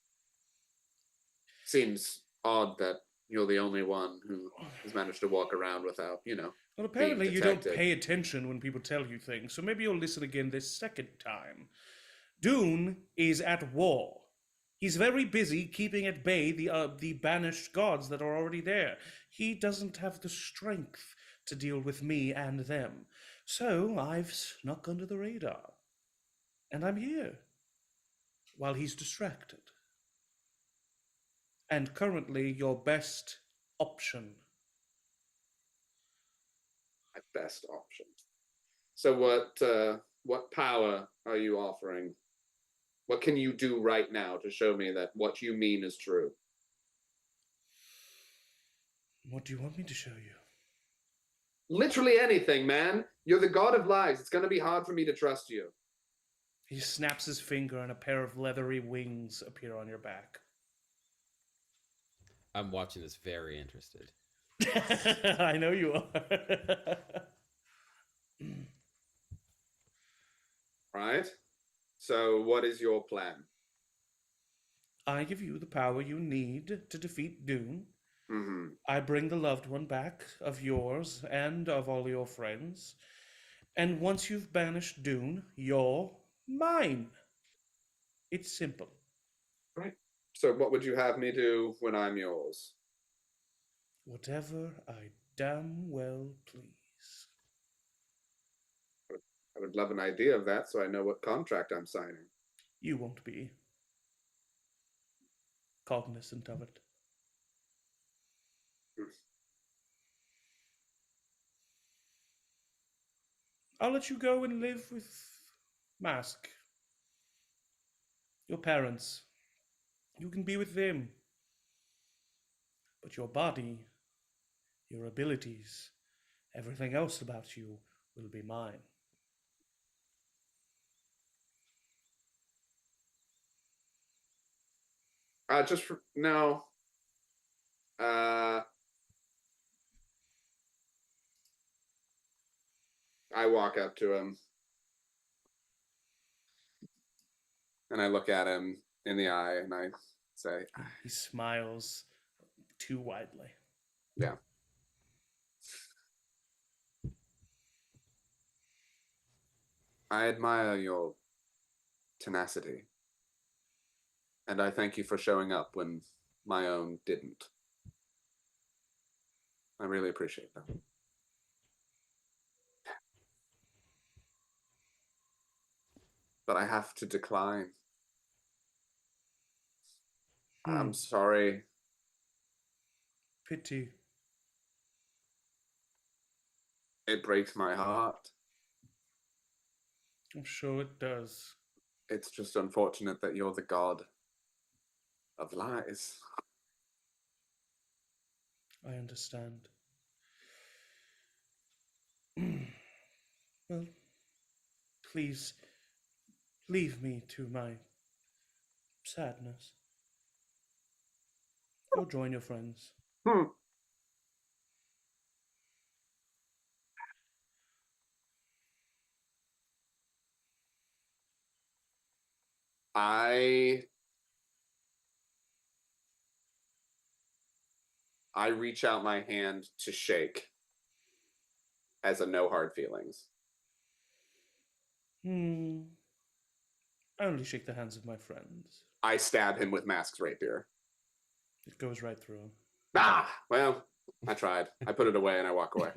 Seems odd that you're the only one who has managed to walk around without, Well, apparently being you don't detected. pay attention when people tell you things, so maybe you'll listen again this second time. Dune is at war. He's very busy keeping at bay the banished gods that are already there. He doesn't have the strength to deal with me and them. So I've snuck under the radar. And I'm here while he's distracted. And currently your best option. My best option. So what power are you offering? What can you do right now to show me that what you mean is true? What do you want me to show you? Literally anything, man. You're the god of lies. It's going to be hard for me to trust you. He snaps his finger and a pair of leathery wings appear on your back. I'm watching this very interested. I know you are. Right? So what is your plan? I give you the power you need to defeat Dune. Mm-hmm. I bring the loved one back of yours and of all your friends. And once you've banished Dune, you're mine. It's simple. Right. So what would you have me do when I'm yours? Whatever I damn well please. I would love an idea of that so I know what contract I'm signing. You won't be cognizant of it. I'll let you go and live with Mask. Your parents. You can be with them. But your body, your abilities, everything else about you will be mine. No. I walk up to him and I look at him in the eye and I say, He smiles too widely. yeah. I admire your tenacity. And I thank you for showing up when my own didn't. I really appreciate that. But I have to decline. I'm sorry. Pity. It breaks my heart. I'm sure it does. It's just unfortunate that you're the god of lies. I understand. Well, please leave me to my sadness. Go join your friends. I reach out my hand to shake as a no hard feelings. I only shake the hands of my friends. I stab him with Mask's rapier. It goes right through him. Ah! Well, I tried. I put it away and I walk away.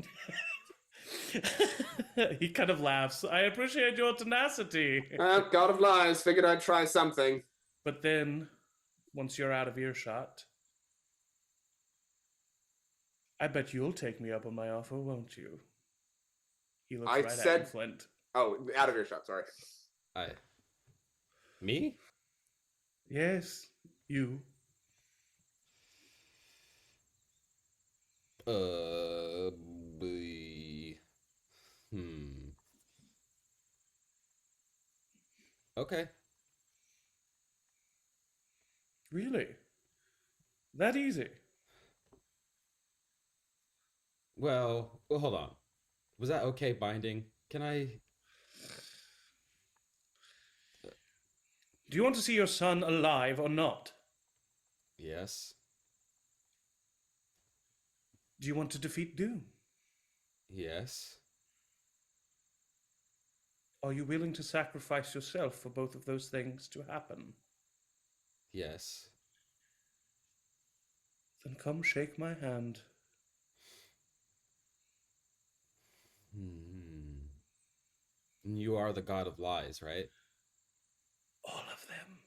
He kind of laughs. I appreciate your tenacity. God of lies. Figured I'd try something. But then, once you're out of earshot, I bet you'll take me up on my offer, won't you? He looks right at you, Flint. Oh, out of earshot, sorry. Me? Yes, you. Okay. Really? That easy? Well, hold on. Was that okay binding? Can I... Do you want to see your son alive or not? Yes. Do you want to defeat Doom? Yes. Are you willing to sacrifice yourself for both of those things to happen? Yes. Then come shake my hand. You are the god of lies, right? All of them.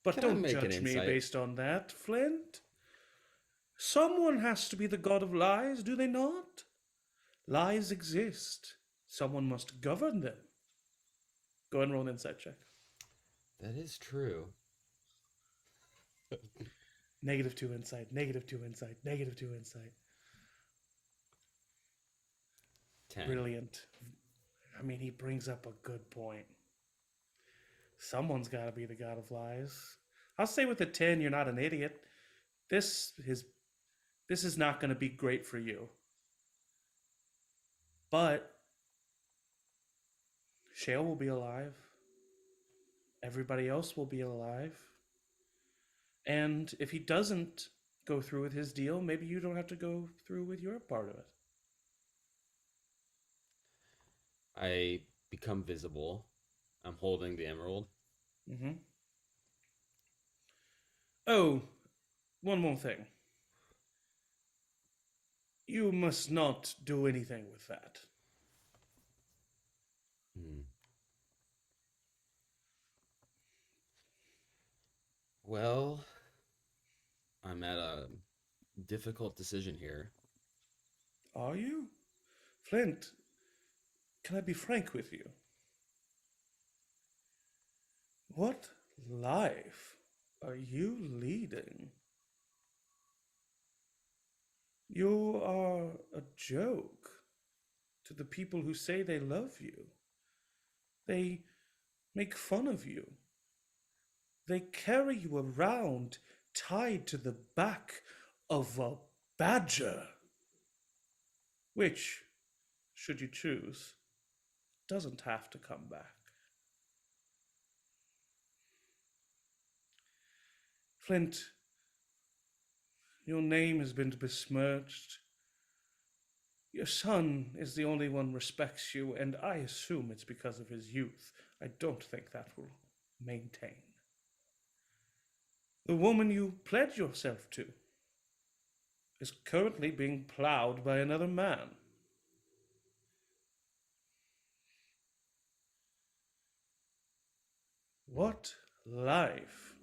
But Can I don't make an judge me insight? based on that, Flint. Someone has to be the god of lies, do they not? Lies exist. Someone must govern them. Go and roll an insight check. That is true. -2 insight, -2 insight, -2 insight. 10. Brilliant. I mean, he brings up a good point. Someone's got to be the god of lies. I'll say with a 10, you're not an idiot. This is not going to be great for you. But Shale will be alive. Everybody else will be alive. And if he doesn't go through with his deal, maybe you don't have to go through with your part of it. I become visible. I'm holding the emerald. Mm-hmm. Oh, one more thing. You must not do anything with that. Hmm. Well, I'm at a difficult decision here. Are you? Flint, can I be frank with you? What life are you leading? You are a joke to the people who say they love you. They make fun of you. They carry you around tied to the back of a badger, which, should you choose, doesn't have to come back. Flint, your name has been besmirched. Your son is the only one respects you, and I assume it's because of his youth. I don't think that will maintain. The woman you pledge yourself to is currently being plowed by another man. What life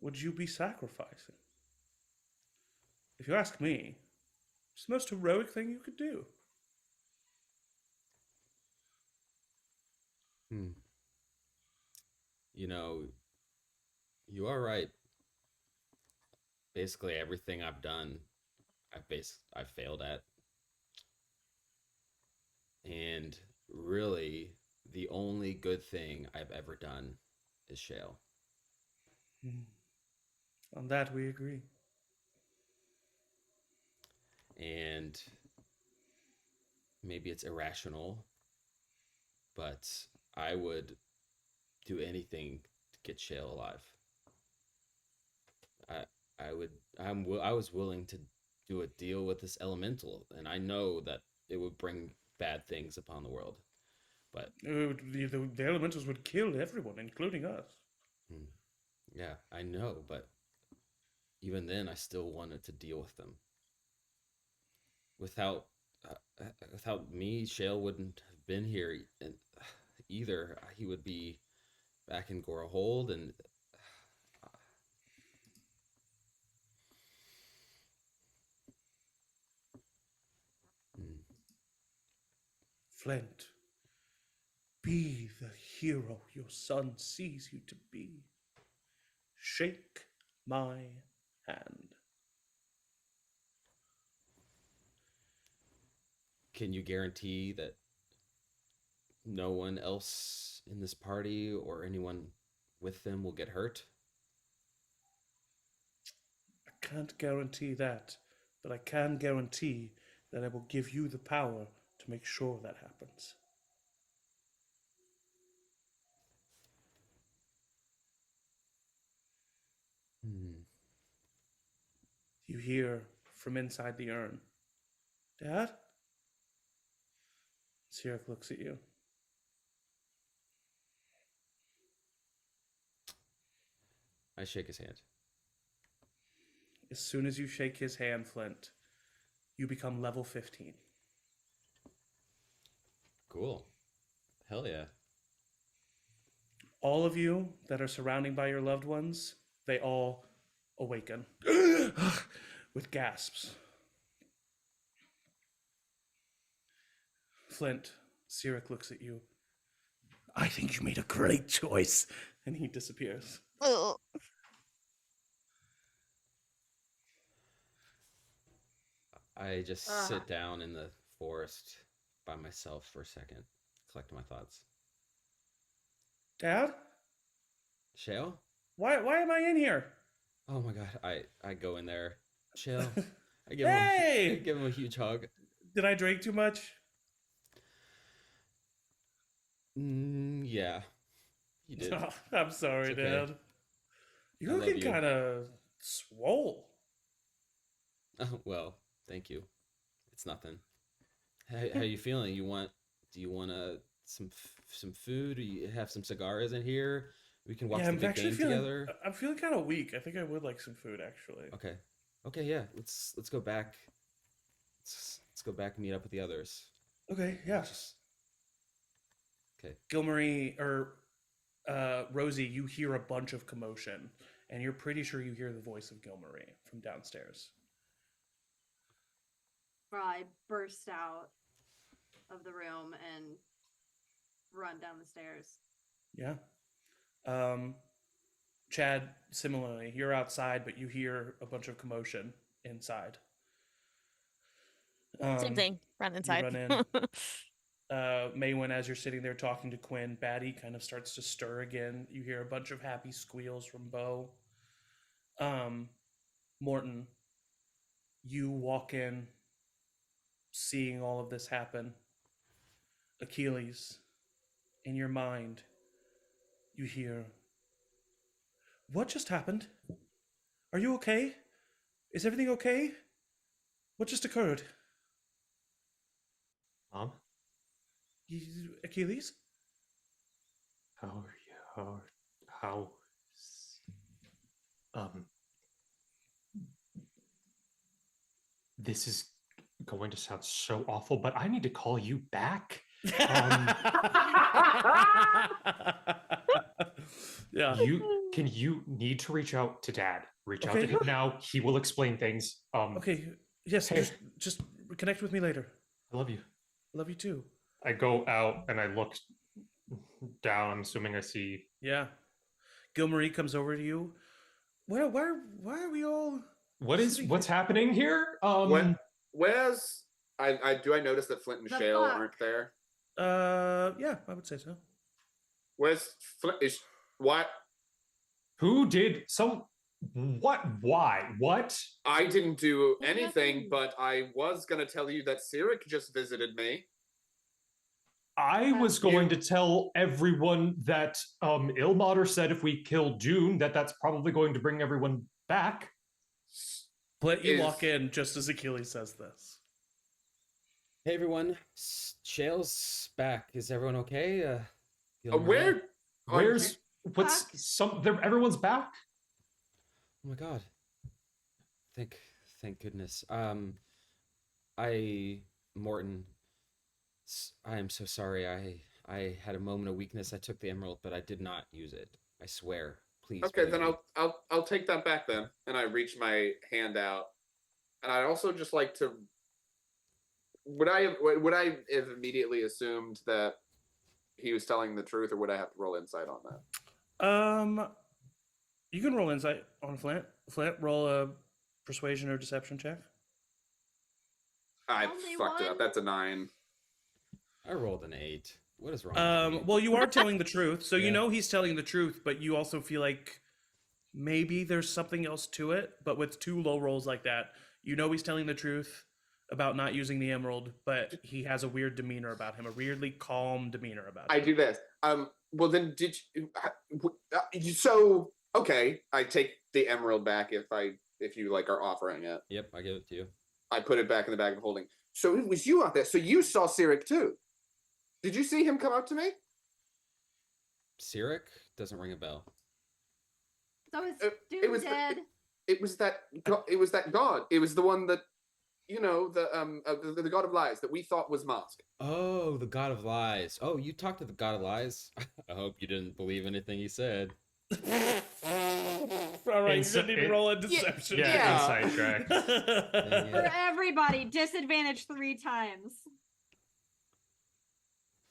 would you be sacrificing? If you ask me, it's the most heroic thing you could do. Hmm. You know, you are right. Basically, everything I've done, I've failed at, and really, the only good thing I've ever done is Shale. On that we agree. And maybe it's irrational, but I would do anything to get Shale alive. I I was willing to do a deal with this elemental, and I know that it would bring bad things upon the world. But The elementals would kill everyone, including us. yeah, I know, but even then, I still wanted to deal with them. Without without me, Shale wouldn't have been here, and either he would be back in Gorahold, and hmm, Flint, be the hero your son sees you to be. Shake my hand. can you guarantee that no one else in this party or anyone with them will get hurt? I can't guarantee that, but I can guarantee that I will give you the power to make sure that happens. Hmm. You hear from inside the urn, Dad? Sirik looks at you. I shake his hand. As soon as you shake his hand, Flint, you become level 15. Cool. Hell yeah. All of you that are surrounding by your loved ones, they all awaken with gasps. Flint, Sirik looks at you. I think you made a great choice. And he disappears. Oh. I just sit down in the forest by myself for a second, collect my thoughts. Dad? Shale? Why am I in here? Oh my god, I go in there. Shale. I Hey! give him a huge hug. Did I drink too much? Yeah. You did. Oh, I'm sorry, It's okay. Dad. You're looking kind of swole. Oh, well, thank you. It's nothing. How you feeling? Do you want to some food? You have some cigars in here. We can watch Yeah, the I'm big actually game feeling. together. I'm feeling kind of weak. I think I would like some food, actually. Okay, yeah. Let's go back. Let's go back and meet up with the others. Okay, yeah. Okay. Gilmarie or Rosie, you hear a bunch of commotion, and you're pretty sure you hear the voice of Gilmarie from downstairs. I burst out of the room and run down the stairs. Yeah. Chad, similarly, you're outside, but you hear a bunch of commotion inside. Same thing. Run inside. You run in. Maywin, as you're sitting there talking to Quinn, Batty kind of starts to stir again. You hear a bunch of happy squeals from Bo. Morton, you walk in, seeing all of this happen. Achilles, in your mind, you hear, "What just happened? Are you okay? Is everything okay? What just occurred?" Mom? Achilles? How are you? How? This is going to sound so awful, but I need to call you back. Yeah. You need to reach out to Dad. Reach out to him now. He will explain things. Okay. Yes. Hey. Just connect with me later. I love you. Love you too. I go out and I look down. I'm assuming I see. Yeah. Gilmarie comes over to you. Why are we all? What's happening here? Where's I notice that Flint and Shale aren't there? Yeah, I would say so. Where's Flint? What? Who did some? What? Why? What? I didn't do anything, but I was gonna tell you that Cyric just visited me. I was going to tell everyone that Ilmater said if we kill Dune, that's probably going to bring everyone back. But you walk in just as Achilles says this. Hey everyone, Shale's back. Is everyone okay? Where's everyone's back? Oh my god! Thank goodness. Morton, I am so sorry. I had a moment of weakness. I took the emerald, but I did not use it. I swear. Please. Okay, then I'll take that back then. And I reach my hand out, and I'd also just like to. Would I have immediately assumed that he was telling the truth, or would I have to roll insight on that? You can roll insight on Flint. Flint, roll a persuasion or deception check. I fucked it up. That's a 9. I rolled an 8. What is wrong with me? Well, you are telling the truth, so you know he's telling the truth, but you also feel like maybe there's something else to it. But with 2 low rolls like that, you know he's telling the truth about not using the emerald, but he has a weird demeanor about him, a weirdly calm demeanor about him. I do this. Well, then did you? So okay, I take the emerald back if you like are offering it. Yep, I give it to you. I put it back in the bag of holding. So it was you out there. So you saw Cyric too. Did you see him come up to me? Cyric doesn't ring a bell. So is Dune dead? It was that god. It was the one that, the god of lies that we thought was Mask. Oh, the god of lies. Oh, you talked to the god of lies? I hope you didn't believe anything he said. All right, you didn't even roll a deception. Yeah, inside track. For everybody, disadvantage 3 times.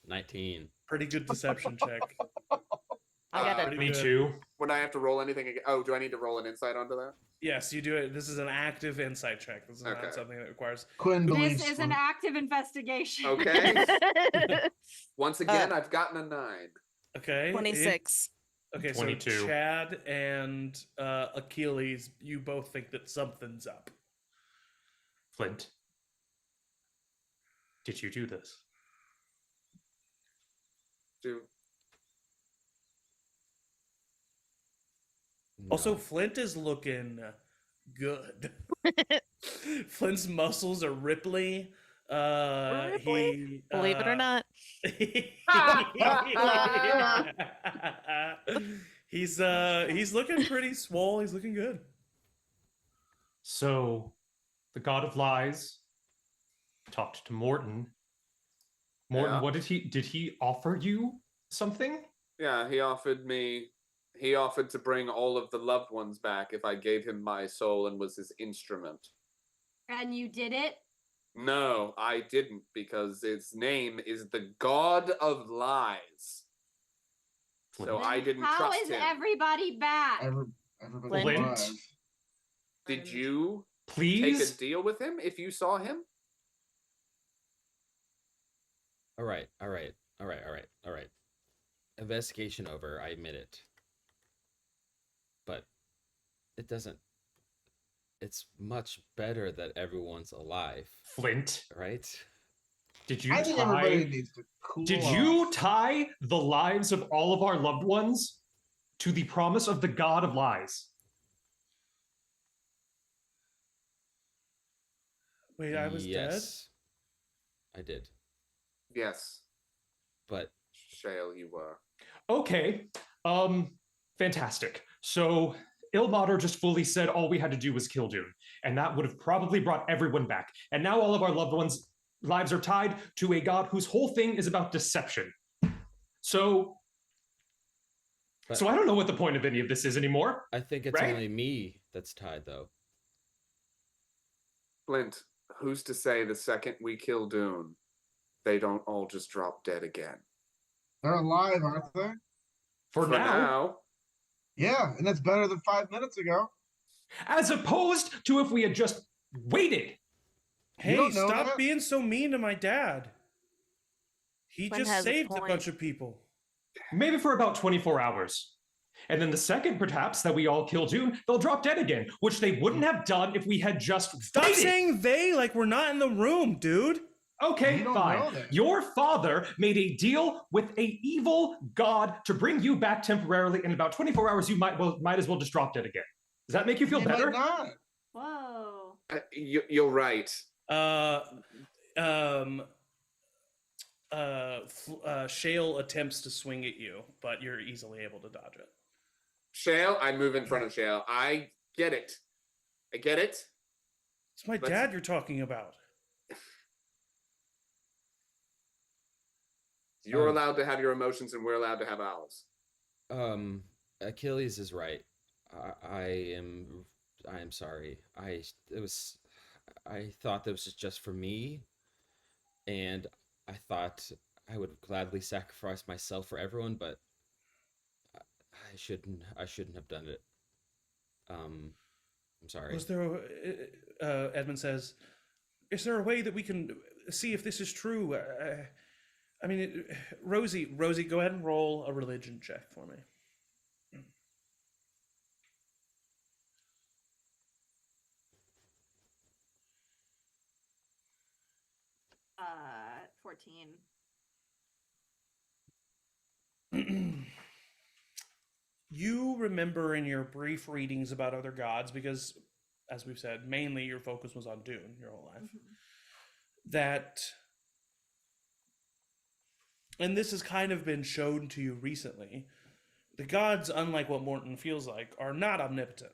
19. Pretty good deception check. I got it. Me too. Would I have to roll anything again? Oh, do I need to roll an insight onto that? Yes, you do it. This is an active insight check. This is not something that requires. Quinn believes. This is an active investigation. Okay. Once again, I've gotten a 9. Okay. 26. Okay, 22. So Chad and Achilles, you both think that something's up. Flint, did you do this? No. Also, Flint is looking good. Flint's muscles are ripply. He Believe it or not. he's looking pretty swole. He's looking good. So, the god of lies talked to Morton. Morton, Yeah. what did he offer you something? Yeah, he offered to bring all of the loved ones back if I gave him my soul and was his instrument. And you did it? No, I didn't, because its name is the God of Lies. So I didn't How trust is him. everybody back? Everybody Flint? alive. Did you Please? take a deal with him if you saw him? All right. Investigation over, I admit it. But it doesn't... It's much better that everyone's alive. Flint? Right? Did you I think everybody needs to cool Did off. you tie the lives of all of our loved ones to the promise of the god of lies? Wait, I was dead? I did. Yes. But Shale, you were. Okay. Fantastic. So Ilmater just fully said all we had to do was kill Dune, and that would have probably brought everyone back. And now all of our loved ones' lives are tied to a god whose whole thing is about deception. So I don't know what the point of any of this is anymore. I think it's only me that's tied, though. Flint, who's to say the second we kill Dune, they don't all just drop dead again? They're alive, aren't they? For now. Yeah, and that's better than 5 minutes ago. As opposed to if we had just waited. Hey, stop being so mean to my dad. He Flint just has a saved a point. bunch of people. Maybe for about 24 hours. And then the second, perhaps, that we all kill Dune, they'll drop dead again, which they wouldn't have done if we had just Stop waited. saying they like we're not in the room, dude. Okay, fine. Your father made a deal with a evil god to bring you back temporarily. In about 24 hours, you might as well just drop dead again. Does that make you feel better? Not. Whoa. You're right. Shale attempts to swing at you, but you're easily able to dodge it. Shale, I move in front of Shale. I get it. It's my dad you're talking about. You're allowed to have your emotions, and we're allowed to have ours. Achilles is right. I am sorry. I thought that was just for me, and I thought I would gladly sacrifice myself for everyone, but I shouldn't have done it. I'm sorry. Was there Edmund says, is there a way that we can see if this is true? I mean, Rosie, go ahead and roll a religion check for me. 14. You remember in your brief readings about other gods, because, as we've said, mainly your focus was on Dune your whole life, that, and this has kind of been shown to you recently, the gods, unlike what Morton feels like, are not omnipotent.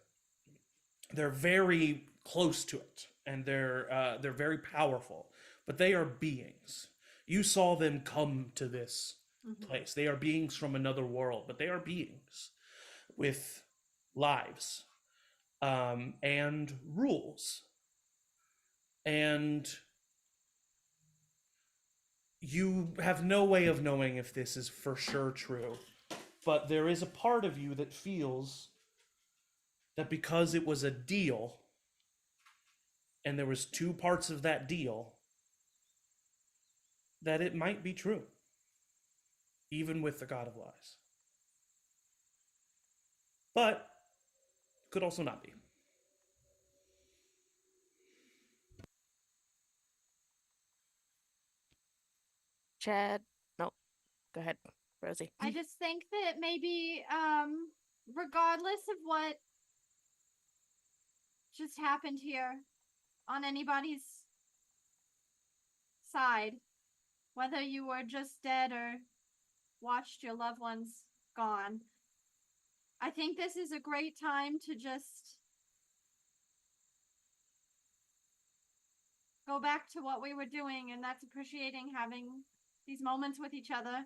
They're very close to it, and they're very powerful, but they are beings. You saw them come to this place. They are beings from another world, but they are beings with lives and rules. And you have no way of knowing if this is for sure true, but there is a part of you that feels that because it was a deal and there was two parts of that deal, that it might be true, even with the God of Lies. But could also not be. Chad, no, go ahead, Rosie. I just think that maybe, regardless of what just happened here on anybody's side, whether you were just dead or watched your loved ones gone, I think this is a great time to just go back to what we were doing, and that's appreciating having these moments with each other.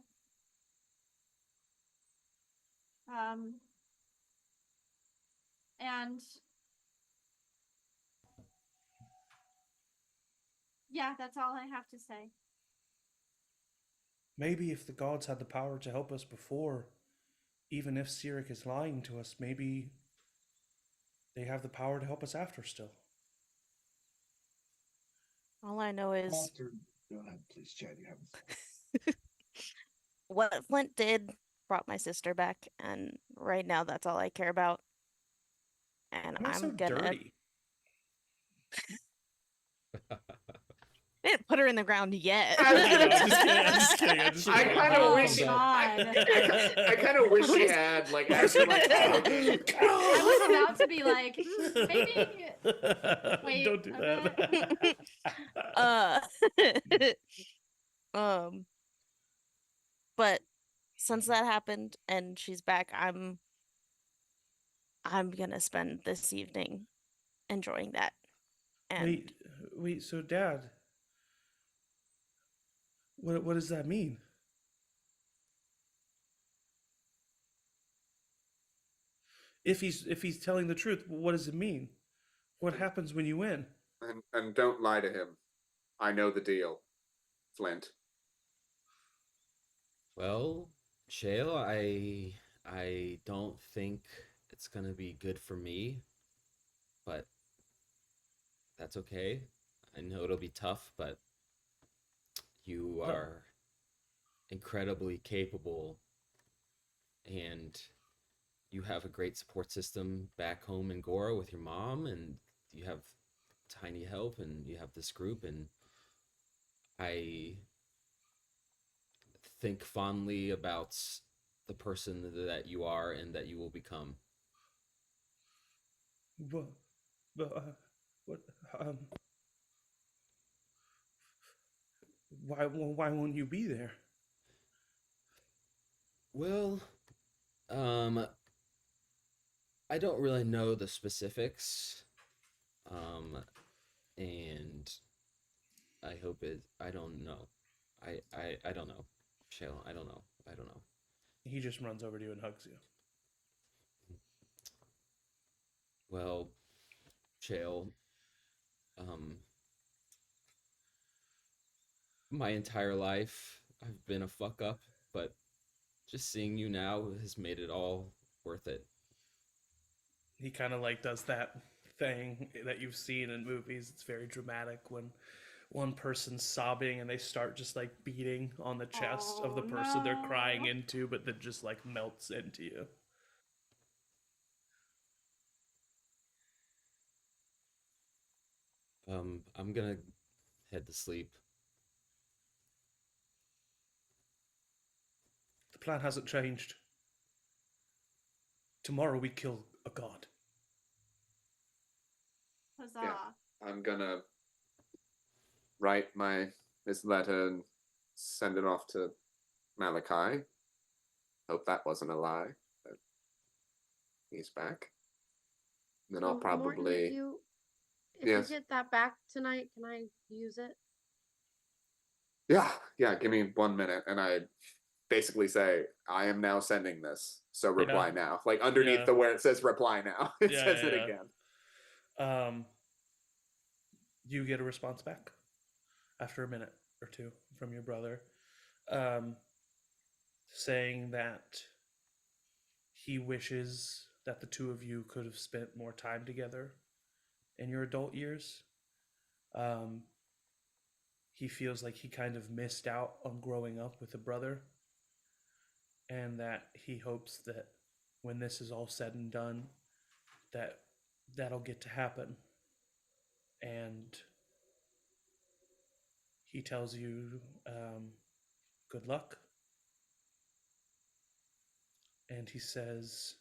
And yeah, that's all I have to say. Maybe if the gods had the power to help us before, even if Sirik is lying to us, maybe they have the power to help us after still. All I know is Monster. Go ahead, please, Chad. You have the floor. what Flint did brought my sister back, and right now that's all I care about. And Why I'm so gonna. dirty? I didn't put her in the ground yet. I kind of wish. I kind of wish he had like. After, like I was about to be like, maybe. Wait, Don't do that. But since that happened and she's back, I'm gonna spend this evening enjoying that. And wait. So, Dad, what does that mean? If he's telling the truth, what does it mean? What happens when you win? And don't lie to him. I know the deal, Flint. Well, Shale, I don't think it's gonna be good for me, but that's okay. I know it'll be tough, but you are incredibly capable, and you have a great support system back home in Gora with your mom, and you have Tiny help, and you have this group, and I think fondly about the person that you are and that you will become. What? What? Why won't you be there? Well, I don't really know the specifics, and I hope it. I don't know. I don't know, Shale. I don't know. He just runs over to you and hugs you. Well, Shale, my entire life I've been a fuck up, but just seeing you now has made it all worth it. He kind of like does that thing that you've seen in movies. It's very dramatic when one person's sobbing and they start just like beating on the chest of the person they're crying into, but that just like melts into you. I'm gonna head to sleep. The plan hasn't changed. Tomorrow we kill a god. Huzzah. Yeah. I'm gonna write this letter and send it off to Malachi. Hope that wasn't a lie. But he's back. Then I'll probably. Morton, if Yes. you get that back tonight, can I use it? Yeah. Give me 1 minute, and I basically say, "I am now sending this, so reply now." Like underneath the where it says "reply now," it says it again. You get a response back after a minute or two from your brother, saying that he wishes that the two of you could have spent more time together in your adult years. He feels like he kind of missed out on growing up with a brother, and that he hopes that when this is all said and done, that'll get to happen. And he tells you good luck, and he says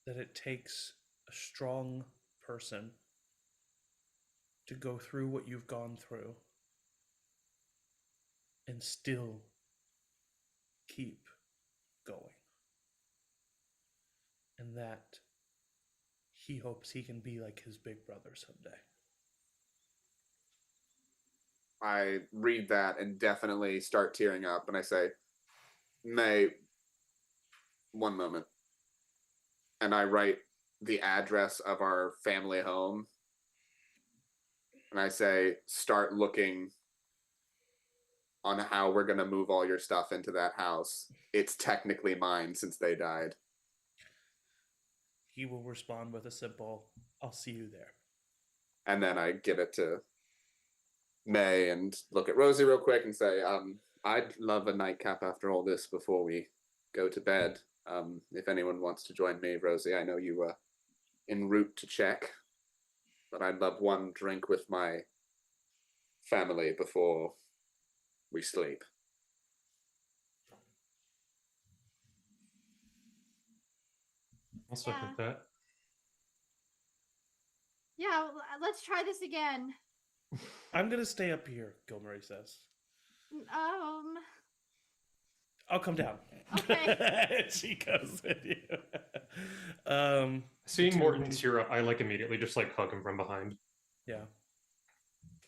that it takes a strong person to go through what you've gone through and still keep going. And that he hopes he can be like his big brother someday. I read that and definitely start tearing up, and I say, May, one moment. And I write the address of our family home. And I say, start looking on how we're going to move all your stuff into that house. It's technically mine since they died. He will respond with a simple, I'll see you there. And then I give it to May and look at Rosie real quick and say, I'd love a nightcap after all this before we go to bed. If anyone wants to join me, Rosie, I know you were en route to check, but I'd love one drink with my family before we sleep. I'll second that. Yeah, let's try this again. I'm going to stay up here, Gilmarie says. I'll come down. Okay. She goes with you. Seeing Morton tear up, I immediately just hug him from behind. Yeah.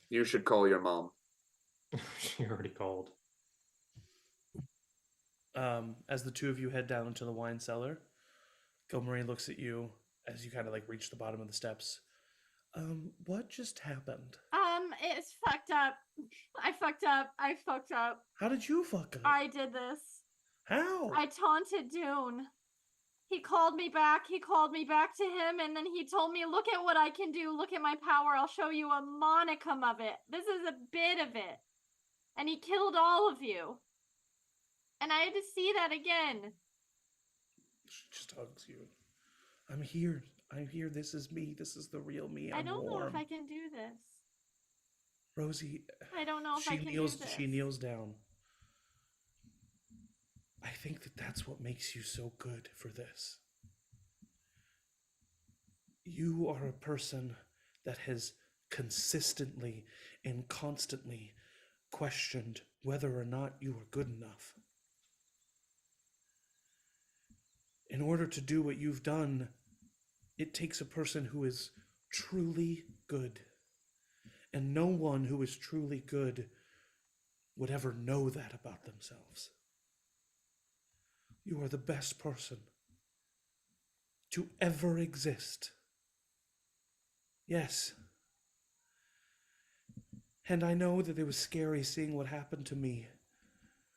You should call your mom. She already called. As the two of you head down into the wine cellar, Gilmarie looks at you as you kind of reach the bottom of the steps. What just happened? It's fucked up. I fucked up. How did you fuck up? I did this. How? I taunted Dune. He called me back to him, and then he told me, look at what I can do, look at my power, I'll show you a monicum of it. This is a bit of it. And he killed all of you. And I had to see that again. She just hugs you. I'm here. This is me. This is the real me. I don't know if I can do this. Rosie. I don't know if I can do this. She kneels down. I think that's what makes you so good for this. You are a person that has consistently and constantly questioned whether or not you are good enough. In order to do what you've done, it takes a person who is truly good. And no one who is truly good would ever know that about themselves. You are the best person to ever exist. Yes. And I know that it was scary seeing what happened to me.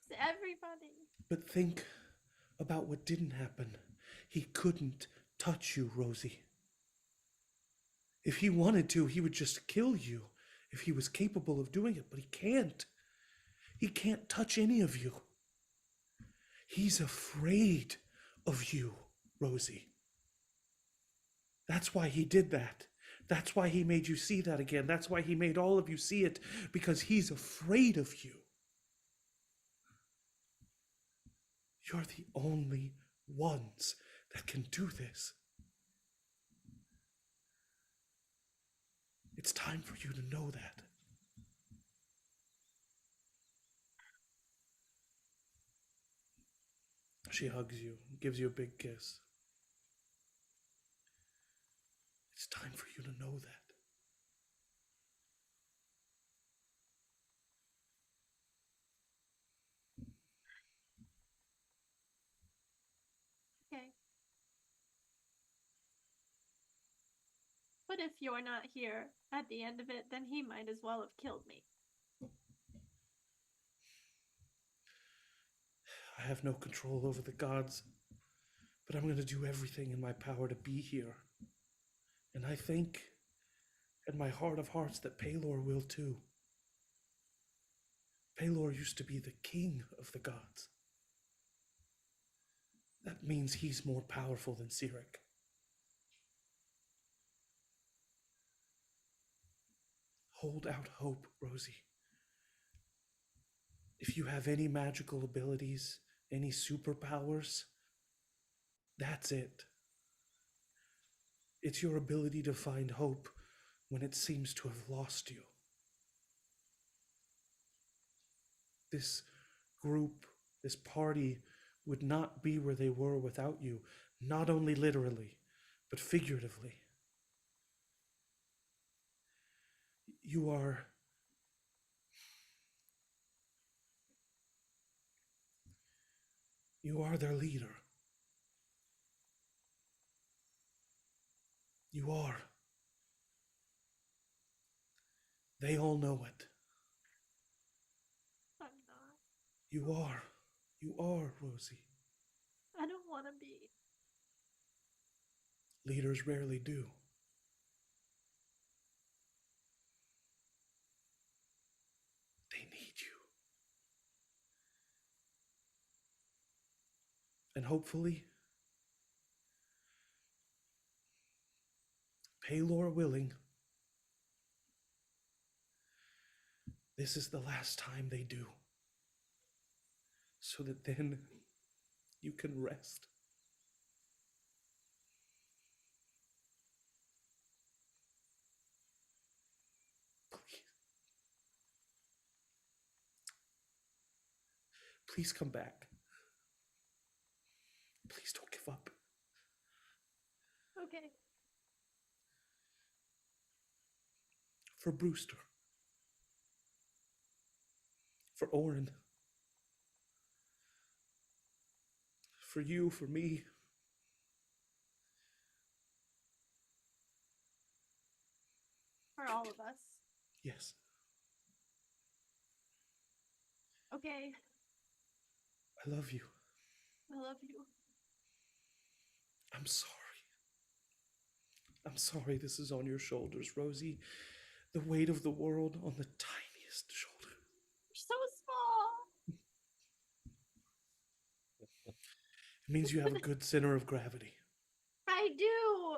It's everybody. But think about what didn't happen. He couldn't touch you, Rosie. If he wanted to, he would just kill you if he was capable of doing it, but he can't. He can't touch any of you. He's afraid of you, Rosie. That's why he did that. That's why he made you see that again. That's why he made all of you see it, because he's afraid of you. You're the only ones that can do this. It's time for you to know that. She hugs you, gives you a big kiss. It's time for you to know that. Okay. But if you're not here at the end of it, then he might as well have killed me. I have no control over the gods, but I'm going to do everything in my power to be here. And I think, in my heart of hearts, that Pelor will too. Pelor used to be the king of the gods. That means he's more powerful than Sirik. Hold out hope, Rosie. If you have any magical abilities, any superpowers, that's it. It's your ability to find hope when it seems to have lost you. This group, this party would not be where they were without you, not only literally, but figuratively. You are their leader. You are. They all know it. I'm not. You are. You are, Rosie. I don't want to be. Leaders rarely do. They need you. And hopefully, Paylor willing, this is the last time they do. So that then you can rest. Please. Please come back. Please don't give up. Okay. For Brewster. For Oren. For you, for me. For all of us. Yes. Okay. I love you. I love you. I'm sorry. I'm sorry this is on your shoulders, Rosie. The weight of the world on the tiniest shoulder. You're so small. It means you have a good center of gravity. I do.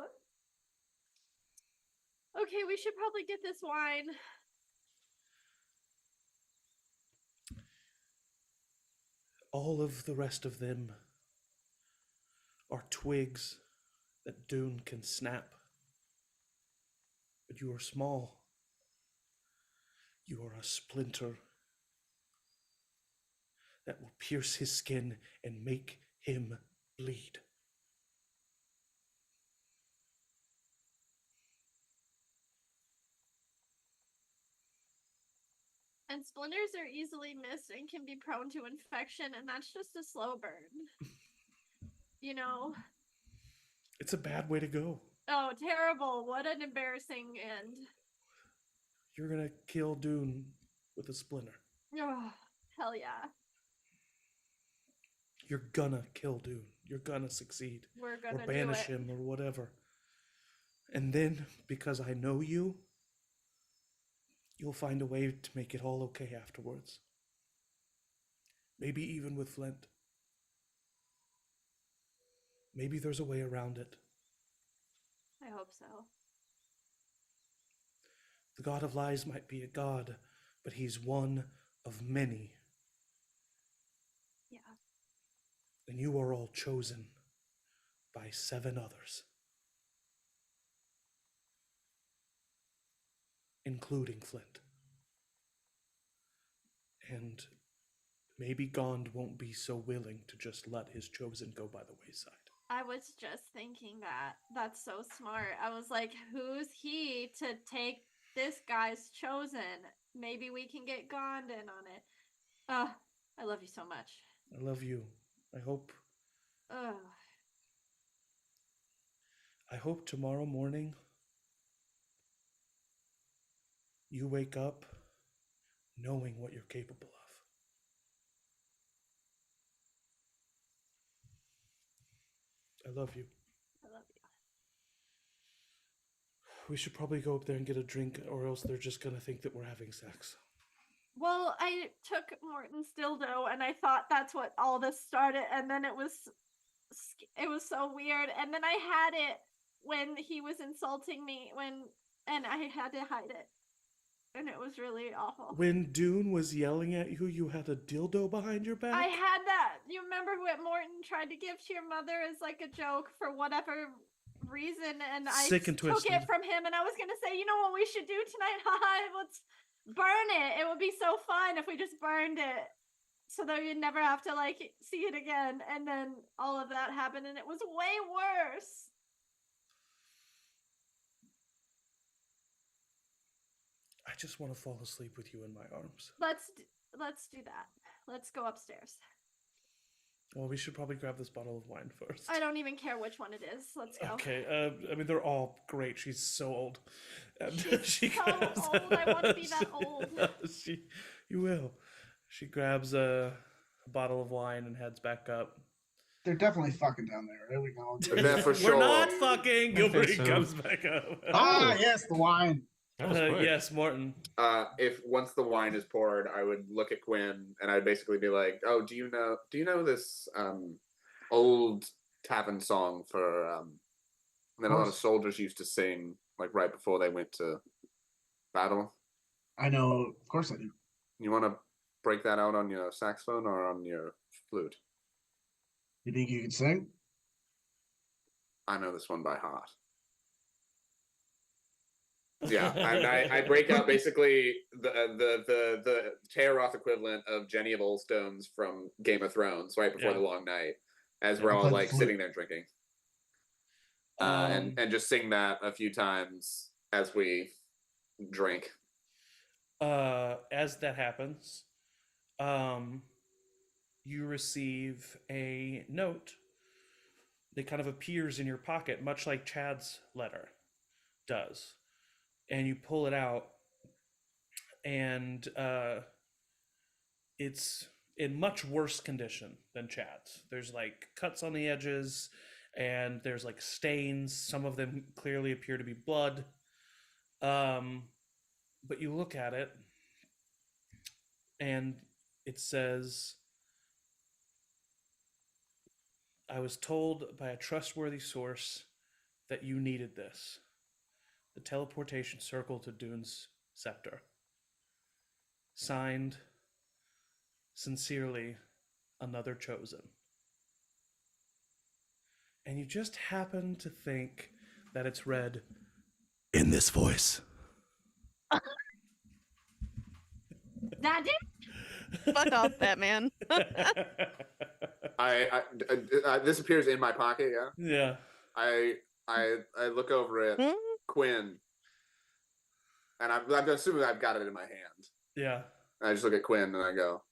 Okay, we should probably get this wine. All of the rest of them are twigs that Dune can snap. But you are small. You are a splinter that will pierce his skin and make him bleed. And splinters are easily missed and can be prone to infection, and that's just a slow burn. You know? It's a bad way to go. Oh, terrible. What an embarrassing end. You're gonna kill Dune with a splinter. Oh, hell yeah. You're gonna kill Dune. You're gonna succeed. We're gonna or banish do it. him or whatever. And then, because I know you, you'll find a way to make it all okay afterwards. Maybe even with Flint. Maybe there's a way around it. I hope so. The God of Lies might be a god, but he's one of many. Yeah. And you are all chosen by 7 others. Including Flint. And maybe Gond won't be so willing to just let his chosen go by the wayside. I was just thinking that. That's so smart. I was like, who's he to take this guy's chosen? Maybe we can get Gond in on it. Oh, I love you so much. I love you. I hope tomorrow morning you wake up knowing what you're capable of. I love you. I love you. We should probably go up there and get a drink, or else they're just gonna think that we're having sex. Well, I took Morton's dildo and I thought that's what all this started, and then it was so weird, and then I had it when he was insulting me and I had to hide it. And it was really awful. When Dune was yelling at you, you had a dildo behind your back? I had that. You remember what Morton tried to give to your mother as like a joke for whatever reason, and Sick I and took twisted. it from him, and I was gonna say, you know what we should do tonight? Haha, let's burn it. It would be so fun if we just burned it, so that you'd never have to like see it again. And then all of that happened, and it was way worse. I just want to fall asleep with you in my arms. Let's do that. Let's go upstairs. Well, we should probably grab this bottle of wine first. I don't even care which one it is. Let's go. Okay. I mean, they're all great. She's so old. And She's so old. I want to be that old. You will. She grabs a bottle of wine and heads back up. They're definitely fucking down there. There we go. That for sure. We're not fucking. Gilbert so. comes back up. Ah, yes, the wine. That was quick. Yes, Morton. If once the wine is poured, I would look at Quinn and I'd basically be like, "Oh, do you know this old tavern song for that a lot of soldiers used to sing like right before they went to battle? I know. Of course I do. You want to break that out on your saxophone or on your flute? You think you can sing? I know this one by heart." Yeah, I break out basically the Tayaroth equivalent of Jenny of Oldstones from Game of Thrones right before the long night, as we're all like sitting there drinking, and just sing that a few times as we drink. As that happens, you receive a note that kind of appears in your pocket, much like Chad's letter does. And you pull it out, and it's in much worse condition than Chad's. There's like cuts on the edges, and there's like stains. Some of them clearly appear to be blood. But you look at it, and it says, "I was told by a trustworthy source that you needed this. The teleportation circle to Dune's scepter. Signed, sincerely, another chosen." And you just happen to think that it's read in this voice. That did. Fuck off, Batman. I this appears in my pocket. Yeah. Yeah. I look over at Quinn, and I'm assuming I've got it in my hand. Yeah. I just look at Quinn and I go,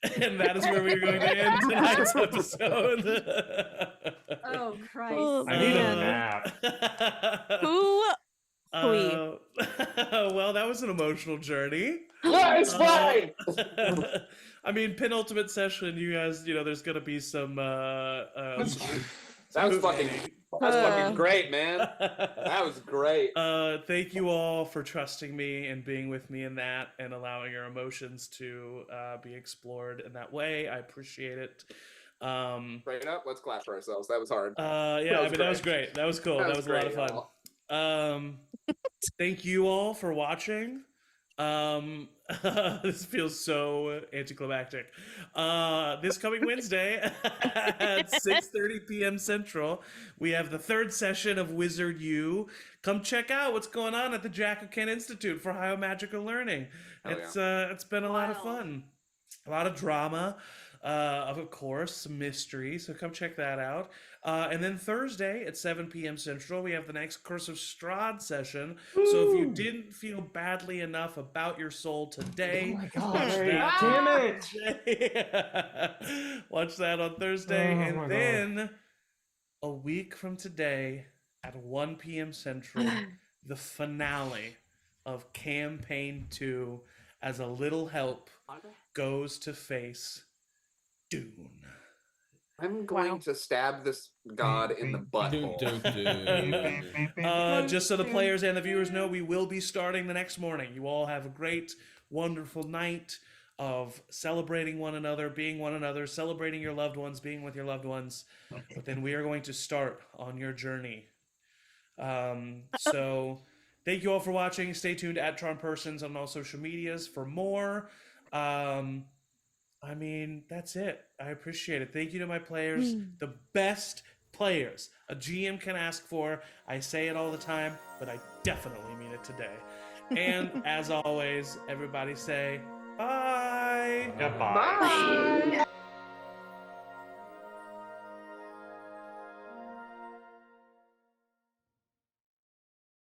And that is where we're going to end tonight's episode. Oh Christ! I need a nap. Who? Well, that was an emotional journey. "Yeah, it's fine." I mean, penultimate session, you guys, there's gonna be some That was fucking great, man. That was great. Thank you all for trusting me and being with me in that and allowing your emotions to be explored in that way. I appreciate it. Straight up, let's clap for ourselves. That was hard. That was great. That was cool. That was a lot of great, fun. y'all. Thank you all for watching. This feels so anticlimactic. This coming Wednesday at 6:30 p.m. Central, we have the third session of Wizard U. Come check out what's going on at the Jack O'Ken Institute for Higher Magical Learning. It's been a lot of fun, a lot of drama, of course, some mystery. So come check that out. And then Thursday at 7 p.m. Central, we have the next Curse of Strahd session. Woo! So if you didn't feel badly enough about your soul today, watch that. Damn it! Watch that on Thursday. Then a week from today at 1 p.m. Central, the finale of Campaign 2 as a little help goes to face Dune. I'm going to stab this god in the butthole. Just so the players and the viewers know, we will be starting the next morning. You all have a great, wonderful night of celebrating one another, being one another, celebrating your loved ones, being with your loved ones. But then we are going to start on your journey. So thank you all for watching. Stay tuned at Tron Persons on all social medias for more. I mean, that's it. I appreciate it. Thank you to my players, the best players a GM can ask for. I say it all the time, but I definitely mean it today. And as always, everybody say bye. Yeah, bye. Bye.